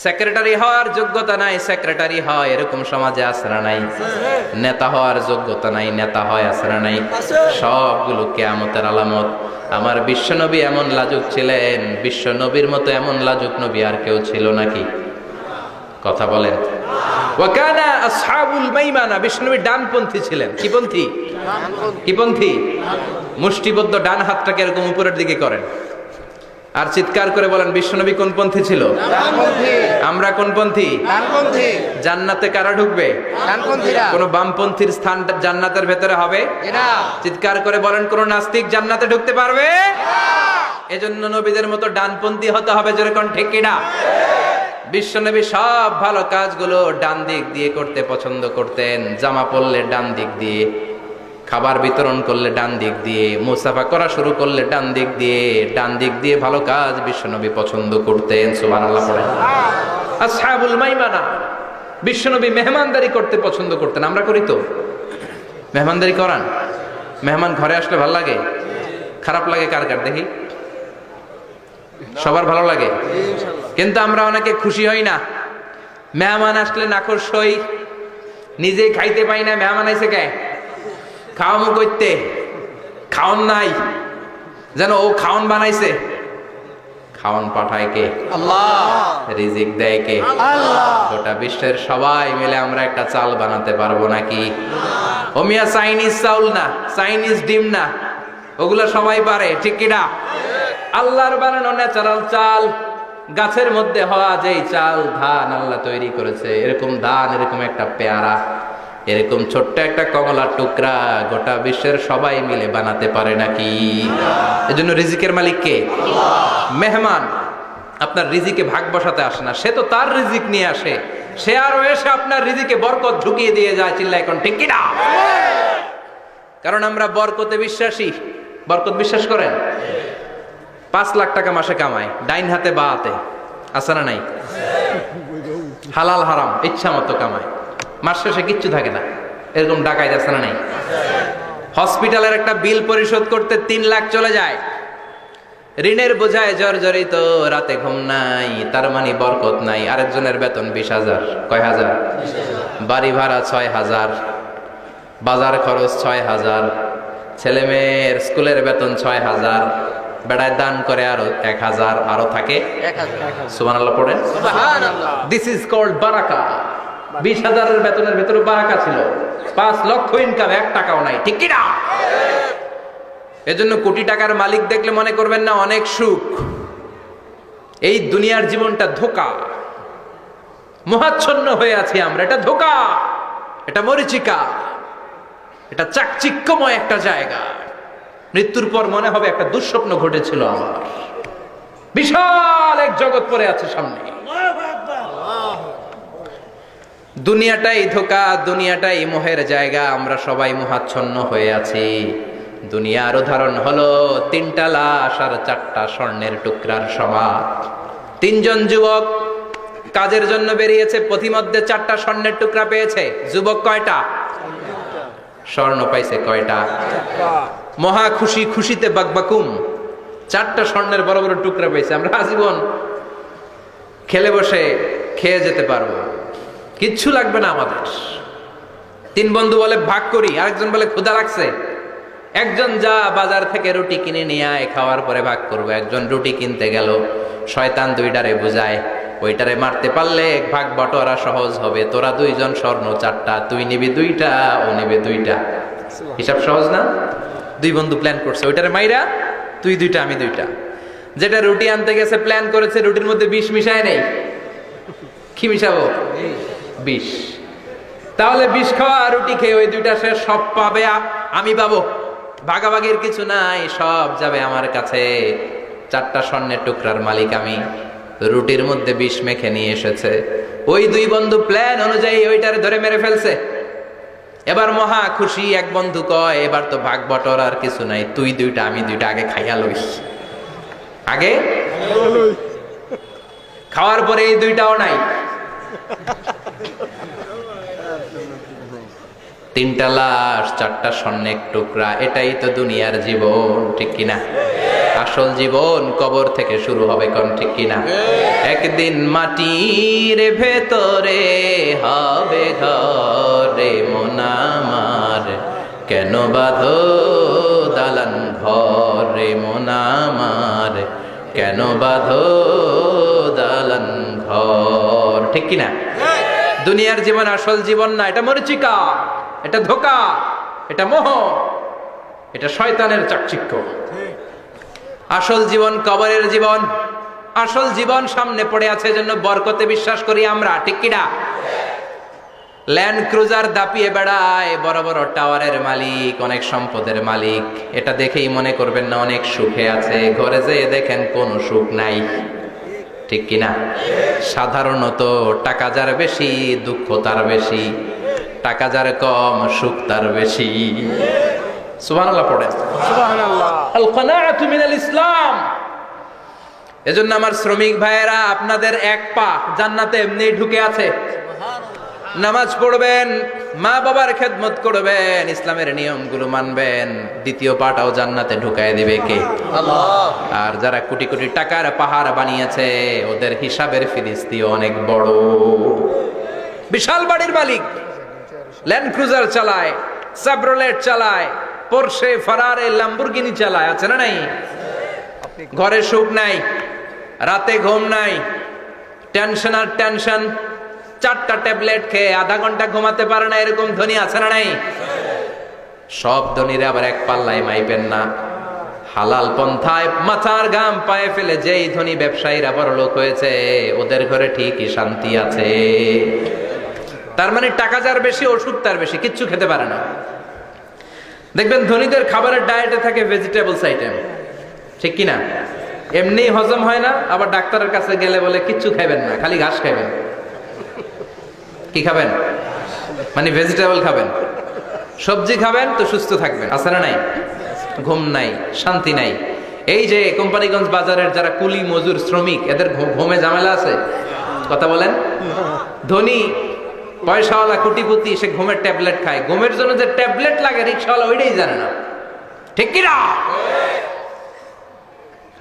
A: সেক্রেটারি হওয়ার যোগ্যতা নাই, সেক্রেটারি হয়, এরকম সমাজে আছে না নাই? নেতা হওয়ার যোগ্যতা নাই, নেতা হয়, আছে না নাই? সবগুলো কিয়ামতের আলামত। আমার বিশ্বনবী এমন লাজুক ছিলেন, বিশ্বনবীর মতো এমন লাজুক নবী আর কেউ ছিল নাকি? কথা বলেন। ওয়াকানা আসহাবুল মাইমানা, বিশ্বনবী ডানপন্থী ছিলেন। কি পন্থী? কি পন্থী? মুষ্টিবদ্ধ ডান হাতটাকে এরকম উপরের দিকে করেন আর চিৎকার করে বলেন বিশ্বনবী কোন পন্থী ছিল? আমরা কোন পন্থী? জান্নাতে কারা ঢুকবে? কোন বামপন্থীর স্থান জান্নাতের ভেতরে হবে? চিৎকার করে বলেন কোন নাস্তিক জান্নাতে ঢুকতে পারবে? এজন্য নবীদের মতো ডানপন্থী হতে হবে। জোরে কোন ঠিক কিনা? বিশ্বনবী সব ভালো কাজগুলো ডান দিক দিয়ে করতে পছন্দ করতেন। জামা পরলে ডান দিক দিয়ে, খাবার বিতরণ করলে ডান দিক দিয়ে, মুসাফা করা শুরু করলে ডান দিক দিয়ে, ডান দিক দিয়ে ভালো কাজ বিশ্বনবী পছন্দ করতেন। সুবহানাল্লাহ পড়েন। আসহাবুল মাইমানা, বিশ্বনবী মেহমানদারি করতে পছন্দ করতেন। আমরা করি তো? মেহমানদারি করান? মেহমান ঘরে আসলে ভালো লাগে? খারাপ লাগে কার কার দেখি? সবার ভালো লাগে, কিন্তু আমরা অনেকে খুশি হই না। মেহমান আসলে নাখোশ হই, নিজেই খাইতে পাই না। মেহমান আইছে কে? খাওয়ামু করতে, খাওন নাই, যেন ও খাওন বানাইছে। খাওন পাঠায় কে? আল্লাহ। রিজিক দেয় কে? আল্লাহ। গোটা বিশ্বের সবাই মিলে আমরা একটা চাল বানাতে পারবো নাকি? ও মিয়া চাইনিজ চাউল না, চাইনিজ ডিম না, ওগুলো সবাই পারে, ঠিক কিনা? আল্লাহর বানানো ন্যাচারাল চাল, গাছের মধ্যে হওয়া যেই চাল, ধান আল্লাহ তৈরি করেছে, এরকম ধান, এরকম একটা পেয়ারা, এরকম ছোট্ট একটা কমলার টুকরা গোটা বিশ্বের সবাই মিলে বানাতে পারে নাকি? এজন্য রিজিকের মালিক কে? মেহমান আপনার রিজিকে ভাগ বসাতে আসে না, সে তো তার রিজিক নিয়ে আসে, সে আরো এসে আপনার রিজিকে বরকত ঢুকিয়ে দিয়ে যায়। চিল্লায় কোন ঠিক কিনা? কারণ আমরা বরকতে বিশ্বাসী। বরকত বিশ্বাস করেন? 5 লাখ টাকা মাসে কামায়, ডাইন হাতে বা হাতে, আছে না নাই? হালাল হারাম ইচ্ছা মতো কামায়, মাস শেষে কিচ্ছু থাকে না, এরকম ডাকাইত আছে না নাই? হসপিটালের একটা বিল পরিশোধ করতে 3 লাখ চলে যায়, ঋণের বোঝায় জর্জরিত, রাতে ঘুম নাই, তার মানে বরকত নাই। আরেকজনের বেতন 20,000, কয় হাজার? বাড়ি ভাড়া 6,000, বাজার খরচ 6,000, ছেলে মেয়ের স্কুলের বেতন 6,000, বেড়ায় দান করে আরো 1,000, আরো থাকে 1,000। সুবহানাল্লাহ পড়েন। দিস ইজ কল্ড বারাকা। 20,000 বেতনের ভেতরে বারাকা ছিল। 5 লক্ষ ইনকাম, 1 টাকাও নাই, ঠিক কিনা? এজন্য কোটি টাকার মালিক দেখলে মনে করবেন না অনেক সুখ। এই দুনিয়ার জীবনটা ধোঁকা, মোহাচ্ছন্ন হয়ে আছি আমরা। এটা ধোঁকা, এটা মরিচিকা, এটা চাকচিক্যময় একটা জায়গা। মৃত্যুর পর মনে হবে একটা দুঃস্বপ্ন ঘটেছিল আমার, বিশাল এক জগৎ পড়ে আছে সামনে। দুনিয়াটাই ধোঁকা, দুনিয়াটাই মোহের জায়গা, আমরা সবাই মোহাচ্ছন্ন হয়ে আছি। দুনিয়ার উদাহরণ হলো 3টা লাশ আর 4টা স্বর্ণের টুকরার সমান। 3 জন যুবক কাজের জন্য বেরিয়েছে, পথিমধ্যে 4টা স্বর্ণের টুকরা পেয়েছে। যুবক কয়টা? স্বর্ণ পাইছে কয়টা? মহা খুশি, খুশিতে বাকবাকুম, 4টা স্বর্ণের বড় বড় টুকরা পেয়েছে। আমরা আজীবন খেলে বসে খেয়ে যেতে পারবো, কিচ্ছু লাগবে না আমাদের। 3 বন্ধু বলে ভাগ করি, আরেকজন বলে ক্ষুধা লাগছে। একজন যা বাজার থেকে রুটি কিনে নিয়ে আয়, খাওয়ার পরে ভাগ করবো। একজন রুটি কিনতে গেল, শয়তান 2টারে বুঝায়, ওইটারে মারতে পারলে ভাগ বটোয়ারা সহজ হবে। তোরা 2 জন স্বর্ণ 4টা, তুই নিবি 2টা, ও নেবে 2টা। হিসাব সহজ না? 2 বন্ধু প্ল্যান করছে, ওইটারে মাইরা তুই 2টা, আমি 2টা। যেটা রুটি আনতে গেছে প্ল্যান করেছে, রুটির মধ্যে বিষ মিশায় নেই, কি মিশাবো? বিষ। তাহলে বিষ খাওয়া রুটি খেয়ে ওই দুইটা সে সব পাবে, আমি পাবো। ভাগাভাগির কিছু নাই, সব যাবে আমার কাছে। 4টা স্বর্ণের টুকরার মালিক আমি। রুটির মধ্যে বিষ মেখে নিয়ে এসেছে। ওই দুই বন্ধু প্ল্যান অনুযায়ী ওইটারে ধরে মেরে ফেলছে। এবার মহা খুশি। এক বন্ধু কয়, এবার তো ভাগ বটর আর কিছু নাই, তুই দুইটা আমি দুইটা আগে খাইয়া লইস। আগে খাওয়ার পরে এই দুইটাও নাই। 3টা লাশ, 4টা স্বর্ণের টুকরা। এটাই তো দুনিয়ার জীবন, ঠিক কিনা? আসল জীবন কবর থেকে শুরু হবে, কোন ঠিক কিনা? একদিন মাটির ভেতরে হবে ঘরে মন আমার, কেন বাঁধো দালান ঘরে মন আমার, কেন বাঁধো দালান ঘর, ঠিক কিনা? দুনিয়ার জীবন আসল জীবন না, এটা মরিচিকা, এটা ধোঁকা, এটা মোহ, এটা শয়তানের চাকচিক্য। আসল জীবন কবরের জীবন। আসল জীবন সামনে পড়ে আছে, জন্য বরকতে বিশ্বাস করি আমরা, ঠিক কিনা? ল্যান্ড ক্রুজার দাপিয়ে বেড়ায়, বড় বড় টাওয়ারের মালিক, অনেক সম্পদের মালিক। এটা দেখেই মনে করবেন না অনেক সুখে আছে, ঘরে যেয়ে দেখেন কোনো সুখ নাই, ঠিক কিনা? সাধারণত টাকা যার বেশি দুঃখ তার বেশি, টাকা যার কম সুখ তার বেশি। সুবহানাল্লাহ পড়েন। সুবহানাল্লাহ। আল কানাআতু মিনাল ইসলাম। এজন্য আমার শ্রমিক ভাইয়েরা, আপনাদের এক পা জান্নাতে এমনি ঢুকে আছে। নামাজ পড়বেন, মা বাবার খেদমত করবেন, ইসলামের নিয়মগুলো মানবেন, দ্বিতীয় পাটাও জান্নাতে ঢুকায় দিবে কে? আল্লাহ। আর যারা কোটি কোটি টাকার পাহাড় বানিয়েছে, ওদের হিসাবের ফিরিস্তি অনেক বড়। বিশাল বাড়ির মালিক, ল্যান্ড ক্রুজার চালায়, সাবরোলেট চালায়, পোরশে, ফারারে, ল্যাম্বরগিনি চালায়, আছে না নাই? ঘরে সুখ নাই, রাতে ঘুম নাই, টেনশন আর টেনশন। 4টা ট্যাবলেট খেয়ে আধা ঘন্টা ঘুমাতে পারে না, এরকম ধনী আছে না নাই? সব ধনীরা আবার এক পাল্লায় মাইপেন না। হালাল পন্থায় মাথার ঘাম পায়ে ফেলে যেই ধনী ব্যবসায়ীরা বড় লোক হয়েছে, ওদের ঘরে ঠিকই শান্তি আছে। তার মানে টাকা যার বেশি, ওষুধ তার বেশি, কিচ্ছু খেতে পারে না। দেখবেন ধনীদের খাবারের ডায়েটে থাকে ভেজিটেবলস আইটেম, ঠিক কিনা? এমনি হজম হয় না, আবার ডাক্তারের কাছে গেলে বলে কিচ্ছু খাবেন না, খালি ঘাস খাবেন। কি খাবেন? মানে ভেজিটেবল খাবেন, সবজি খাবেন তো সুস্থ থাকবেন, আছে না নাই? ঘুম নাই, শান্তি নাই। এই যে কোম্পানিগঞ্জ বাজারের যারা কুলি মজুর শ্রমিক, এদের ঘুমে ঝামেলা আছে, কথা বলেন? ধনী পয়সাওয়ালা কোটিপতি, সে ঘুমের ট্যাবলেট খায়। ঘুমের জন্য যে ট্যাবলেট লাগে রিক্সাওয়ালা ওইটাই জানে না, ঠিক কিনা?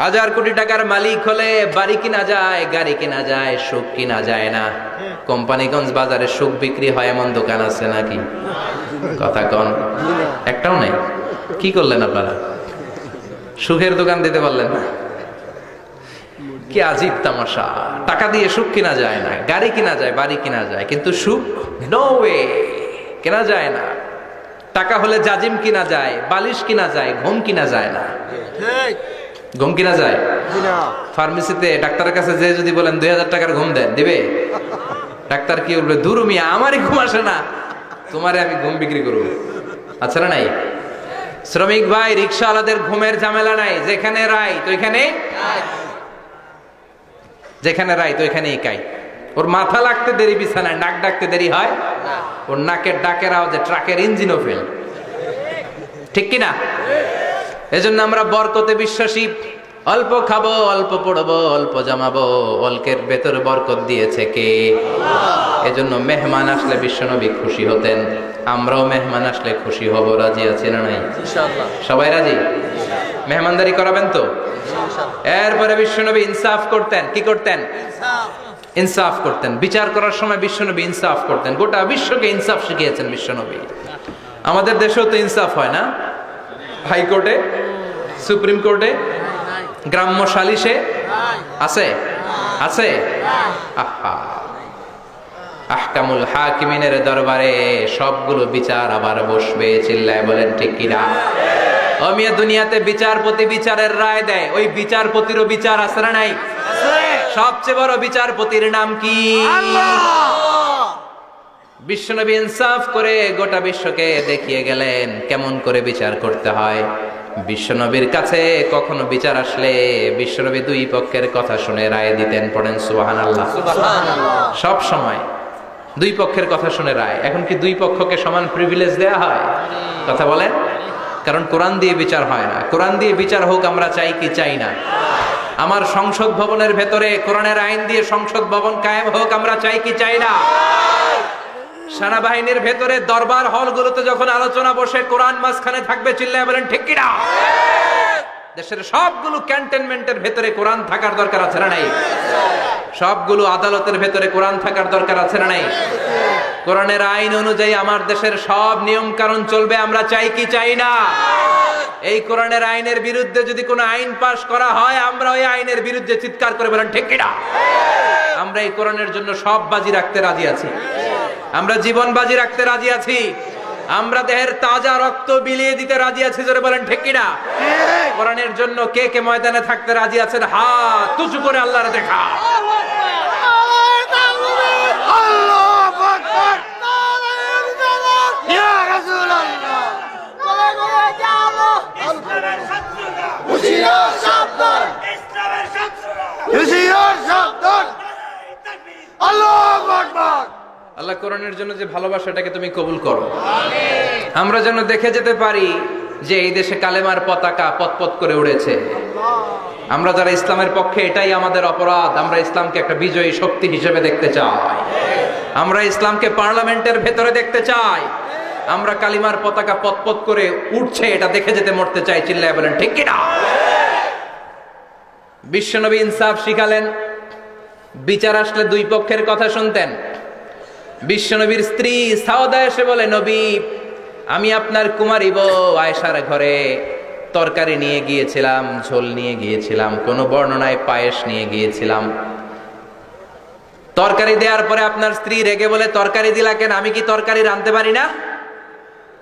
A: 1000 কোটি টাকার মালিক হলে বাড়ি কিনা যায়, গাড়ি কিনা যায়, সুখ কিনা যায় না। কোম্পানিগঞ্জ বাজারে সুখ বিক্রি হয় এমন দোকান আছে নাকি? কথা কন, একটাও নাই। কি করলেন আপনারা? সুখের দোকান দিতে পারলেন না। কি আজীব তামাশা! টাকা দিয়ে সুখ কিনা যায় না, গাড়ি কিনা যায়, বাড়ি কিনা যায়, কিন্তু সুখ নো ওয়ে, কেনা যায় না। টাকা হলে জাজিম কিনা যায়, বালিশ কিনা যায়, ঘুম কিনা যায় না। ঘুম কিনা যায়? ফার্মেসিতে ডাক্তারের কাছে যে যদি বলেন 2000 টাকার ঘুম দেন, দিবে? ডাক্তার কি বলবে? দূর মিয়া, আমারই ঘুম আসে না, তোমারে আমি ঘুম বিক্রি করবো, আচ্ছা না নাই? শ্রমিক ভাই, রিক্সাওয়ালাদের ঘুমের ঝামেলা নাই। যেখানে রাই তো ওইখানে, যেখানে রাই তো ওইখানেই কাই। ওর মাথা লাগতে দেরি বিছানায়, নাক ডাকতে দেরি হয়, ওর নাকের ডাকের আওয়াজে ট্রাকের ইঞ্জিনও ফেল, ঠিক কিনা? এজন্য আমরা বরকতে বিশ্বাসী। অল্প খাবো, অল্প পড়বো, অল্প জমাবো, অল্পের ভেতর বরকত দিয়েছে কে? এজন্য মেহমান আসলে বিশ্বনবী খুশি হতেন, আমরাও মেহমান আসলে খুশি হব। রাজি আছি না নাই? সবাই রাজি? মেহমানদারি করাবেন তো? এরপরে বিশ্বনবী ইনসাফ করতেন। কি করতেন? ইনসাফ করতেন। বিচার করার সময় বিশ্বনবী ইনসাফ করতেন। গোটা বিশ্বকে ইনসাফ শিখিয়েছেন বিশ্বনবী। আমাদের দেশেও তো ইনসাফ হয় না? হাইকোর্টে, সুপ্রিম কোর্টে, গ্রাম্য সালিশে আছে, আছে। আহা, আহকামুল হাকিমিনের দরবারে সবগুলো বিচার আবার বসবে। চিল্লায় বলেন ঠিক কিনা? ও মিয়া, দুনিয়াতে বিচারপতি বিচারের রায় দেয়, ওই বিচারপতিরও বিচার আছে না নাই? সবচেয়ে বড় বিচারপতির নাম কি? বিশ্বনবী ইনসাফ করে গোটা বিশ্বকে দেখিয়ে গেলেন কেমন করে বিচার করতে হয়। বিশ্বনবীর কাছে কখনো বিচার আসলে বিশ্বনবী দুই পক্ষের কথা শুনে রায় দিতেন। পড়েন সুবহানাল্লাহ। সব সময় দুই পক্ষের কথা শুনে রায়। এখন কি দুই পক্ষকে সমান প্রিভিলেজ দেয়া হয়? কথা বলেন। কারণ কোরআন দিয়ে বিচার হয় না। কোরআন দিয়ে বিচার হোক আমরা চাই কি চাই না? আমার সংসদ ভবনের ভেতরে কোরআনের আইন দিয়ে সংসদ ভবন কায়েম হোক আমরা চাই কি চাই না? সেনাবাহিনীর ভেতরে দরবার হলগুলোতে যখন আলোচনা বসে কোরআন মাঝখানে থাকবে, চিল্লায় বলেন ঠিক কি না? দেশের সবগুলো ক্যান্টনমেন্টের ভেতরে কোরআন থাকার দরকার আছে না নাই? সবগুলো আদালতের ভেতরে কোরআন থাকার দরকার আছে না নাই? কোরআনের আইন অনুযায়ী আমার দেশের সব নিয়ম কানুন চলবে আমরা চাই কি চাই না? এই কোরআনের আইনের বিরুদ্ধে যদি কোনো আইন পাশ করা হয় আমরা ওই আইনের বিরুদ্ধে চিৎকার করে বলেন ঠিক কি না? আমরা এই কোরআনের জন্য সব বাজি রাখতে রাজি আছি। আমরা জীবন বাজি রাখতে রাজি আছি। আমরা দেহের তাজা রক্ত বিলিয়ে দিতে রাজি আছি। জোরে বলেন ঠিক কি না? কোরআনের জন্য কে কে ময়দানে থাকতে রাজি আছেন হাত উঁচু করে আল্লাহর দেখা। আল্লাহ কোরআনের জন্য যে ভালোবাসাটাকে তুমি কবুল করো। আমরা যেন দেখে যেতে পারি যে এই দেশে কালেমার পতাকা পতপত করে উড়েছে। আমরা যারা ইসলামের পক্ষে, এটাই আমাদের অপরাধ। আমরা ইসলামকে একটা বিজয়ী শক্তি হিসেবে দেখতে চাই। আমরা ইসলামকে পার্লামেন্টের ভেতরে দেখতে চাই। আমরা কালিমার পতাকা পতপত করে উঠছে এটা দেখে যেতে মরতে চাই। চিল্লায় বলেন ঠিক কি না? বিশ্বনবী ইনসাফ শিখালেন। বিচার আসলে দুই পক্ষের কথা শুনতেন। বিশ্বনবীর স্ত্রী সাওদা এসে বলে, নবী আমি আপনার কুমারী বউ আয়েশার ঘরে তরকারি নিয়ে গিয়েছিলাম, ঝোল নিয়ে গিয়েছিলাম, কোন বর্ণনায় পায়েস নিয়ে গিয়েছিলাম। তরকারি দেওয়ার পরে আপনার স্ত্রী রেগে বলে, তরকারি দিলা কেন? আমি কি তরকারি রাঁধতে পারি না?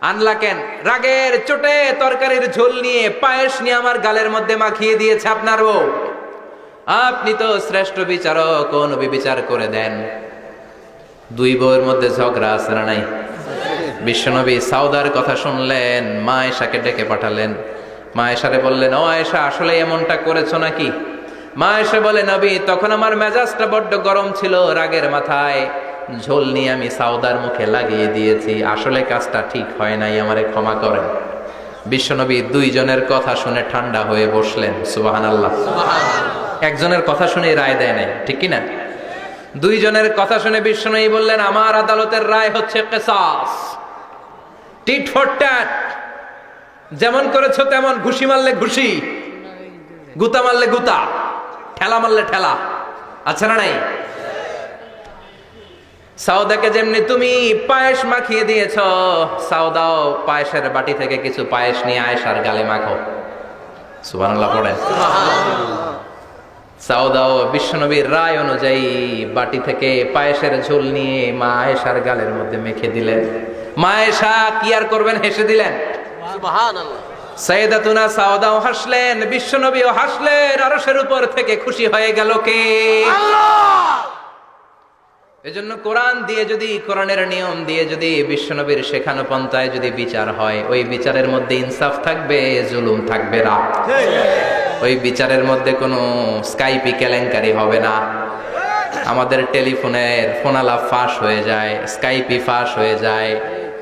A: আনলা কেন? রাগের চোটে তরকারির ঝোল নিয়ে পায়েস নিয়ে আমার গালের মধ্যে মাখিয়ে দিয়েছে আপনার বউ। আপনি তো শ্রেষ্ঠ বিচারক, কোন বিচার করে দেন। দুই বউয়ের মধ্যে ঝগড়া আছে না নাই? বিশ্বনবী সাউদার কথা শুনলেন, মা আয়েশাকে ডেকে পাঠালেন। মা আয়েশারে বললেন, ও আয়েশা আসলে এমনটা করেছো নাকি? মা আয়েশা বলে, নবী তখন আমার মেজাজটা বড্ড গরম ছিল, রাগের মাথায় ঝোল নিয়ে আমি সাউদার মুখে লাগিয়ে দিয়েছি। আসলে কাজটা ঠিক হয় নাই, আমারে ক্ষমা করেন। বিশ্বনবী দুইজনের কথা শুনে ঠান্ডা হয়ে বসলেন। সুবহানাল্লাহ। একজনের কথা শুনে রায় দেয় নাই, ঠিক কি না? দুইজনের কথা শুনে বিশ্বনবী বললেন, আমার আদালতের রায় হচ্ছে কিসাস, টিট ফর ট্যাট। যেমন করেছো তেমন, ঘুষি মারলে ঘুষি, গুতা মারলে গুতা, ঠেলা মারলে ঠেলা। আচ্ছা না নাই? সাউদাকে যেমনি তুমি পায়েস মাখিয়ে দিয়েছ, সাউদাও পায়েসের বাটি থেকে কিছু পায়েস নিয়ে আয়েশার গালে মাখো। সুবহানাল্লাহ পড়েন। সাউদাও বিশ্বনবীর রায় অনুযায়ী বাটি থেকে পায়েসের ঝোল নিয়ে মা আয়েশার গালের মধ্যে মেখে দিলেন। মা আয়েশা কি আর করবেন, হেসে দিলেন। সুবহানাল্লাহ। সাইয়েদাতুনা সাউদাও হাসলেন, বিশ্বনবীও হাসলেন। আরশের উপর থেকে খুশি হয়ে গেল কে? আল্লাহ। এজন্য কোরআন দিয়ে যদি, কোরআনের নিয়ম দিয়ে যদি, বিশ্বনবীর শেখানো পন্থায় যদি বিচার হয়, ওই বিচারের মধ্যে ইনসাফ থাকবে, জুলুম থাকবে না। ওই বিচারের মধ্যে কোনো স্কাইপি কেলেঙ্কারি হবে না। আমাদের টেলিফোনের ফোনালাপ ফাঁস হয়ে যায়, স্কাইপি ফাঁস হয়ে যায়,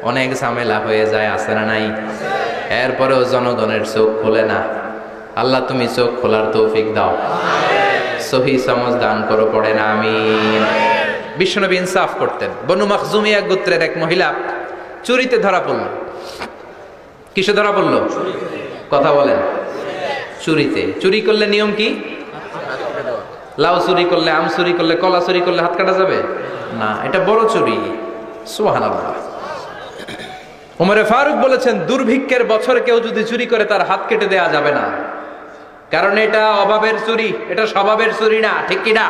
A: অনেক ঝামেলা হয়ে যায়, আছে না নাই? এরপরেও জনগণের চোখ খোলে না। আল্লাহ তুমি চোখ খোলার তৌফিক দাও, সহি সমঝ দান করো। পড়ে না আমিন। বিশ্বনবী ইনসাফ করতেন। বনু মাখজুমিয়া গোত্রের এক মহিলা চুরিতে ধরা পড়ল। কিসে ধরা পড়ল? কথা বলেন। চুরিতে। চুরি করলে নিয়ম কি? লাউ চুরি করলে, আম চুরি করলে, কলা চুরি করলে হাত কাটা যাবে না, এটা বড় চুরি। সুবহানাল্লাহ। ওমরে ফারুক বলেছেন, দুর্ভিক্ষের বছর কেউ যদি চুরি করে তার হাত কেটে দেয়া যাবে না, কারণ এটা অভাবের চুরি, এটা স্বভাবের চুরি না, ঠিক কি না?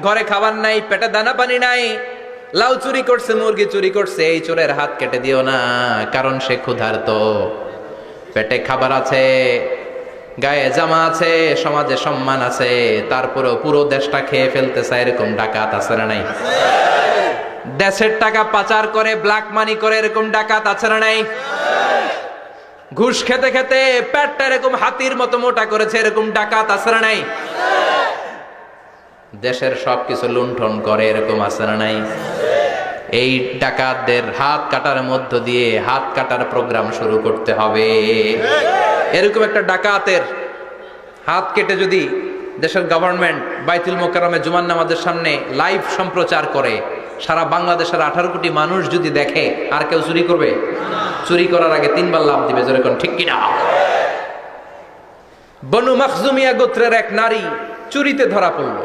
A: ঘরে খাবার নাই, পেটে দানা পানি নাই, লাউ চুরি করছে, মুরগি চুরি করছে, এই চোরের হাত কেটে দিও না, কারণ সে ক্ষুধার্ত, পেটে খাবার আছে, গায়ে জামা আছে, সমাজে সম্মান আছে, তারপরেও পুরো দেশটা খেয়ে ফেলতে চায়, এরকম ডাকাত আছে না নাই? দেশের টাকা পাচার করে, ব্ল্যাক মানি করে, এরকম ডাকাত আছে না নাই? ঘুষ খেতে খেতে পেটটা এরকম হাতির মতো মোটা করেছে, এরকম ডাকাত আছে না নাই? দেশের সবকিছু লুণ্ঠন করে, এরকম আছে না নাই? এই ডাকাতদের হাত কাটার মধ্য দিয়ে হাত কাটার প্রোগ্রাম শুরু করতে হবে। এরকম একটা ডাকাতের হাত কেটে যদি দেশের গভর্নমেন্ট বাইতুল মোকাররমে জুমার নামাজের সামনে লাইভ সম্প্রচার করে, সারা বাংলাদেশের 18 কোটি মানুষ যদি দেখে, আর কেউ চুরি করবে? চুরি করার আগে 3 বার লাভ দিবে, জোরে কোন ঠিক কিনা? বনু মখজুমিয়া গোত্রের এক নারী চুরিতে ধরা পড়ল।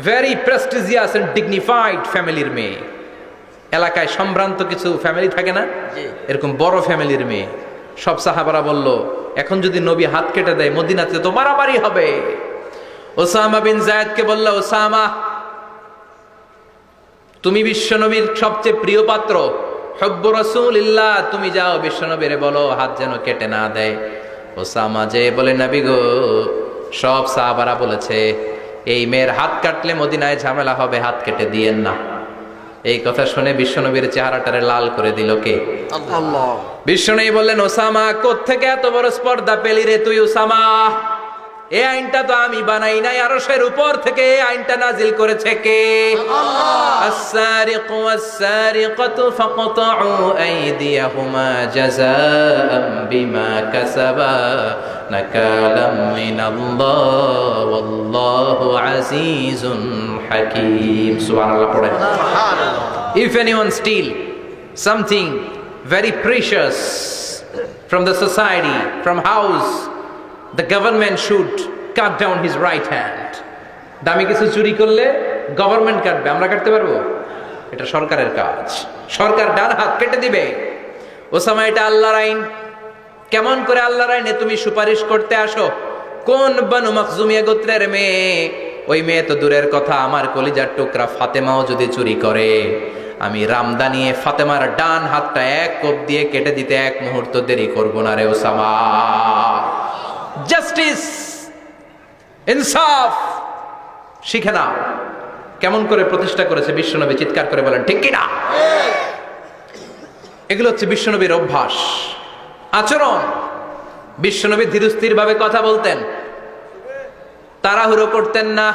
A: ভেরি প্রেস্টিজিয়াস এন্ড ডিগনিফাইড ফ্যামিলির মেয়ে। এলাকায় সম্ভ্রান্ত কিছু ফ্যামিলি থাকে না, এরকম বড় ফ্যামিলির মেয়ে। সব সাহাবারা বলল, এখন যদি নবী হাত কেটে দেয় মদিনাতে তো মারামারি হবে। ওসামা বিন যায়েদকে বলল, ওসামা, তুমি বিশ্বনবীর সবচেয়ে প্রিয় পাত্র, হব্বু রাসূলিল্লাহ, তুমি যাও বিশ্বনবীরে বলো হাত যেন কেটে না দেয়। ওসামা যে বলে, নবী গো, সব সাহাবারা বলেছে এই মেয়ের হাত কাটলে মদিনায় ঝামেলা হবে, হাত কেটে দিয়েন না। এই কথা শুনে বিশ্বনবীর চেহারাটারে লাল করে দিল কে? আল্লাহ। বিশ্বনবী বললেন, ওসামা, কোত্থেকে এত বড় স্পর্ধা পেলি রে তুই ওসামা? এই আইনটা তো আমি বানাই নাই, আরশের উপর থেকে এই আইনটা নাজিল করেছে কে? আল্লাহ। আস-সারিকু ওয়াস-সারিকাতু ফাকতাউ আইদিয়াহুমা জাযাআম বিমা কাসাবা নাকালাম মিনাল্লাহ ওয়াল্লাহু আজিজুন হাকীম। সুবহানাল্লাহ পড়ে। If anyone steal something very precious from the society, from house, the government should cut down his right hand. দামি কিছু চুরি করলে গভর্নমেন্ট কাটবে, আমরা কাটতে পারবো? এটা সরকারের কাজ, সরকার ডান হাত কেটে দিবে। ওসামা, এটা আল্লাহর আইন। কেমন করে আল্লাহর আইনে তুমি সুপারিশ করতে আসো? কোন বনু মখজুমিয়া গোত্রের মেয়ে? ওই মেয়ে তো দূরের কথা, আমার কলিজার টুকরা ফাতেমাও যদি চুরি করে, আমি রামদা নিয়ে ফাতেমার ডান হাতটা এক কোপ দিয়ে কেটে দিতে এক মুহূর্ত দেরি করবো না রে ওসামা। জাস্টিস, ইনসাফ শিখে নাও। কেমন করে প্রতিষ্ঠা করেছে বিশ্বনবী, চিৎকার করে বলেন ঠিক কিনা? এগুলো হচ্ছে বিশ্বনবীর অভ্যাস, আচরণ। বিশ্বনবী ধীরস্থির ভাবে কথা বলতেন, তাড়াহুড়ো করতেন না।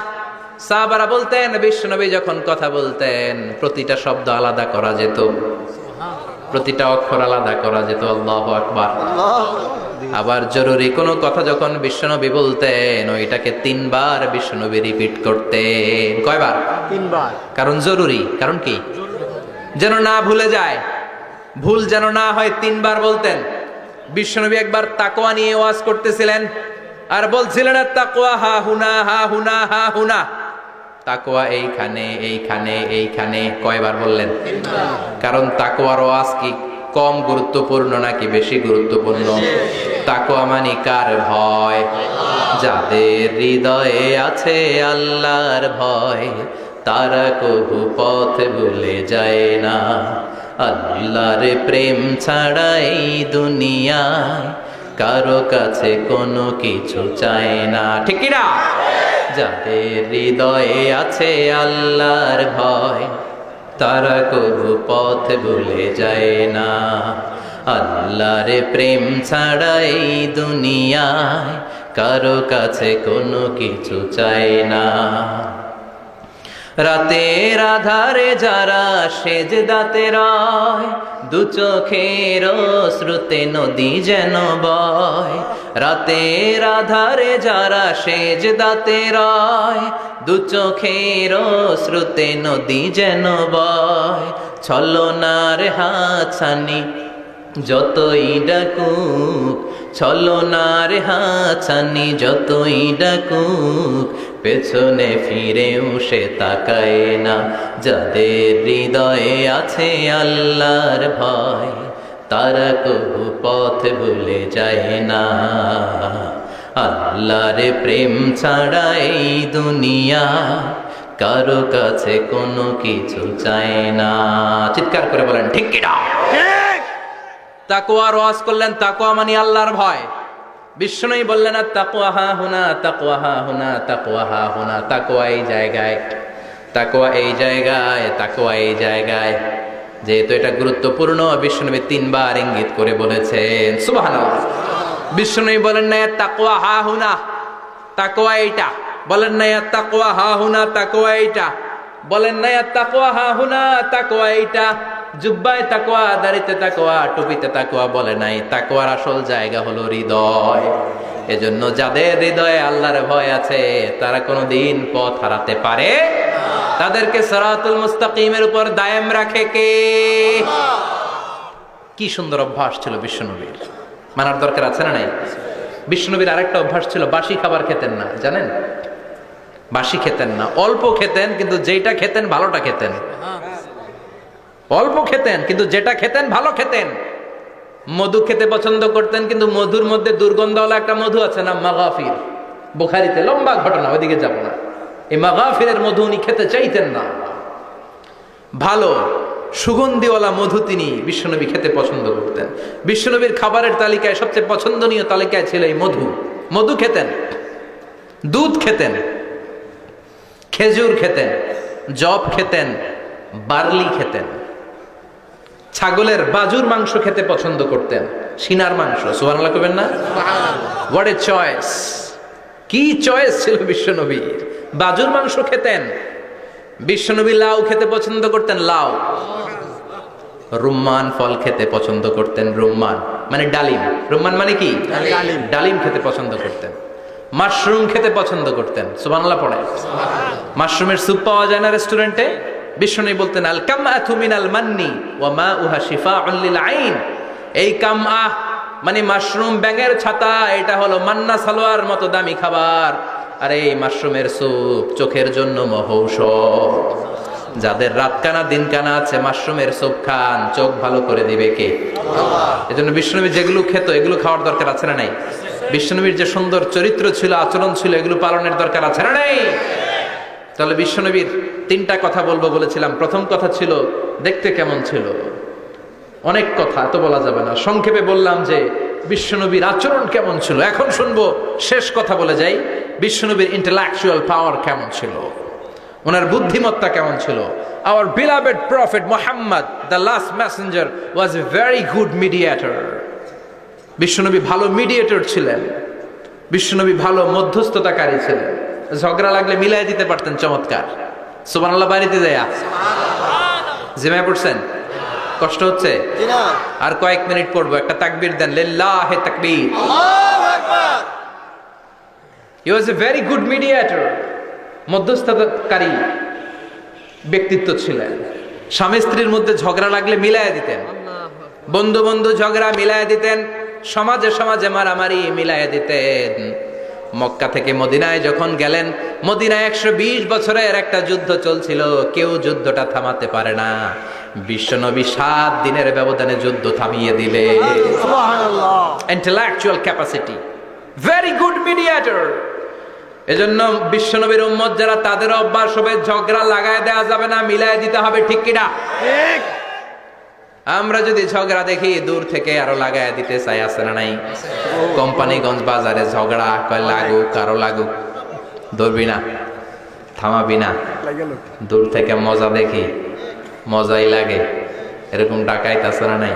A: সাহাবারা বলতেন, বিশ্বনবী যখন কথা বলতেন প্রতিটা শব্দ আলাদা করা যেত, প্রতিটা অক্ষর আলাদা করা যেত। আল্লাহু আকবার। আবার জরুরি কোনো কথা যখন বিশ্বনবী বলতেন, ওইটাকে 3 বার বিশ্বনবী রিপিট করতেন। কয়বার?
B: 3 বার।
A: কারণ জরুরি। কারণ কি? যেন না ভুলে যায়, ভুল যেন না হয়, 3 বার বলতেন। বিশ্বনবী একবার তাকওয়া নিয়ে ওয়াজ করতেছিলেন, আর বলছিলেন, তাকওয়া হা হুনা হা হুনা হা হুনা। তাকওয়া এইখানে এইখানে এইখানে। কয়বার বললেন?
B: 3 বার।
A: কারণ তাকওয়ার ওয়াজ কি কম গুরুত্বপূর্ণ নাকি বেশি গুরুত্বপূর্ণ? তাকওয়া মানে কার ভয়? যাদের হৃদয়ে আছে আল্লাহর ভয়, তারা কবু পথ ভুলে যায় না। আল্লাহর প্রেম ছাড়া এই দুনিয়ায় কারো কাছে কোনো কিছু চায় না, ঠিক কি না? যাদের হৃদয়ে আছে আল্লাহর ভয়, তারা কবু পথ ভুলে যায় না। আল্লাহর প্রেম ছাড়া এই দুনিয়ায় কারো কাছে কোনো কিছু চায় না। রাতের আধারে যারা সেজদাতে রয়, দু চোখের শ্রুতে নদী যেন বয়। রাতের আধারে যারা সেজদাতে রয়, দু চোখের শ্রুতে নদী যেন বয়। ছলনার হাতছানি যতই ডাকুক, ছলনার হাতছানি যতই ডাকুক, পেছনে ফিরেও সে তাকায় না। যাদের হৃদয়ে আছে আল্লাহর ভয়, তারা কবু পথ ভুলে যায় না। আল্লাহর প্রেম ছাড়া এই দুনিয়া কারো কাছে কোনো কিছু চায় না। চিৎকার করে বলেন ঠিক কিনা? তাকওয়ার ওয়াজ করলেন। তাকওয়া মানে আল্লাহর ভয়। বিষ্ণুই বললেন তাকওয়া হা হুনা, তাকওয়া হা হুনা, তাকওয়া হা হুনা, তাকওয়া এই জায়গায়, তাকওয়া এই জায়গায়, তাকওয়া এই জায়গায়। যেহেতু এটা গুরুত্বপূর্ণ, বিষ্ণুনবী 3 বার ইঙ্গিত করে বলেছেন। সুবহানাল্লাহ। বিষ্ণুনবী বলেন না তাকওয়া হা হুনা, তাকওয়া এইটা। বলেন না তাকওয়া হা হুনা, তাকওয়া এইটা। বলেন না তাকওয়া হা হুনা, তাকওয়া এইটা। জুব্বায় তাকওয়া, দাড়িতে তাকওয়া, টুপিতে তাকওয়া বলে নাই। তাকওয়ার আসল জায়গা হলো হৃদয়। এজন্য যাদের হৃদয়ে আল্লাহর ভয় আছে তারা কোনোদিন পথ হারাতে পারে না। তাদেরকে সিরাতুল মুস্তাকিমের উপর দায়েম রাখে কে? কি সুন্দর অভ্যাস ছিল বিশ্বনবীর, মানার দরকার আছে না নাই? বিশ্বনবীর আরেকটা অভ্যাস ছিল, বাসি খাবার খেতেন না, জানেন? বাসি খেতেন না, অল্প খেতেন, কিন্তু যেটা খেতেন ভালোটা খেতেন। অল্প খেতেন কিন্তু যেটা খেতেন ভালো খেতেন। মধু খেতে পছন্দ করতেন, কিন্তু মধুর মধ্যে দুর্গন্ধওয়ালা একটা মধু আছে না, মাগাফির, বুখারীতে লম্বা ঘটনা, ওইদিকে যাব না। এই মাগাফিরের মধু উনি খেতে চাইতেন না। ভালো সুগন্ধিওয়ালা মধু তিনি বিশ্বনবী খেতে পছন্দ করতেন। বিশ্বনবীর খাবারের তালিকায় সবচেয়ে পছন্দনীয় তালিকায় ছিল এই মধু। মধু খেতেন, দুধ খেতেন, খেজুর খেতেন, জব খেতেন, বার্লি খেতেন, ছাগলের বাজুর মাংস খেতে পছন্দ করতেন, সিনার মাংস। সুবহানাল্লাহ কইবেন না? What a choice! কি চয়েস ছিল বিশ্বনবীর! বাজুর মাংস খেতেন। বিশ্বনবী লাউ খেতে পছন্দ করতেন, লাউ। রুম্মান ফল খেতে পছন্দ করতেন, রুম্মান মানে ডালিম। রুম্মান মানে কি? ডালিম খেতে পছন্দ করতেন। মাশরুম খেতে পছন্দ করতেন। সুবহানাল্লাহ পড়ে। মাশরুমের স্যুপ পাওয়া যায় না রেস্টুরেন্টে? বিশ্বনবী বলতেন আল কামআতু মিনাল মান্নি ওয়া মাউহা শিফাউন লিল আইন। এই কামআ মানে মাশরুম, ব্যাঙের ছাতা, এটা হলো মান্না সালোয়ার মতো দামি খাবার। আর এই মাশরুমের স্যুপ চোখের জন্য মহৌষধ। যাদের রাত কানা দিন কানা আছে, মাশরুমের স্যুপ খান, চোখ ভালো করে দিবে কে? আল্লাহ। এজন্য বিশ্বনবী যেগুলো খেত এগুলো খাওয়ার দরকার আছে না নাই? বিশ্বনবীর যে সুন্দর চরিত্র ছিল, আচরণ ছিল, এগুলো পালনের দরকার আছে না নাই? তাহলে বিশ্বনবীর 3টা কথা বলবো বলেছিলাম। প্রথম কথা ছিল দেখতে কেমন ছিল। অনেক কথা এত বলা যাবে না, সংক্ষেপে বললাম যে বিশ্বনবীর আচরণ কেমন ছিল। এখন শুনবো, শেষ কথা বলে যাই, বিশ্বনবীর ইন্টেলেকচুয়াল পাওয়ার কেমন ছিল, ওনার বুদ্ধিমত্তা কেমন ছিল। Our beloved prophet Muhammad, the last messenger, was a very good mediator. বিশ্বনবী ভালো মিডিয়েটর ছিলেন। বিশ্বনবী ভালো মধ্যস্থতাকারী ছিলেন। ঝগড়া লাগলে মিলাই দিতে পারতেন, চমৎকার। সুবহানাল্লাহ। বাড়িতে যায়া জিমায় পড়ছেন? কষ্ট হচ্ছে? আর কয়েক মিনিট পড়বো, একটা তাকবীর দেন, লিল্লাহি তাকবীর, আল্লাহু আকবার। He was a very good mediator. মধ্যস্থতাকারী ব্যক্তিত্ব ছিলেন। স্বামী স্ত্রীর মধ্যে ঝগড়া লাগলে মিলাইয়া দিতেন, বন্ধু বন্ধু ঝগড়া মিলাইয়া দিতেন, সমাজে সমাজে মারামারি মিলাইয়া দিতেন। মক্কা থেকে মদিনায় যখন গেলেন, মদিনায় 120 বছরের একটা যুদ্ধ চলছিল, কেউ যুদ্ধটা থামাতে পারে না। বিশ্বনবী 7 দিনের ব্যবধানে যুদ্ধ থামিয়ে দিলে। সুবহানাল্লাহ। Intellectual capacity, very good mediator. এজন্য বিশ্বনবীর উম্মত যারা, তাদের অভ্যাস হবে ঝগড়া লাগায় দেওয়া যাবে না, মিলায় দিতে হবে। ঠিক কিনা? ঠিক। আমরা যদি ঝগড়া দেখি দূর থেকে আরো লাগায় দিতে চাই, আছে না নাই? কোম্পানিগঞ্জ বাজারে ঝগড়া, কয় লাগুক আরো লাগুক, ধরবি না, থামাবি না, দূর থেকে মজা দেখি, মজাই লাগে, এরকম ডাকাইত আছে না নাই?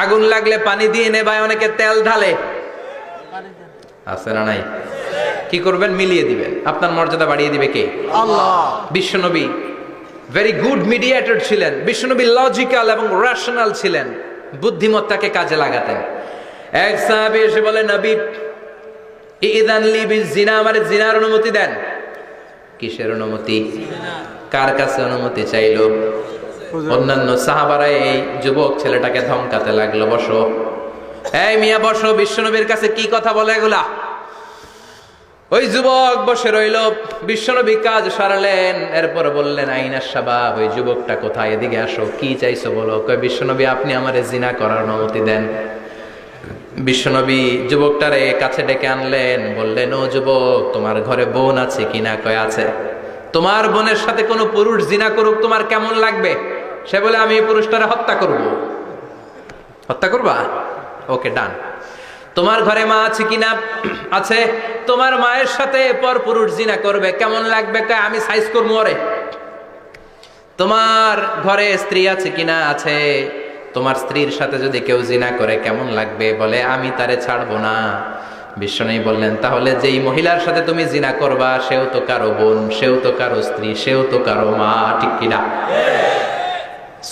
A: আগুন লাগলে পানি দিয়ে নেবায়, অনেকে তেল ঢালে, আছে না নাই? কি করবেন? মিলিয়ে দিবেন। আপনার মর্যাদা বাড়িয়ে দিবে কে? আল্লাহ। বিশ্বনবী ভেরি গুড মিডিয়েটর ছিলেন। বিশ্বনবী লজিক্যাল এবং রেশনাল ছিলেন, বুদ্ধিমত্তাকে কাজে লাগাতেন। এক সাহাবী এসে বলে, নবী ইযান লি বিজিনা, আমারে জিনার অনুমতি দেন। কিসের অনুমতি? কার কাছে অনুমতি চাইলো? অন্যান্য সাহাবারা এই যুবক ছেলেটাকে ধমকাতে লাগলো, বসো, এই মিয়া বসো, বিশ্বনবীর কাছে কি কথা বলে এগুলা? ওই যুবক বসে রইল। বিশ্বনবী কাজ সারালেন, এরপর বললেন, আইনাস শাবাব, ওই যুবকটা কোথায়? এদিকে আসো, কি চাইছো বলো। কয়, বিশ্বনবী আপনি আমারে জিনা করার অনুমতি দেন। বিশ্বনবী যুবকটারে কাছে ডেকে আনলেন, বললেন, ও যুবক, তোমার ঘরে বোন আছে কিনা? কয়, আছে। তোমার বোনের সাথে কোনো পুরুষ জিনা করুক, তোমার কেমন লাগবে? সে বলে, আমি এই পুরুষটারে হত্যা করব। হত্যা করবা? ওকে, ডান। তোমার ঘরে মা আছে কিনা? আছে। তোমার মায়ের সাথে পরপুরুষ জিনা করবে, কেমন লাগবে? কয় আমি সাইজ করবো ওরে। তোমার ঘরে স্ত্রী আছে কিনা? আছে। তোমার স্ত্রীর সাথে যদি কেউ জিনা করে কেমন লাগবে? বলে আমি তারে ছাড়বো না। বিশ্বনবী বললেন, তাহলে যেই মহিলার সাথে তুমি জিনা করবা সেও তো কারো বোন, সেও তো কারো স্ত্রী, সেও তো কারো মা, ঠিক কিনা?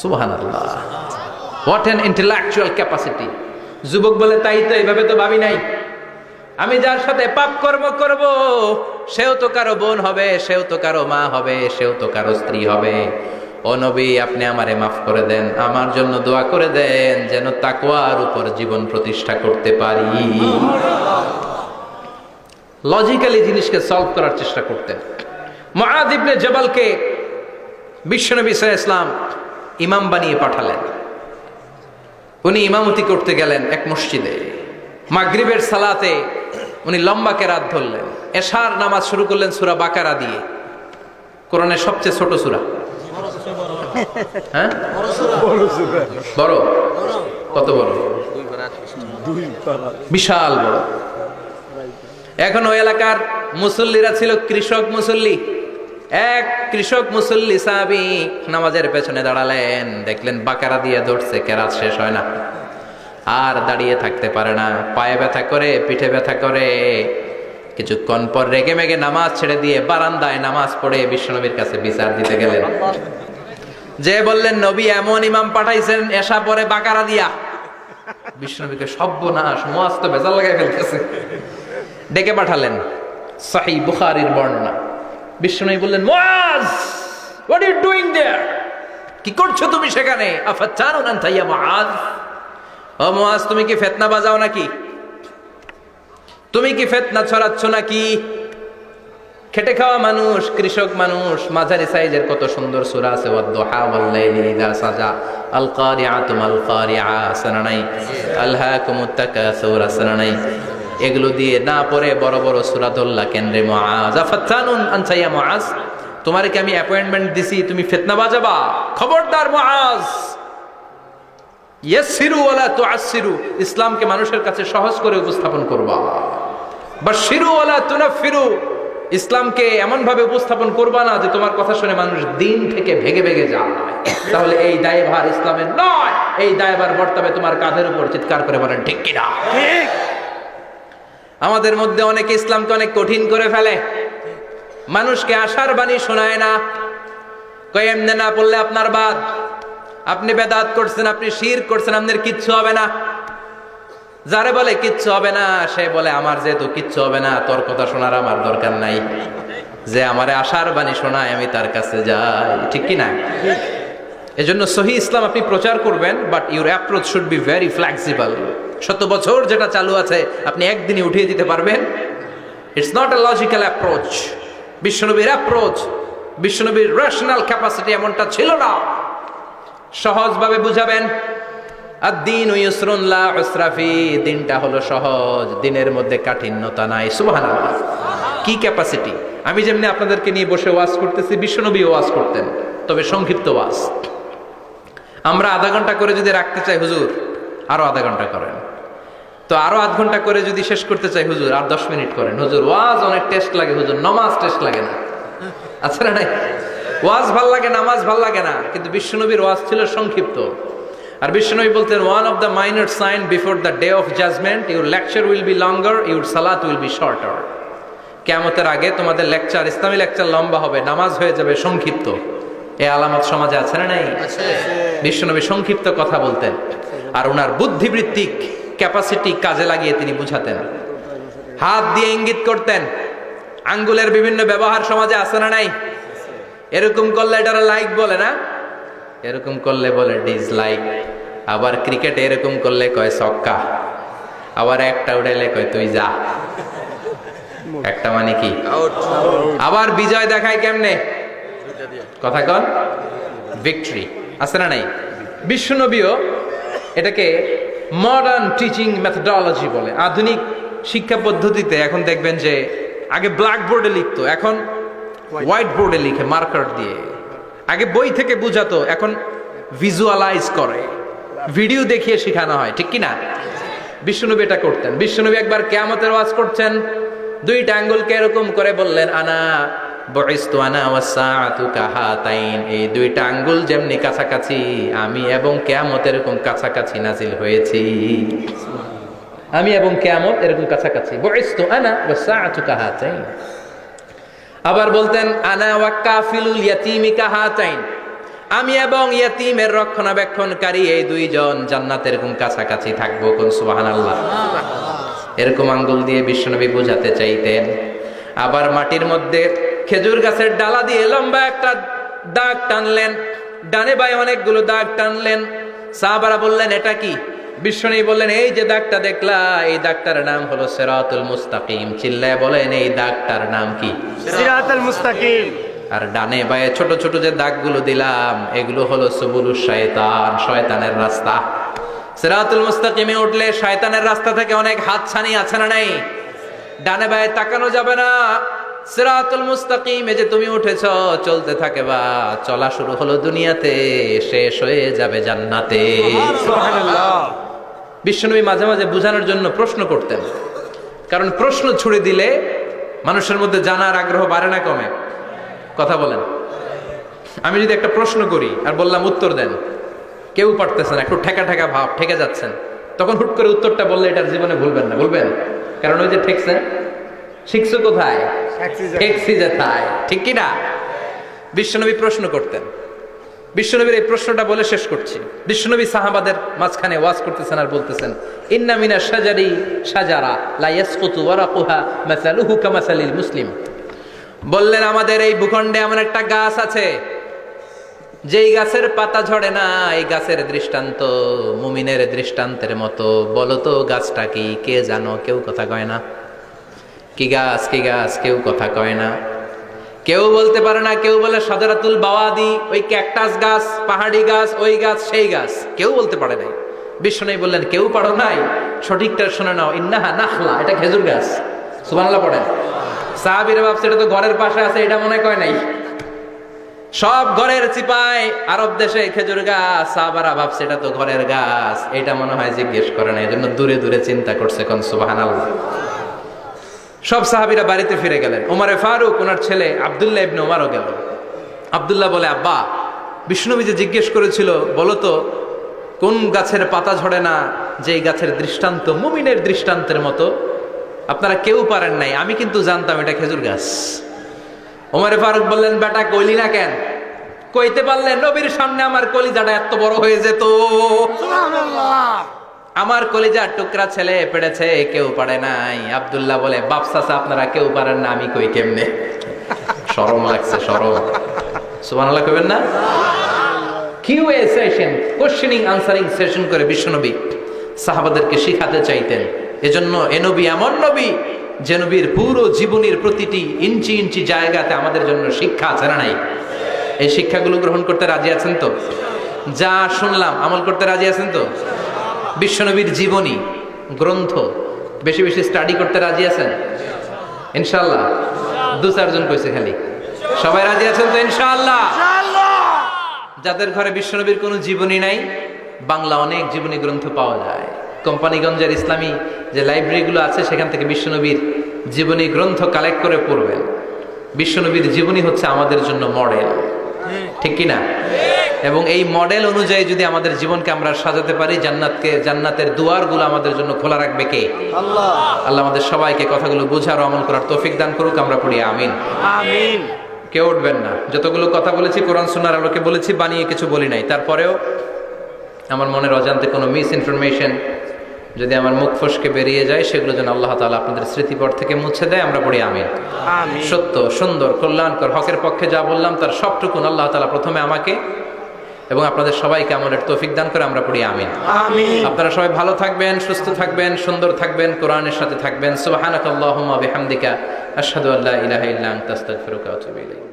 A: সুবহানাল্লাহ, হোয়াট অ্যান ইন্টেলেকচুয়াল ক্যাপাসিটি। যুবক বলে, তাই তো, এইভাবে তো ভাবি নাই। আমি যার সাথে পাপ কর্ম করব সেও তো কারো বোন হবে, সেও তো কারো মা হবে, সেও তো কারো স্ত্রী হবে। ও নবী, আপনি আমারে মাফ করে দেন, আমার জন্য দোয়া করে দেন যেন তাকওয়ার উপর জীবন প্রতিষ্ঠা করতে পারি। লজিক্যালি জিনিসকে সলভ করার চেষ্টা করতেন। মুআয ইবনে জাবালকে বিশ্বনবী সাল্লাল্লাহু আলাইহি ওয়াসাল্লাম ইমাম বানিয়ে পাঠালেন। উনি ইমামতি করতে গেলেন এক মসজিদে। মাগরিবের সালাতে উনি লম্বা কেরাত ধরলেন। এশার নামাজ শুরু করলেন সূরা বাকারা দিয়ে, কোরআনের সবচেয়ে ছোট সূরা। হ্যাঁ, বড়। কত বড়? বিশাল বড়। এখন ওই এলাকার মুসল্লিরা ছিল কৃষক মুসল্লি। এক কৃষক মুসল্লি সাহাবী নামাজের পেছনে দাঁড়ালেন, দেখলেন বাকারা দিয়ে ধরছে, কেরাত শেষ হয় না, আর দাঁড়িয়ে থাকতে পারে না, পায়ে ব্যথা করে, পিঠে ব্যথা করে। কিছুক্ষণ পর রেগে মেগে নামাজ ছেড়ে দিয়ে বারান্দায় নামাজ পড়ে বিশ্বনবীর কাছে বিচার দিতে গেলেন। যে বললেন, নবী এমন ইমাম পাঠাইছেন এশা পরে বাকারা দিয়া। বিশ্বনবীকে সর্বনাশ, মুআয তো ভেজাল লাগাই ফেলতেছে। ডেকে পাঠালেন, সহিহ বুখারীর বর্ণনা। বিশ্বনবী বললেন, মুআয, হোয়াট আর ইউ ডুইং দেয়ার? কি করছো তুমি সেখানে? আফাতানুন আনতা ইয়া মুআয? ও মুআয, তুমি কি ফিতনা বাজাও নাকি? তুমি কি ফিতনা ছড়াচ্ছ নাকি? খেটে খাওয়া মানুষ, কৃষক মানুষ, মাঝারি সাইজের কত সুন্দর সূরা আছে, ওয়াদ-দুহা ওয়াল-লাইলি ইযা সাজা, আল কারিআতু মাল কারিআ, সানানাই, আলহাকুমুত তাকাসুর, সানানাই। এগুলো দিয়ে না পড়ে বড় বড় সূরা ধরলা কেন রে মুআয? আফাতানুন আনতা ইয়া মুআয, তোমারে কি আমি অ্যাপয়েন্টমেন্ট দিছি তুমি ফিতনা বাজাবা? খবরদার মুআয, ইয়াসসিরু ওয়ালা তুআসসিরু, ইসলামকে মানুষের কাছে সহজ করে উপস্থাপন করবা। বাশশিরু ওয়ালা তুনাফফিরু, ইসলামকে এমন ভাবে উপস্থাপন করবা না যে তোমার কথা শুনে মানুষ দিন থেকে ভেগে ভেগে যায়। তাহলে এই দায়ভার ইসলামের নয়, এই দায়ভার বর্তাবে তোমার কাঁধের উপর। চিৎকার করে বলেন ঠিক কিনা? ঠিক। আমাদের মধ্যে অনেকে ইসলামকে অনেক কঠিন করে ফেলে, মানুষকে আশার বাণী শোনায় না, কয় এমনে না পড়লে আপনার বাদ, আপনি বেদাত করছেন, আপনি শিরক করছেন, আপনার কিচ্ছু হবে না। যারে বলে কিচ্ছু হবে না, সে বলে আমার যেহেতু কিচ্ছু হবে না, তোর কথা শোনার আমার দরকার নাই। যে আমারে আশার বাণী শোনায় আমি তার কাছে যাই, ঠিক কি না? এজন্য সহি ইসলাম আপনি প্রচার করবেন, but your approach should be very flexible. 100 বছর যেটা চালু আছে আপনি একদিনে উঠিয়ে দিতে পারবেন? It's not a logical approach. বিশ্বনবীর অ্যাপ্রোচ, বিশ্বনবীর রেশনাল ক্যাপাসিটি এমনটা ছিল না। সহজভাবে বুঝাবেন। আদ-দীনু ইউসরুন লা উসরা ফি, দিনটা হলো সহজ, দিনের মধ্যে কাঠিন্যতা নাই। সুবহানাল্লাহ, কি ক্যাপাসিটি! আমি যেমনি আপনাদেরকে নিয়ে বসে ওয়াজ করতেছি, বিশ্বনবী ওয়াজ করতেন, তবে সংক্ষিপ্ত ওয়াজ। আমরা আধা ঘন্টা করে যদি রাখতে চাই, হুজুর আরো আধা ঘন্টা করেন। তো আরো আধ ঘন্টা করে যদি শেষ করতে চাই, হুজুর আর 10 মিনিট করেন। হুজুর ওয়াজ অনেক টেস্ট লাগে, হুজুর নামাজ টেস্ট লাগে না। আচ্ছা না? নাই, ওয়াজ ভাল লাগে, নামাজ ভাল লাগে না, কিন্তু বিশ্বনবীর ওয়াজ ছিল সংক্ষিপ্ত। আর বিশ্বনবী বলতেন, one of the minor sign before the day of judgement, your lecture will be longer, your সালাত উইল বি শর্টার। কিয়ামতের আগে তোমাদের লেকচার, ইসলামী লেকচার লম্বা হবে, নামাজ হয়ে যাবে সংক্ষিপ্ত। এই আলামত সমাজে আছে না নাই? বিশ্বনবী সংক্ষিপ্ত কথা বলতেন, আর ওনার বুদ্ধিবৃত্তিক ক্যাপাসিটি কাজে লাগিয়ে তিনি বুঝাতেন। হাত দিয়ে ইঙ্গিত করতেন, আঙ্গুলের বিভিন্ন ব্যবহার সমাজে আছে না নাই? এরকম করলে এটারা লাইক বলে না, এরকম করলে বলে ডিসলাইক। আবার ক্রিকেটে এরকম করলে কয় ছক্কা, আবার একটা উড়াইলে কয় তুই যা, একটা মানে কি আবার বিজয় দেখায় কেমনে? কথা কন, ভিক্টরি। আছে না নাই? বিশ্বনবীও এটাকে মডার্ন টিচিং মেথডোলজি বলে। আধুনিক শিক্ষা পদ্ধতিতে এখন দেখবেন যে আগে ব্ল্যাক বোর্ডে লিখতো, এখন হোয়াইট বোর্ডে লিখে মার্কার দিয়ে। আগে বই থেকে বুঝাতো, এখন ভিজুয়ালাইজ করে, ভিডিও দেখিয়ে শেখানো হয়, ঠিক কি না? বিশ্বনবী এটা করতেন। বিশ্বনবী একবার কিয়ামতের ওয়াজ করছেন, দুইটা আঙ্গুলকে এরকম করে বললেন, আনা বুইসতু আনা ওয়াসসাআতু কাহাতাইন, এই দুইটা আঙ্গুল যেমনি কাছাকাছি, আমি এবং কিয়ামত এরকম কাছাকাছি নাজিল হয়েছি। আমি এবং কিয়ামত এরকম কাছাকাছি। বুইসতু আনা ওয়াসসাআতু কাহাতাইন। আবার বলতেন, আনা ওয়া কাফিলুল ইয়াতীমি কাহাতাইন, আমি এবং ইয়াতীমের রক্ষণাবেক্ষণকারী এই দুইজন জান্নাতে এরকম কাছাকাছি থাকবো। কোন সুবহানাল্লাহ। এরকম আঙ্গুল দিয়ে বিশ্বনবী বোঝাতে চাইতেন। আবার মাটির মধ্যে খেজুর গাছের ডালা দিয়ে লম্বা একটা দাগ টানলেন, ডানে বায়ে অনেকগুলো দাগ টানলেন। সাহাবারা বললেন, এটা কি? বিশ্বনবী বললেন, এই যে দাগটা দেখলা, এই দাগটার নাম হলো সিরাতুল মুস্তাকিম। চিল্লায় বলেন, এই দাগটার নাম কি?
B: সিরাতুল মুস্তাকিম।
A: আর ডানে বায়ে ছোট ছোট যে দাগগুলো দিলাম, এগুলো হলো সুবুলুশ শয়তান, শয়তানের রাস্তা। সিরাতুল মুস্তাকিমে উঠলে শয়তানের রাস্তা থেকে অনেক হাতছানি আছে না নাই? ডানে বায়ে তাকানো যাবে না। সিরাতুল মুস্তাকিমে যে তুমি উঠেছো, চলতে থাকে বা চলা শুরু হলো দুনিয়াতে, শেষ হয়ে যাবে জান্নাতে।
B: সুবহানাল্লাহ।
A: বিশ্বনবী মাঝে মাঝে বোঝানোর জন্য প্রশ্ন করতেন, কারণ প্রশ্ন ছুড়ে দিলে মানুষের মধ্যে জানার আগ্রহ বাড়ে না কমে? কথা বলেন। আমি যদি একটা প্রশ্ন করি আর বললাম উত্তর দেন, কেউ পারতেছেন, একটু ঠেকা ঠেকা ভাব, ঠেকে যাচ্ছেন, তখন হুট করে উত্তরটা বললে এটার জীবনে ভুলবেন না, বলবেন? কারণ ওই যে ঠেকছেন, শিখছো কোথায়? ঠেকছি যেথায়, ঠিক কিনা? বিশ্বনবী প্রশ্ন করতেন। বিশ্বনবীর এই প্রশ্নটা বলে শেষ করছি। বিশ্বনবী সাহাবাদের মাঝখানে ওয়াজ করতেছেন আর বলতেছেন, ইন্না মিনা শাজারি শাজারা লা ইয়াসকুতু ওয়ারাকুহা মাসালুহু কামাসালিল মুসলিম। বললেন, আমাদের এই ভূখণ্ডে এমন একটা গাছ আছে, যেই গাছের পাতা ঝরে না, এই গাছের দৃষ্টান্ত মুমিনের দৃষ্টান্তের মতো। বলো তো গাছটা কি? কে জানো? কেউ কথা কয় না। কি গাছ? কি গাছ? কেউ কথা কয় না, কেউ বলতে পারে না। কেউ বলে শাজারাতুল বাওয়াদি, ওই ক্যাকটাস গাছ, পাহাড়ি গাছ, ওই গাছ, সেই গাছ, কেউ বলতে পারে নাই। বিশ্বনবী বললেন, কেউ পারো নাই? সঠিকটা শুনে নাও, ইন্নাহা নাখলা, এটা খেজুর গাছ। সুবহানাল্লাহ পড়েন। সাহাবীরা ভাবছে এটা তো ঘরের পাশে আছে, এটা মনে কয় নাই। সব ঘরের চিপায় আরব দেশে খেজুর গাছ, সাহাবারা ভাবছে এটা তো ঘরের গাছ, এটা মনে হয় জিজ্ঞেস করে না, এজন্য দূরে দূরে চিন্তা করছে। কোন সুবহানাল্লাহ। সব সাহাবীরা বাড়িতে ফিরে গেলেন। ওমরে ফারুক, ওনার ছেলে আব্দুল্লাহ ইবনে ওমরও গেল। আব্দুল্লাহ বলে, আব্বা, বিষ্ণুনবী যে জিজ্ঞেস করেছিল, বলো তো কোন গাছের পাতা ঝরে না, যে গাছের দৃষ্টান্ত মুমিনের দৃষ্টান্তের মতো, আপনারা কেউ পারেন নাই, আমি কিন্তু জানতাম এটা খেজুর গাছ। ওমরে ফারুক বললেন, বেটা কইলি না কেন? কইতে পারলেন নবীর সামনে আমার কলিজাটা এত বড় হয়ে যেত।
B: সুবহানাল্লাহ।
A: আমার কলিজার টুকরা ছেলে পেড়েছে, কেউ পারে নাই। আব্দুল্লাহ বলে, বাপ চাচা আপনারা কেউ পারেন না, আমি কই কেমনে? শরম লাগছে, শরম। সুবহানাল্লাহ কইবেন না? QA session, questioning answering session করে বিশ্বনবী সাহাবাদেরকে শিখাতে চাইতেন। এজন্য এ নবী এমন নবী যে নবীর পুরো জীবনের প্রতিটি ইঞ্চি ইঞ্চি জায়গাতে আমাদের জন্য শিক্ষা আছে না নাই? এই শিক্ষাগুলো গ্রহণ করতে রাজি আছেন তো? যা শুনলাম আমল করতে রাজি আছেন তো? বিশ্বনবীর জীবনী গ্রন্থ বেশি বেশি স্টাডি করতে রাজি আছেন ইনশাআল্লাহ? দু চারজন কইছে খালি, সবাই রাজি আছেন তো ইনশাআল্লাহ? যাদের ঘরে বিশ্বনবীর কোনো জীবনী নাই, বাংলা অনেক জীবনী গ্রন্থ পাওয়া যায়। কোম্পানিগঞ্জের ইসলামী যে লাইব্রেরিগুলো আছে, সেখান থেকে বিশ্বনবীর জীবনী গ্রন্থ কালেক্ট করে পড়বেন। বিশ্বনবীর জীবনী হচ্ছে আমাদের জন্য মডেল, ঠিক কিনা? এবং এই মডেল অনুযায়ী যদি আমাদের জীবনকে আমরা সাজাতে পারি, জান্নাতের দুয়ারগুলো আমাদের জন্য খোলা রাখবে কে? আল্লাহ। আল্লাহ আমাদের সবাইকে কথাগুলো বুঝার ও আমল করার তৌফিক দান করুক। আমরা পড়ি আমিন।
B: আমিন।
A: কেউ উঠবেন না। যতগুলো কথা বলেছি কোরআন সুন্নাহর আলোকে বলেছি, বানিয়ে কিছু বলি নাই। তারপরেও আমার মনের অজান্তে কোনো মিস ইনফরমেশন যদি আমার মুখ ফসকে বেরিয়ে যায়, সেগুলো যেন আল্লাহ তাআলা আপনাদের স্মৃতিপট থেকে মুছে দেয়। আমরা পড়ি আমিন।
B: আমিন।
A: সত্য, সুন্দর, কল্যাণকর, হকের পক্ষে যা বললাম তার সবটুকুন আল্লাহ তাআলা প্রথমে আমাকে এবং আপনাদের সবাইকে আমলের তৌফিক দান করে। আমরা পড়ি আমিন।
B: আমিন।
A: আপনারা সবাই ভালো থাকবেন, সুস্থ থাকবেন, সুন্দর থাকবেন, কোরআনের সাথে থাকবেন। সুবহানাকাল্লাহুম্মা বিহামদিকা আশহাদু আল্লা ইলাহা ইল্লা আনতা আস্তাগফিরুকা ওয়া আতুবু ইলাইক।